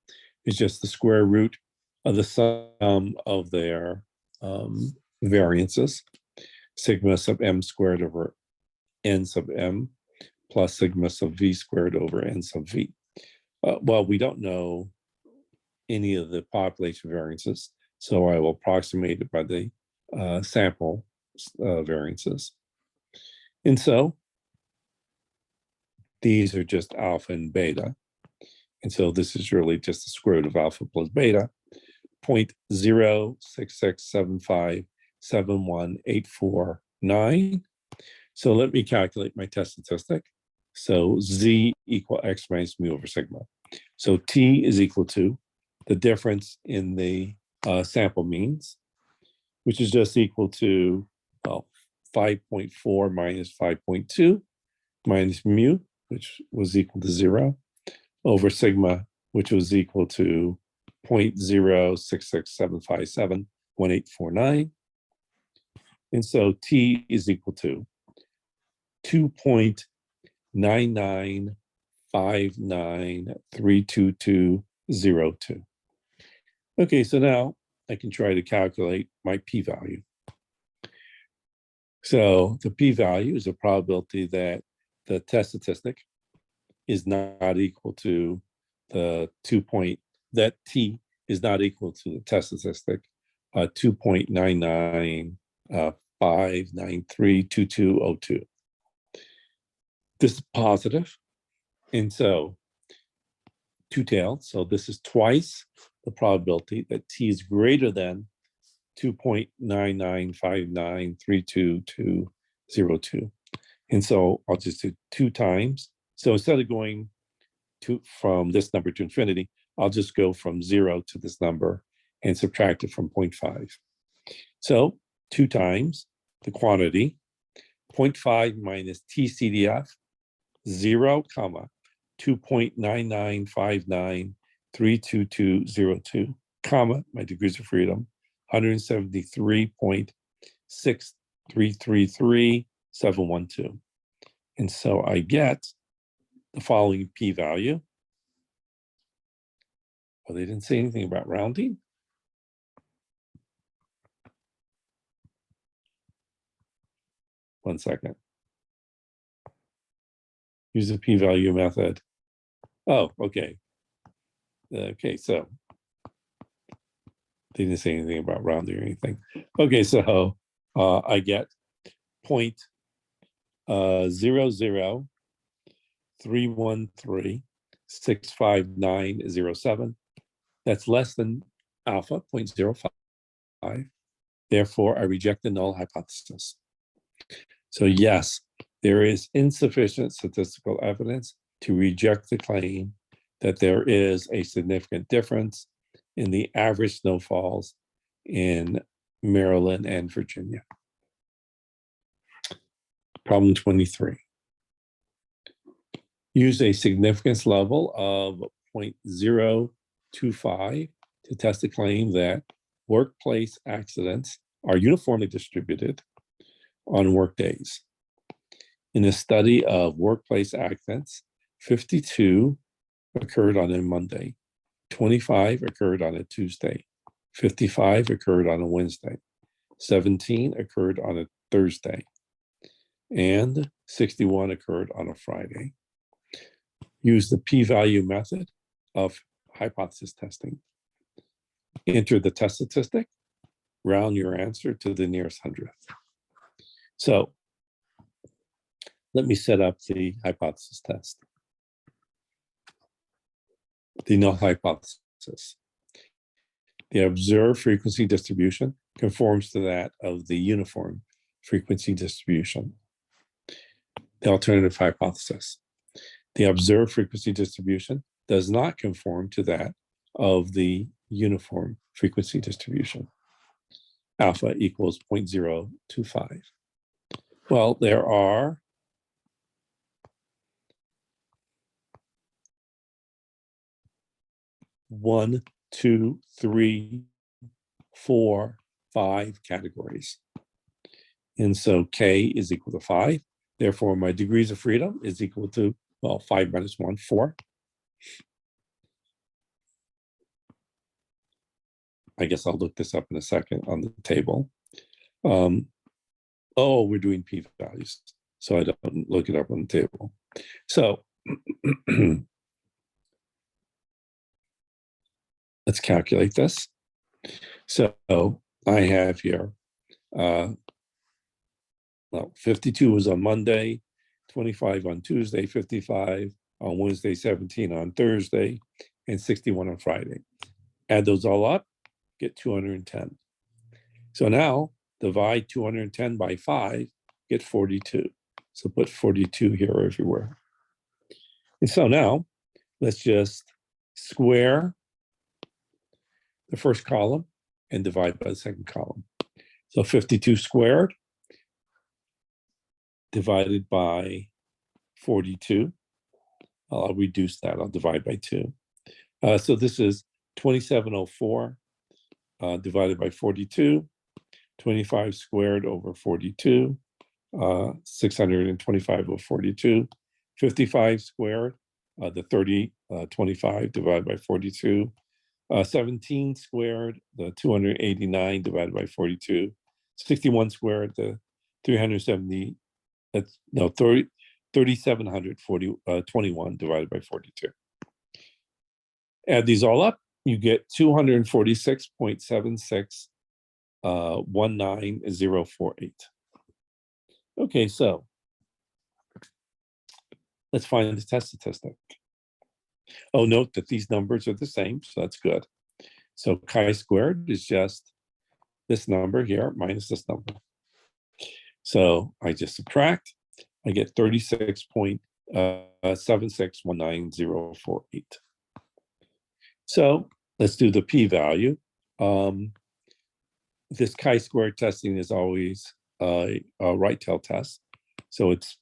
is just the square root of the sum of their variances, sigma sub m squared over n sub m plus sigma sub v squared over n sub v. Well, we don't know any of the population variances, so I will approximate it by the sample variances. And so these are just alpha and beta. And so this is really just the square root of alpha plus beta, 0.06675718449. So let me calculate my test statistic. So z equal x minus mu over sigma. So t is equal to the difference in the sample means, which is just equal to, well, 5.4 minus 5.2 minus mu, which was equal to 0, over sigma, which was equal to 0.06675718449. And so t is equal to 2.995932202. Okay, so now I can try to calculate my p-value. So the p-value is a probability that the test statistic is not equal to the that t is not equal to the test statistic, 2.995932202. This is positive, and so two-tailed. So this is twice the probability that t is greater than 2.995932202. And so I'll just do 2 times. So instead of going from this number to infinity, I'll just go from 0 to this number and subtract it from 0.5. So 2 times the quantity, 0.5 minus TCDF, 0, 2.9959322202, my degrees of freedom, 173.6333.712. And so I get the following p-value. Well, they didn't say anything about rounding. One second. Use the p-value method. Oh, okay. Okay, so they didn't say anything about rounding or anything. Okay, so I get 0.0031365.907. That's less than alpha, 0.05. Therefore, I reject the null hypothesis. So yes, there is insufficient statistical evidence to reject the claim that there is a significant difference in the average snowfalls in Maryland and Virginia. Problem 23. Use a significance level of 0.025 to test the claim that workplace accidents are uniformly distributed on work days. In a study of workplace accidents, 52 occurred on a Monday, 25 occurred on a Tuesday, 55 occurred on a Wednesday, 17 occurred on a Thursday, and 61 occurred on a Friday. Use the p-value method of hypothesis testing. Enter the test statistic, round your answer to the nearest hundredth. So let me set up the hypothesis test. The null hypothesis. The observed frequency distribution conforms to that of the uniform frequency distribution. The alternative hypothesis. The observed frequency distribution does not conform to that of the uniform frequency distribution. Alpha equals 0.025. Well, there are 1, 2, 3, 4, 5 categories. And so K is equal to 5. Therefore, my degrees of freedom is equal to, well, 5 minus 1, 4. I guess I'll look this up in a second on the table. Oh, we're doing p-values, so I don't look it up on the table. So let's calculate this. So I have here, well, 52 was on Monday, 25 on Tuesday, 55 on Wednesday, 17 on Thursday, and 61 on Friday. Add those all up, get 210. So now divide 210 by 5, get 42. So put 42 here everywhere. And so now let's just square the first column and divide by the second column. So 52 squared divided by 42. I'll reduce that. I'll divide by 2. So this is 2704 divided by 42. 25 squared over 42, 625 over 42, 55 squared, the 25 divided by 42, 17 squared, the 289 divided by 42, 61 squared, the 370, that's no, 3,721 divided by 42. Add these all up, you get 246.76 19048. Okay, so let's find the test statistic. Oh, note that these numbers are the same, so that's good. So chi-squared is just this number here minus this number. So I just subtract, I get 36.7619048. So let's do the p-value. This chi-square testing is always a right tail test. So it's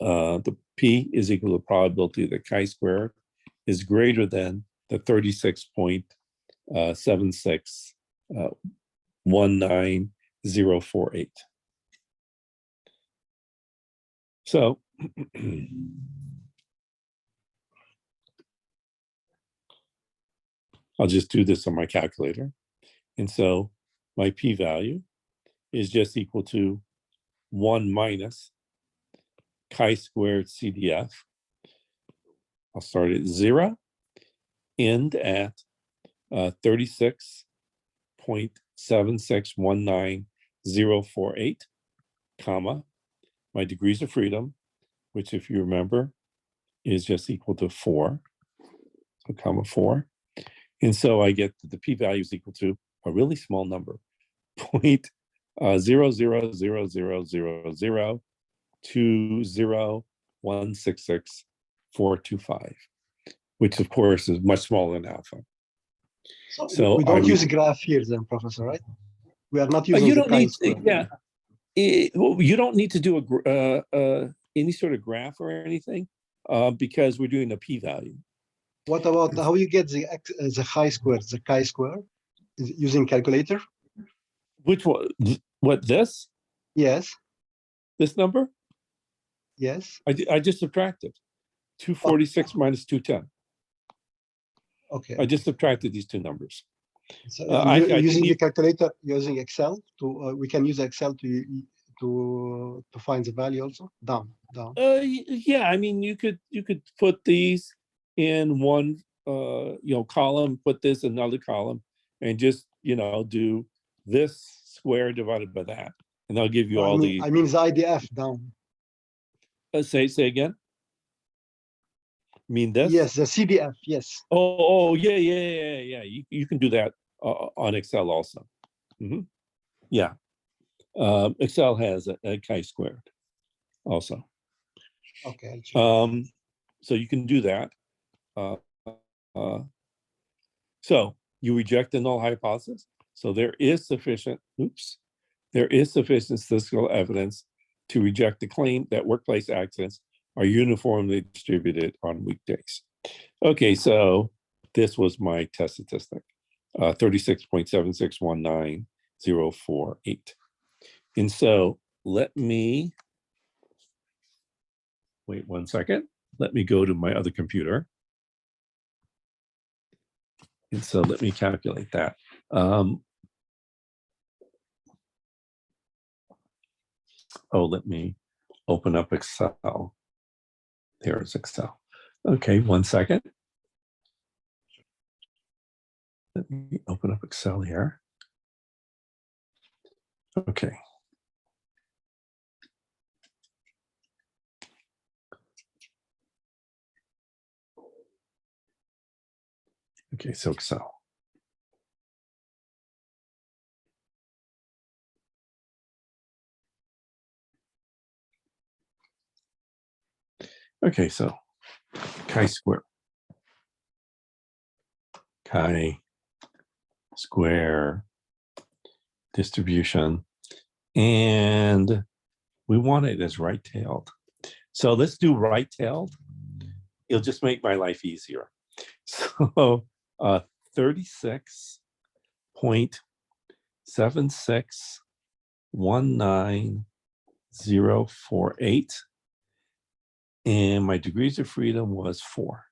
the P is equal to the probability that chi-square is greater than the 36.7619048. So I'll just do this on my calculator. And so my p-value is just equal to 1 minus chi-squared CDF. I'll start at 0, end at 36.7619048, comma, my degrees of freedom, which if you remember, is just equal to 4, so comma 4. And so I get that the p-value is equal to a really small number, 0.00000020166,425, which of course is much smaller than alpha. So we don't use a graph here then, Professor, right? We are not using the chi-square. You don't need to do any sort of graph or anything because we're doing a p-value. What about how you get the chi-square, the chi-square? Is it using calculator? Which one? What, this? Yes. This number? Yes. I just subtracted 246 minus 210. Okay. I just subtracted these two numbers. So using the calculator, using Excel to we can use Excel to find the value also down. Yeah, I mean you could put these in one column, put this in another column, and just do this square divided by that, and that'll give you all the. I mean the IDF down. Say again. Mean this? Yes, the CDF. Yes. Oh yeah. You can do that on Excel also. Yeah, Excel has a chi-squared also. Okay. So you can do that. So you reject the null hypothesis. So there is sufficient statistical evidence to reject the claim that workplace accidents are uniformly distributed on weekdays. Okay, so this was my test statistic, 36.7619048. And so let me, wait 1 second. Let me go to my other computer. And so let me calculate that. Let me open up Excel. There's Excel. Okay, 1 second. Let me open up Excel here. Okay. Okay, so Excel. Okay, so chi-square distribution, and we want it as right-tailed. So let's do right-tailed. It'll just make my life easier. So 36.7619048, and my degrees of freedom was 4.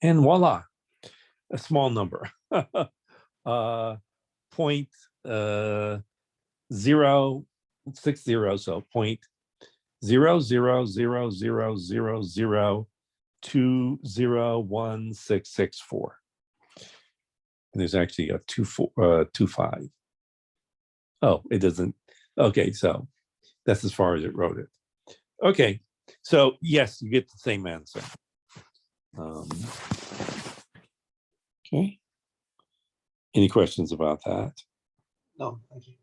And voila, a small number. 0.060, so 0.0000002016664. And there's actually a 25. Oh, it doesn't. Okay, so that's as far as it wrote it. Okay, so yes, you get the same answer. Okay. Any questions about that? No, thank you.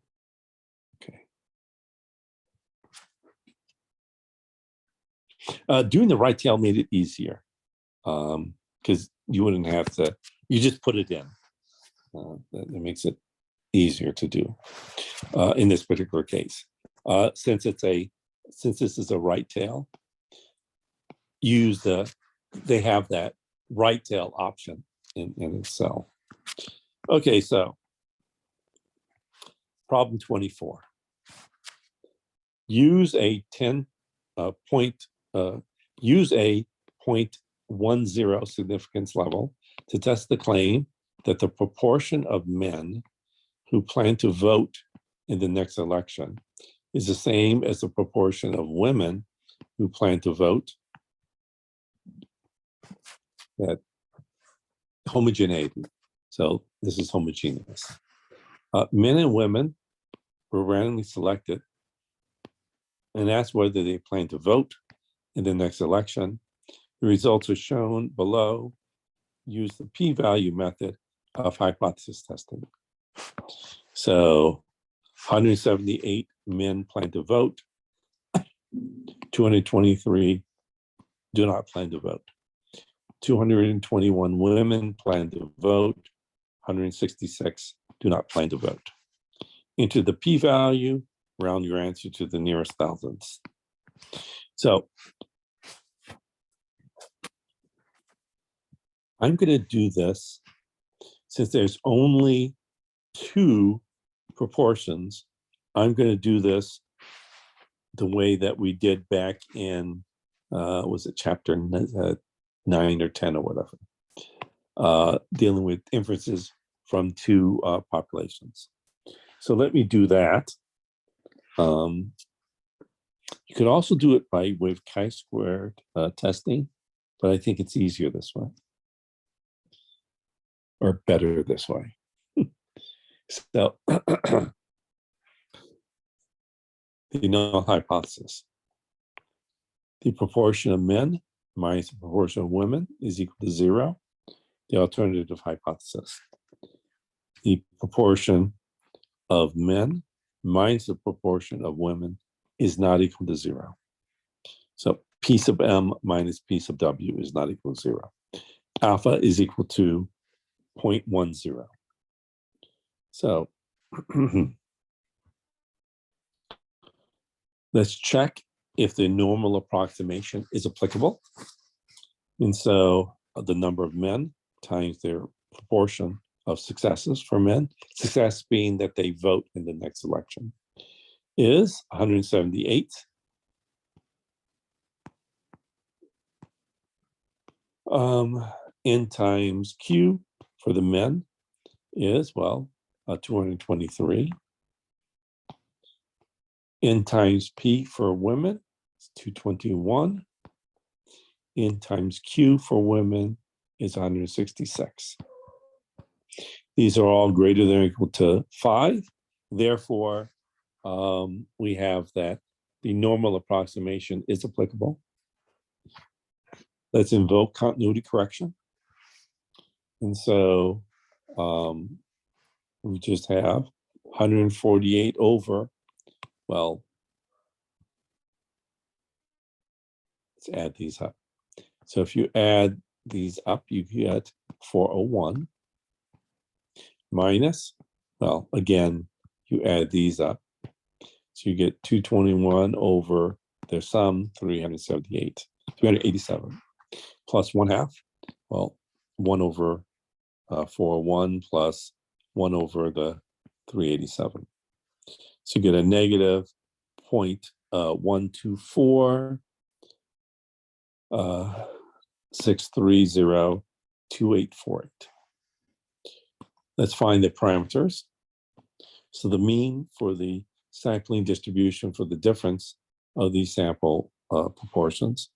Okay. Doing the right tail made it easier because you wouldn't have to You just put it in. That makes it easier to do in this particular case. Since this is a right tail, they have that right tail option in Excel. Okay, so problem 24. Use a 0.10 significance level to test the claim that the proportion of men who plan to vote in the next election is the same as the proportion of women who plan to vote. That homogeneity. So this is homogeneous. Men and women were randomly selected and asked whether they plan to vote in the next election. The results are shown below. Use the p-value method of hypothesis testing. So 178 men plan to vote. 223 do not plan to vote. 221 women plan to vote. 166 do not plan to vote. Enter the p-value, round your answer to the nearest thousandths. So I'm going to do this since there's only two proportions. I'm going to do this the way that we did back in, was it chapter 9 or 10 or whatever, dealing with inferences from two populations. So let me do that. You could also do it by way of chi-squared testing, but I think it's easier this way, or better this way. So the null hypothesis. The proportion of men minus the proportion of women is equal to 0. The alternative hypothesis. The proportion of men minus the proportion of women is not equal to 0. So P sub M minus P sub W is not equal to 0. Alpha is equal to 0.10. So let's check if the normal approximation is applicable. And so the number of men times their proportion of successes for men, success being that they vote in the next election, is 178. N times Q for the men is, well, 223. N times P for women is 221. N times Q for women is 166. These are all greater than or equal to 5. Therefore, we have that the normal approximation is applicable. Let's invoke continuity correction. And so we just have 148 over, well, let's add these up. So if you add these up, you get 401 minus, well, again, you add these up. So you get 221 over their sum, 387, plus 1/2. Well, 1 over 401 plus 1 over the 387. So you get a negative 0.124 6302848. Let's find the parameters. So the mean for the sampling distribution for the difference of these sample proportions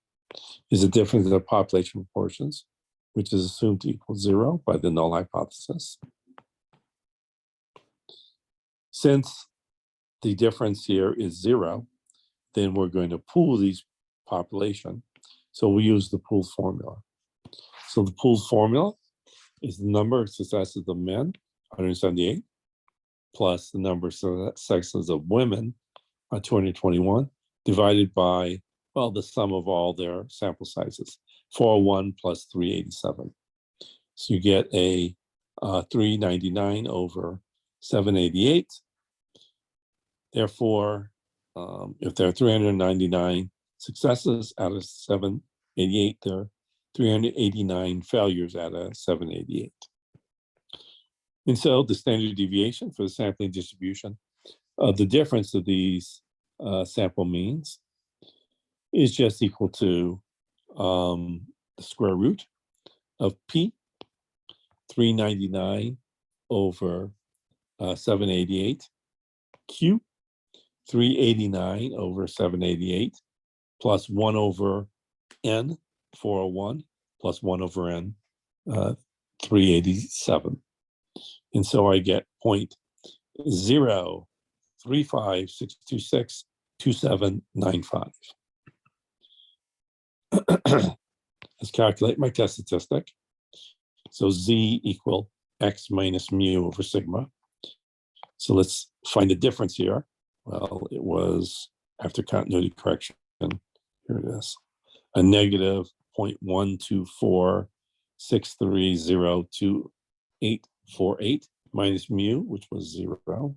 is the difference in the population proportions, which is assumed to equal 0 by the null hypothesis. Since the difference here is 0, then we're going to pool these population. So we use the pool formula. So the pool formula is the number of successes of men, 178, plus the number of successes of women, 221, divided by, well, the sum of all their sample sizes, 401 plus 387. So you get a 399 over 788. Therefore, if there are 399 successes out of 788, there are 389 failures out of 788. And so the standard deviation for the sampling distribution of the difference of these sample means is just equal to the square root of P, 399 over 788, Q, 389 over 788, plus 1 over N, 401, plus 1 over N, 387. And so I get 0.035626279.5. Let's calculate my test statistic. So Z equal X minus mu over sigma. So let's find the difference here. Well, it was after continuity correction. Here it is. A negative 0.1246302.848 minus mu, which was 0,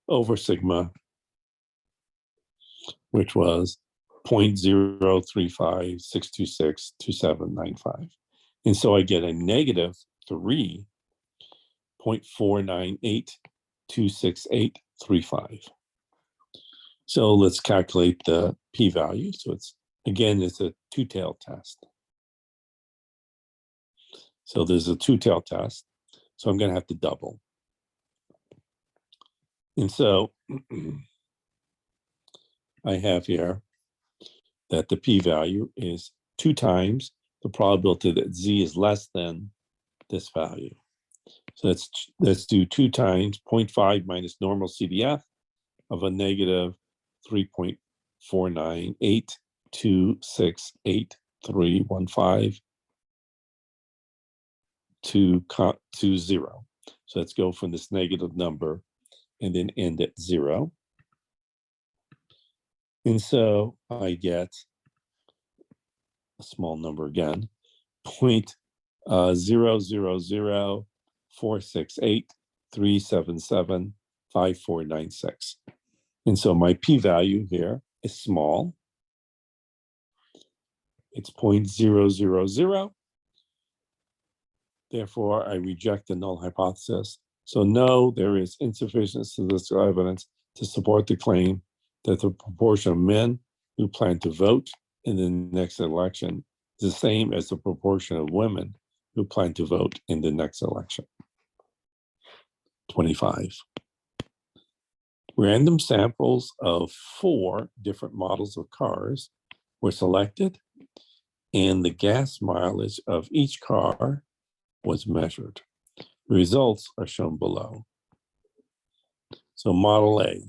over sigma, which was 0.035626279.5. And so I get a negative 3.49826835. So let's calculate the p-value. So it's a two-tailed test. So there's a two-tailed test. So I'm going to have to double. And so I have here that the p-value is 2 times the probability that Z is less than this value. So let's do 2 times 0.5 minus normal CDF of a negative 3.49826835 to 0. So let's go from this negative number and then end at 0. And so I get a small number again, 0.000468.377.5496. And so my p-value here is small. It's 0.000. Therefore, I reject the null hypothesis. So no, there is insufficient statistical evidence to support the claim that the proportion of men who plan to vote in the next election is the same as the proportion of women who plan to vote in the next election. 25. Random samples of 4 different models of cars were selected, and the gas mileage of each car was measured. The results are shown below. So Model A,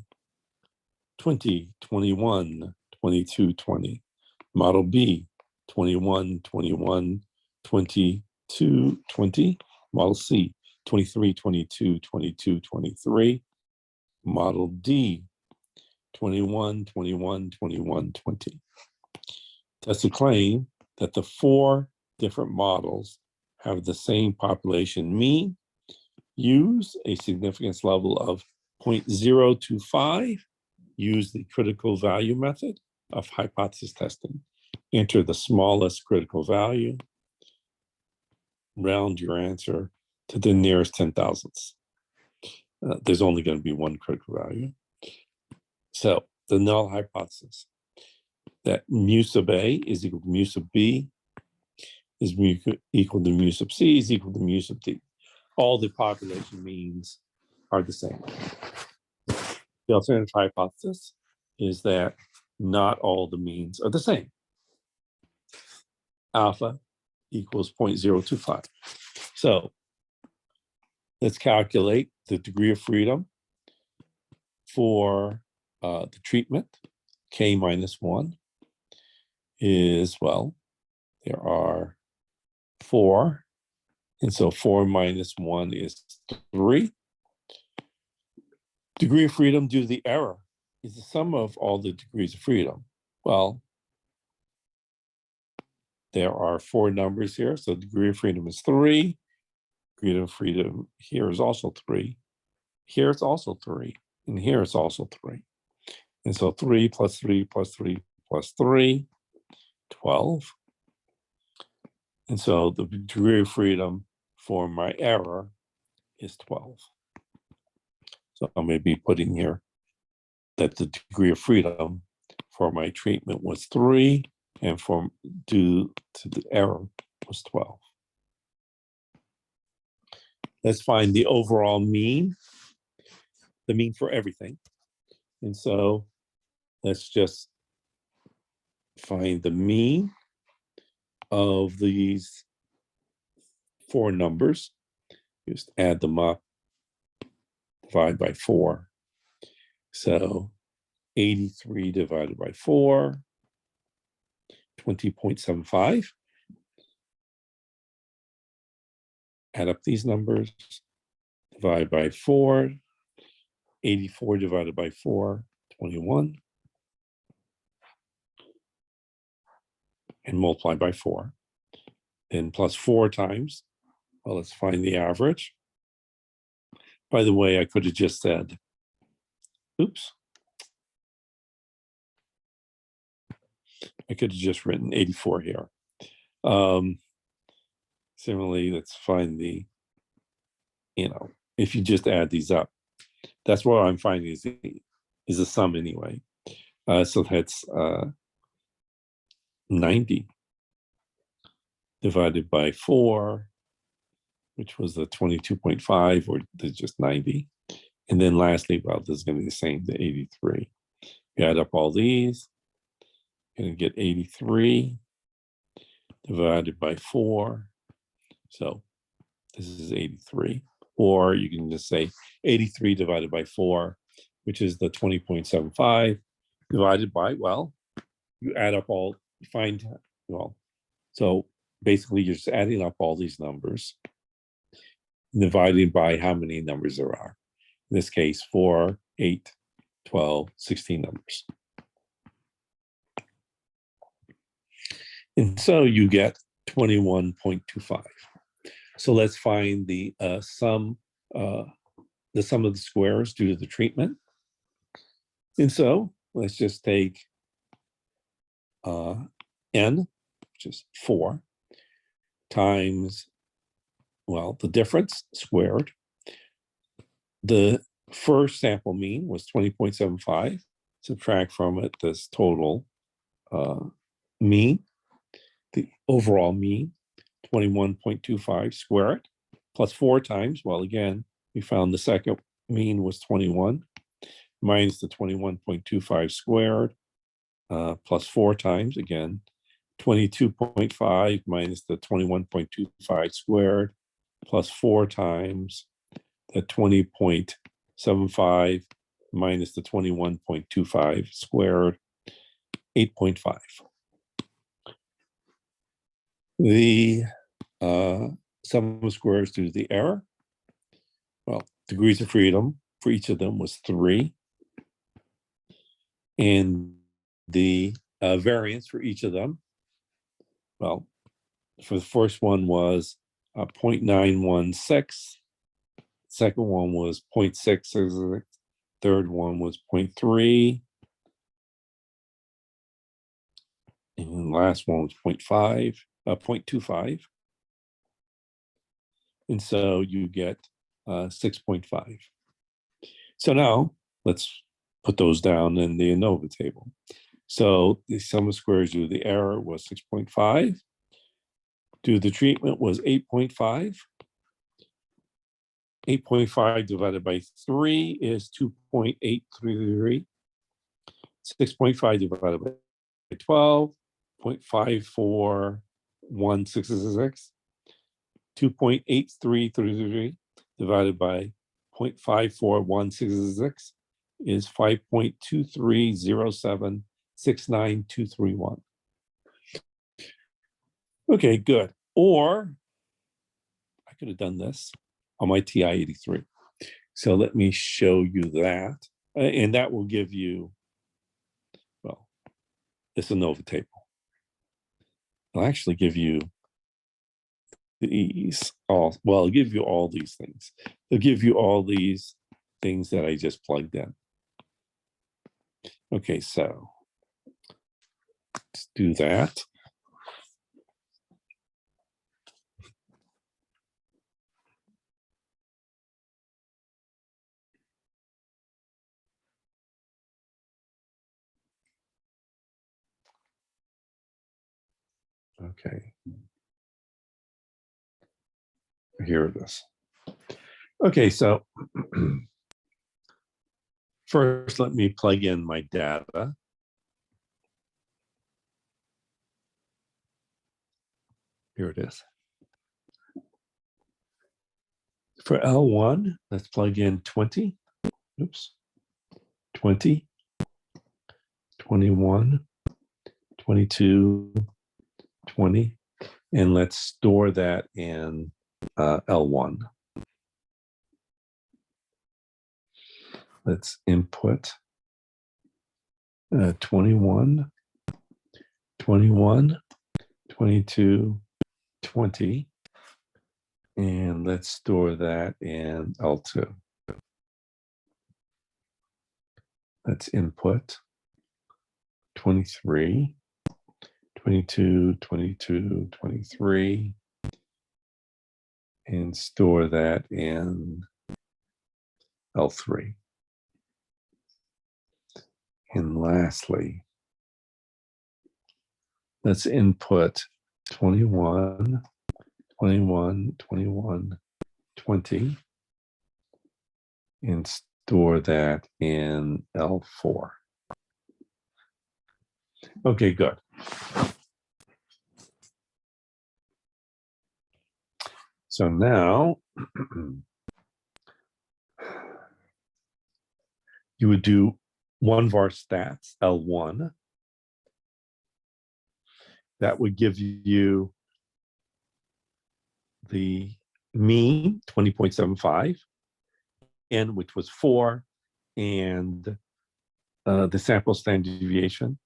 20, 21, 22, 20. Model B, 21, 21, 22, 20. Model C, 23, 22, 22, 23. Model D, 21, 21, 21, 20. That's a claim that the 4 different models have the same population mean, use a significance level of 0.025, use the critical value method of hypothesis testing, enter the smallest critical value, round your answer to the nearest 10 thousandths. There's only going to be one critical value. So the null hypothesis that mu sub A is equal to mu sub B is equal to mu sub C is equal to mu sub D. All the population means are the same. The alternative hypothesis is that not all the means are the same. Alpha equals 0.025. So let's calculate the degree of freedom for the treatment. K minus 1 is, well, there are 4. And so 4 minus 1 is 3. Degree of freedom due to the error is the sum of all the degrees of freedom. Well, there are 4 numbers here. So degree of freedom is 3. Degree of freedom here is also 3. Here it's also 3. And here it's also 3. And so 3 plus 3 plus 3 plus 3, 12. And so the degree of freedom for my error is 12. So I may be putting here that the degree of freedom for my treatment was 3, and for due to the error was 12. Let's find the overall mean, the mean for everything. And so let's just find the mean of these 4 numbers. Just add them up, divide by 4. So 83 divided by 4, 20.75. Add up these numbers, divide by 4, 84 divided by 4, 21, and multiply by 4. And plus 4 times, well, let's find the average. By the way, I could have just said, oops. I could have just written 84 here. Similarly, let's find the, if you just add these up, that's what I'm finding is a sum anyway. So that's 90 divided by 4, which was the 22.5, or just 90. And then lastly, well, this is going to be the same, the 83. You add up all these, you're going to get 83 divided by 4. So this is 83. Or you can just say 83 divided by 4, which is the 20.75, divided by, well, you add up all, you find, well, so basically you're just adding up all these numbers, dividing by how many numbers there are. In this case, 4, 8, 12, 16 numbers. And so you get 21.25. So let's find the sum of the squares due to the treatment. And so let's just take n, which is 4, times, well, the difference squared. The first sample mean was 20.75. Subtract from it this total mean, the overall mean, 21.25, square it, plus 4 times, well, again, we found the second mean was 21, minus the 21.25 squared, plus 4 times, again, 22.5 minus the 21.25 squared, plus 4 times the 20.75 minus the 21.25 squared, 8.5. The sum of squares due to the error, well, degrees of freedom for each of them was 3. And the variance for each of them, well, for the first one was 0.916. Second one was 0.6. Third one was 0.3. And the last one was 0.25. And so you get 6.5. So now let's put those down in the ANOVA table. So the sum of squares due to the error was 6.5. Due to the treatment was 8.5. 8.5 divided by 3 is 2.833. 6.5 divided by 12, 0.54166. 2.8333 divided by 0.54166 is 5.230769231. Okay, good. Or I could have done this on my TI-83. So let me show you that. And that will give you, well, this ANOVA table. I'll actually give you these all, well, I'll give you all these things. I'll give you all these things that I just plugged in. Okay, so let's do that. Okay. Here it is. Okay, so first let me plug in my data. Here it is. For L1, let's plug in 20. Oops. 20, 21, 22, 20. And let's store that in L1. Let's input 21, 21, 22, 20. And let's store that in L2. Let's input 23, 22, 22, 23, and store that in L3. And lastly, let's input 21, 21, 21, 20, and store that in L4. Okay, good. So now you would do one var stats, L1. That would give you the mean, 20.75, n, which was 4, and the sample standard deviation.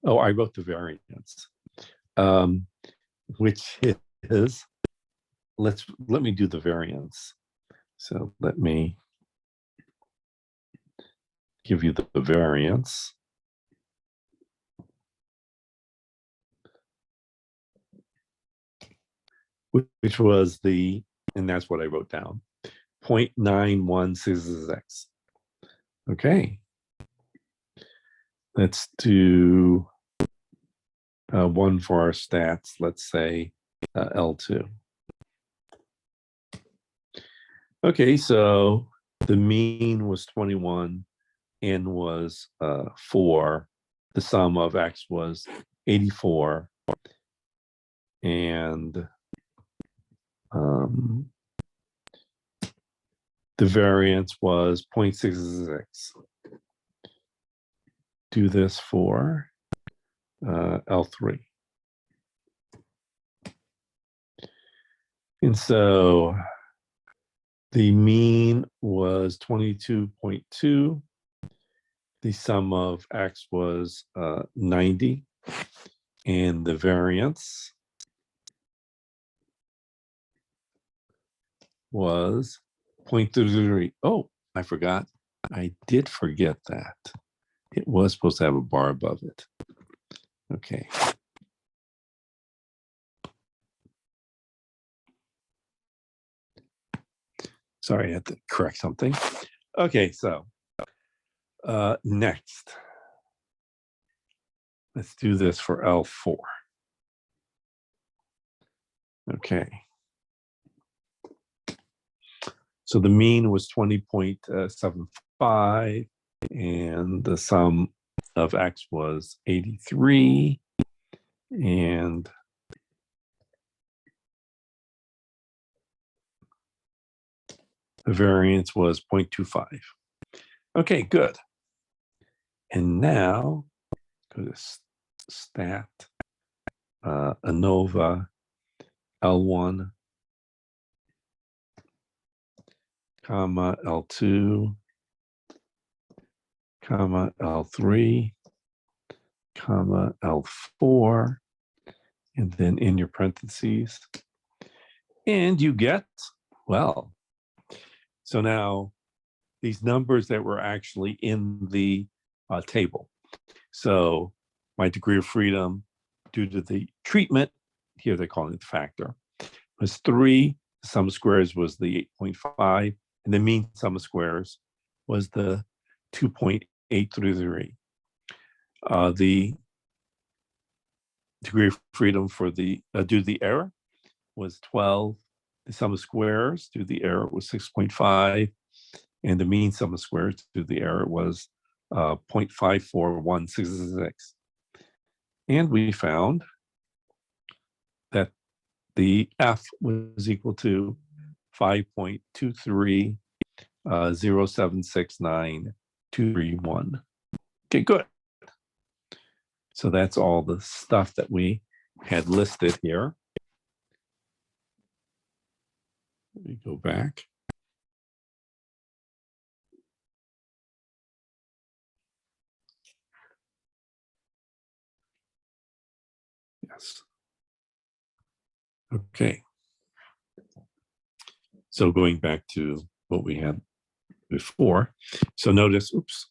Oh, I wrote the variance, which is, let me do the variance. So let me give you the variance. Which was the, and that's what I wrote down, 0.916x. Okay. Let's do one for our stats, let's say L2. Okay, so the mean was 21, n was 4, the sum of x was 84, and the variance was 0.66. Do this for L3. And so the mean was 22.2. The sum of x was 90. And the variance was 0.33. Oh, I forgot. I did forget that. It was supposed to have a bar above it. Okay. Sorry, I had to correct something. Okay, so next, let's do this for L4. Okay. So the mean was 20.75, and the sum of x was 83, and the variance was 0.25. Okay, good. And now go to stat, ANOVA, L1, comma, L2, comma, L3, comma, L4, and then in your parentheses. And you get, well, so now these numbers that were actually in the table. So my degree of freedom due to the treatment, here they're calling it the factor, was 3. The sum of squares was the 8.5, and the mean sum of squares was the 2.833. The degree of freedom for the due to the error was 12. The sum of squares due to the error was 6.5, and the mean sum of squares due to the error was 0.54166. And we found that the F was equal to 5.230769.231. Okay, good. So that's all the stuff that we had listed here. Let me go back. Yes. Okay. So going back to what we had before. So notice, oops,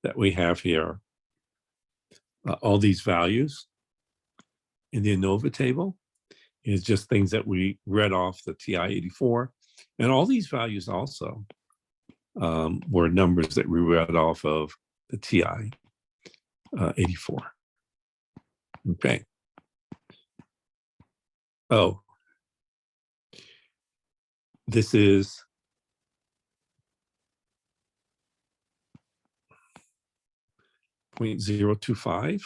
that we have here all these values in the ANOVA table is just things that we read off the TI-84. And all these values also were numbers that we read off of the TI-84. Okay. Oh, this is .025.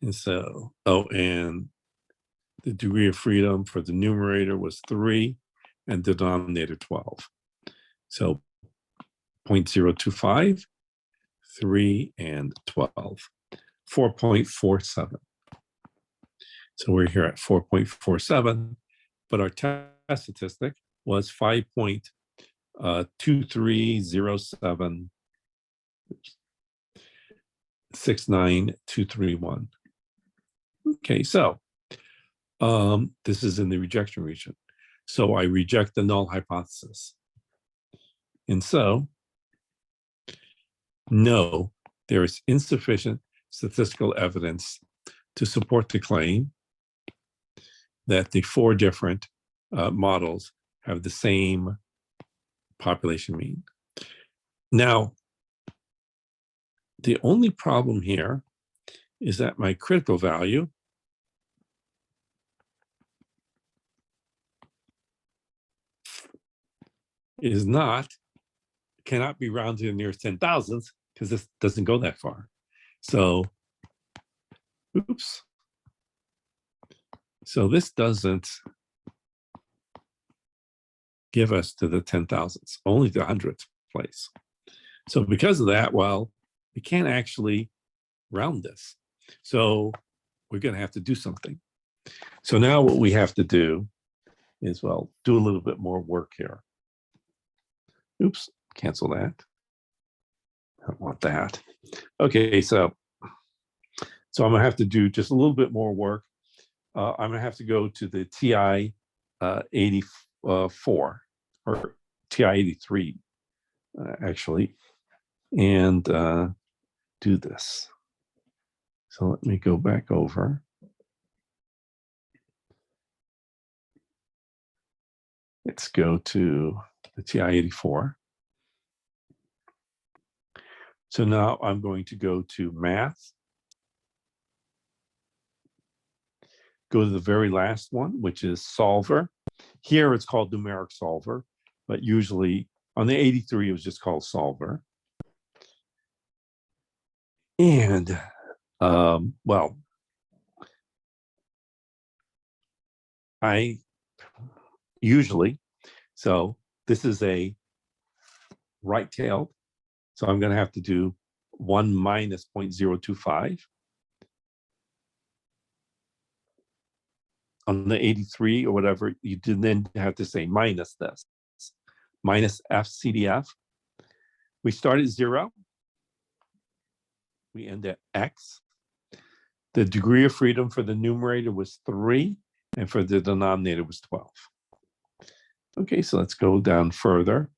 And so, and the degree of freedom for the numerator was 3 and denominator 12. So 0.025, 3, and 12, 4.47. So we're here at 4.47, but our test statistic was 5.230769.231. Okay, so this is in the rejection region. So I reject the null hypothesis. And so, no, there is insufficient statistical evidence to support the claim that the 4 different models have the same population mean. Now, the only problem here is that my critical value cannot be rounded to the nearest 10,000ths because this doesn't go that far. So, oops. So this doesn't give us to the 10,000ths, only the 100th place. So because of that, well, we can't actually round this. So we're going to have to do something. So now what we have to do is, well, do a little bit more work here. Oops, cancel that. I don't want that. Okay, so I'm going to have to do just a little bit more work. I'm going to have to go to the TI-84 or TI-83, actually, and do this. So let me go back over. Let's go to the TI-84. So now I'm going to go to Math, go to the very last one, which is Solver. Here it's called Numeric Solver, but usually on the 83, it was just called Solver. And, well, I usually, so this is a right-tailed, so I'm going to have to do 1 minus 0.025. On the 83 or whatever, you did then have to say minus this, minus FCDF, we start at 0. We end at x. The degree of freedom for the numerator was 3, and for the denominator was 12. Okay, so let's go down further.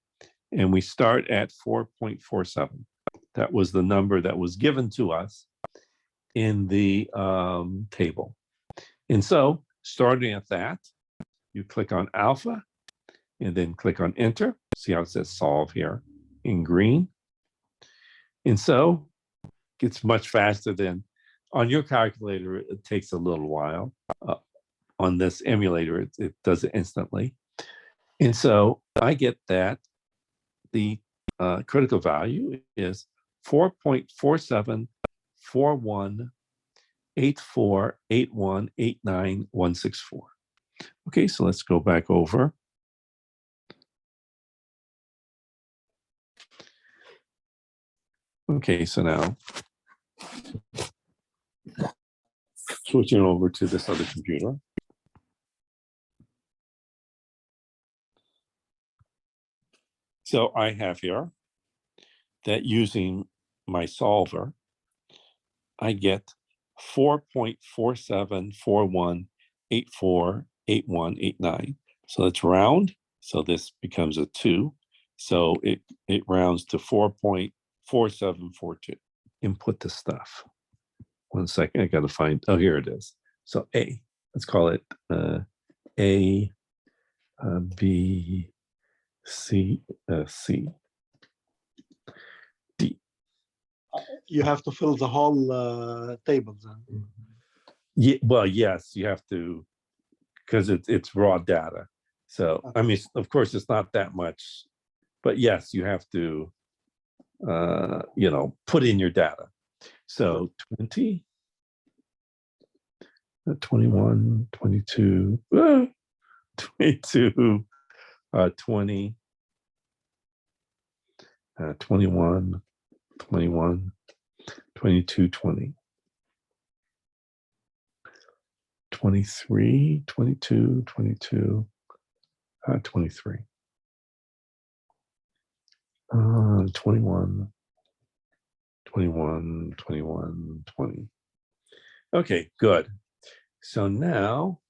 And we start at 4.47. That was the number that was given to us in the table. And so, starting at that, you click on alpha, and then click on enter. See how it says solve here in green. And so, it's much faster than on your calculator. It takes a little while. On this emulator, it does it instantly. And so I get that the critical value is 4.4741848189.164. Okay, so let's go back over. Okay, so now switching over to this other computer. So I have here that using my solver, I get 4.4741848189. So let's round. So this becomes a 2. So it rounds to 4.4742. Input the stuff. 1 second, I got to find, oh, here it is. So A, let's call it A, B, C, C, D. You have to fill the whole table then. Yeah, well, yes, you have to, because it's raw data. So, I mean, of course, it's not that much, but yes, you have to, put in your data. So 20, 21, 22, 22, 20, 21, 21, 22, 20, 23, 22, 22, 23, 21, 21, 21, 20. Okay, good. So now,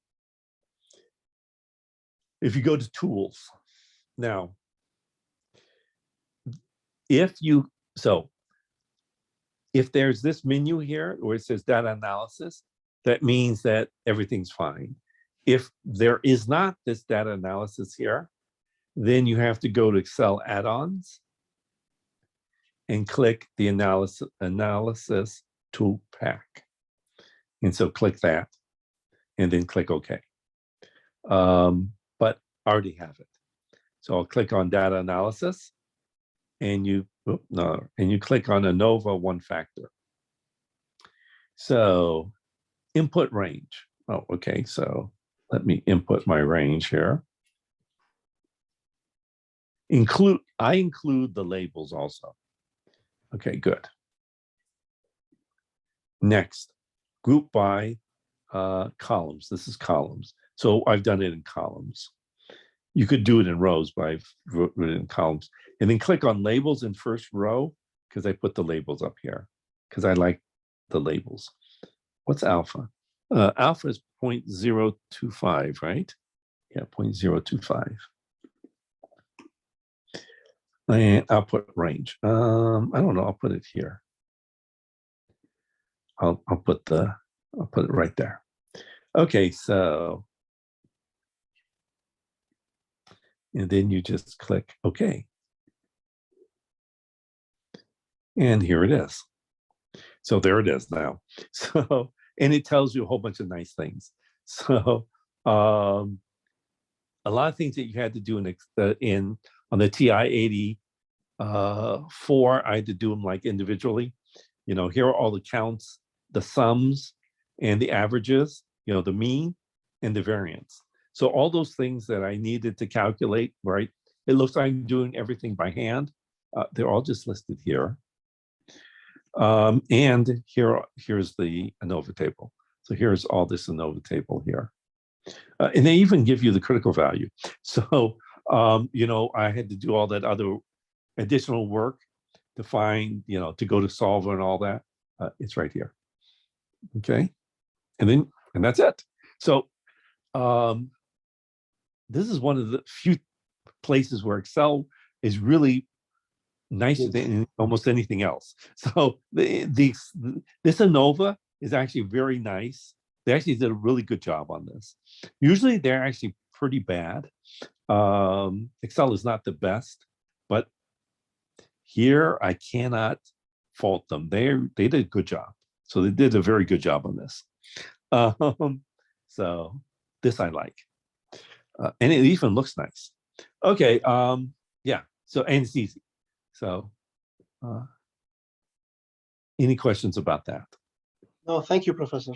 if you go to tools, now, if there's this menu here where it says data analysis, that means that everything's fine. If there is not this data analysis here, then you have to go to Excel add-ons and click the analysis tool pack. And so click that and then click OK. But I already have it. So I'll click on data analysis and you click on ANOVA one factor. So input range. Oh, okay. So let me input my range here. I include the labels also. Okay, good. Next, group by columns. This is columns. So I've done it in columns. You could do it in rows, but I've written it in columns. And then click on labels in first row, because I put the labels up here, because I like the labels. What's alpha? Alpha is 0.025, right? Yeah, 0.025. And I'll put range. I don't know. I'll put it here. I'll put it right there. Okay, so and then you just click OK. And here it is. So there it is now. So, and it tells you a whole bunch of nice things. So a lot of things that you had to do on the TI-84, I had to do them like individually. Here are all the counts, the sums, and the averages, the mean and the variance. So all those things that I needed to calculate, right? It looks like I'm doing everything by hand. They're all just listed here. And here's the ANOVA table. So here's all this ANOVA table here. And they even give you the critical value. So, I had to do all that other additional work to find, to go to solver and all that, it's right here. Okay. And that's it. So this is one of the few places where Excel is really nicer than almost anything else. So this ANOVA is actually very nice. They actually did a really good job on this. Usually they're actually pretty bad. Excel is not the best, but here I cannot fault them. They did a good job. So they did a very good job on this. So this I like. And it even looks nice. Okay, yeah, so, and it's easy. So any questions about that? No, thank you, Professor.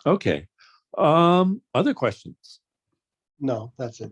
Okay, other questions? No, that's it.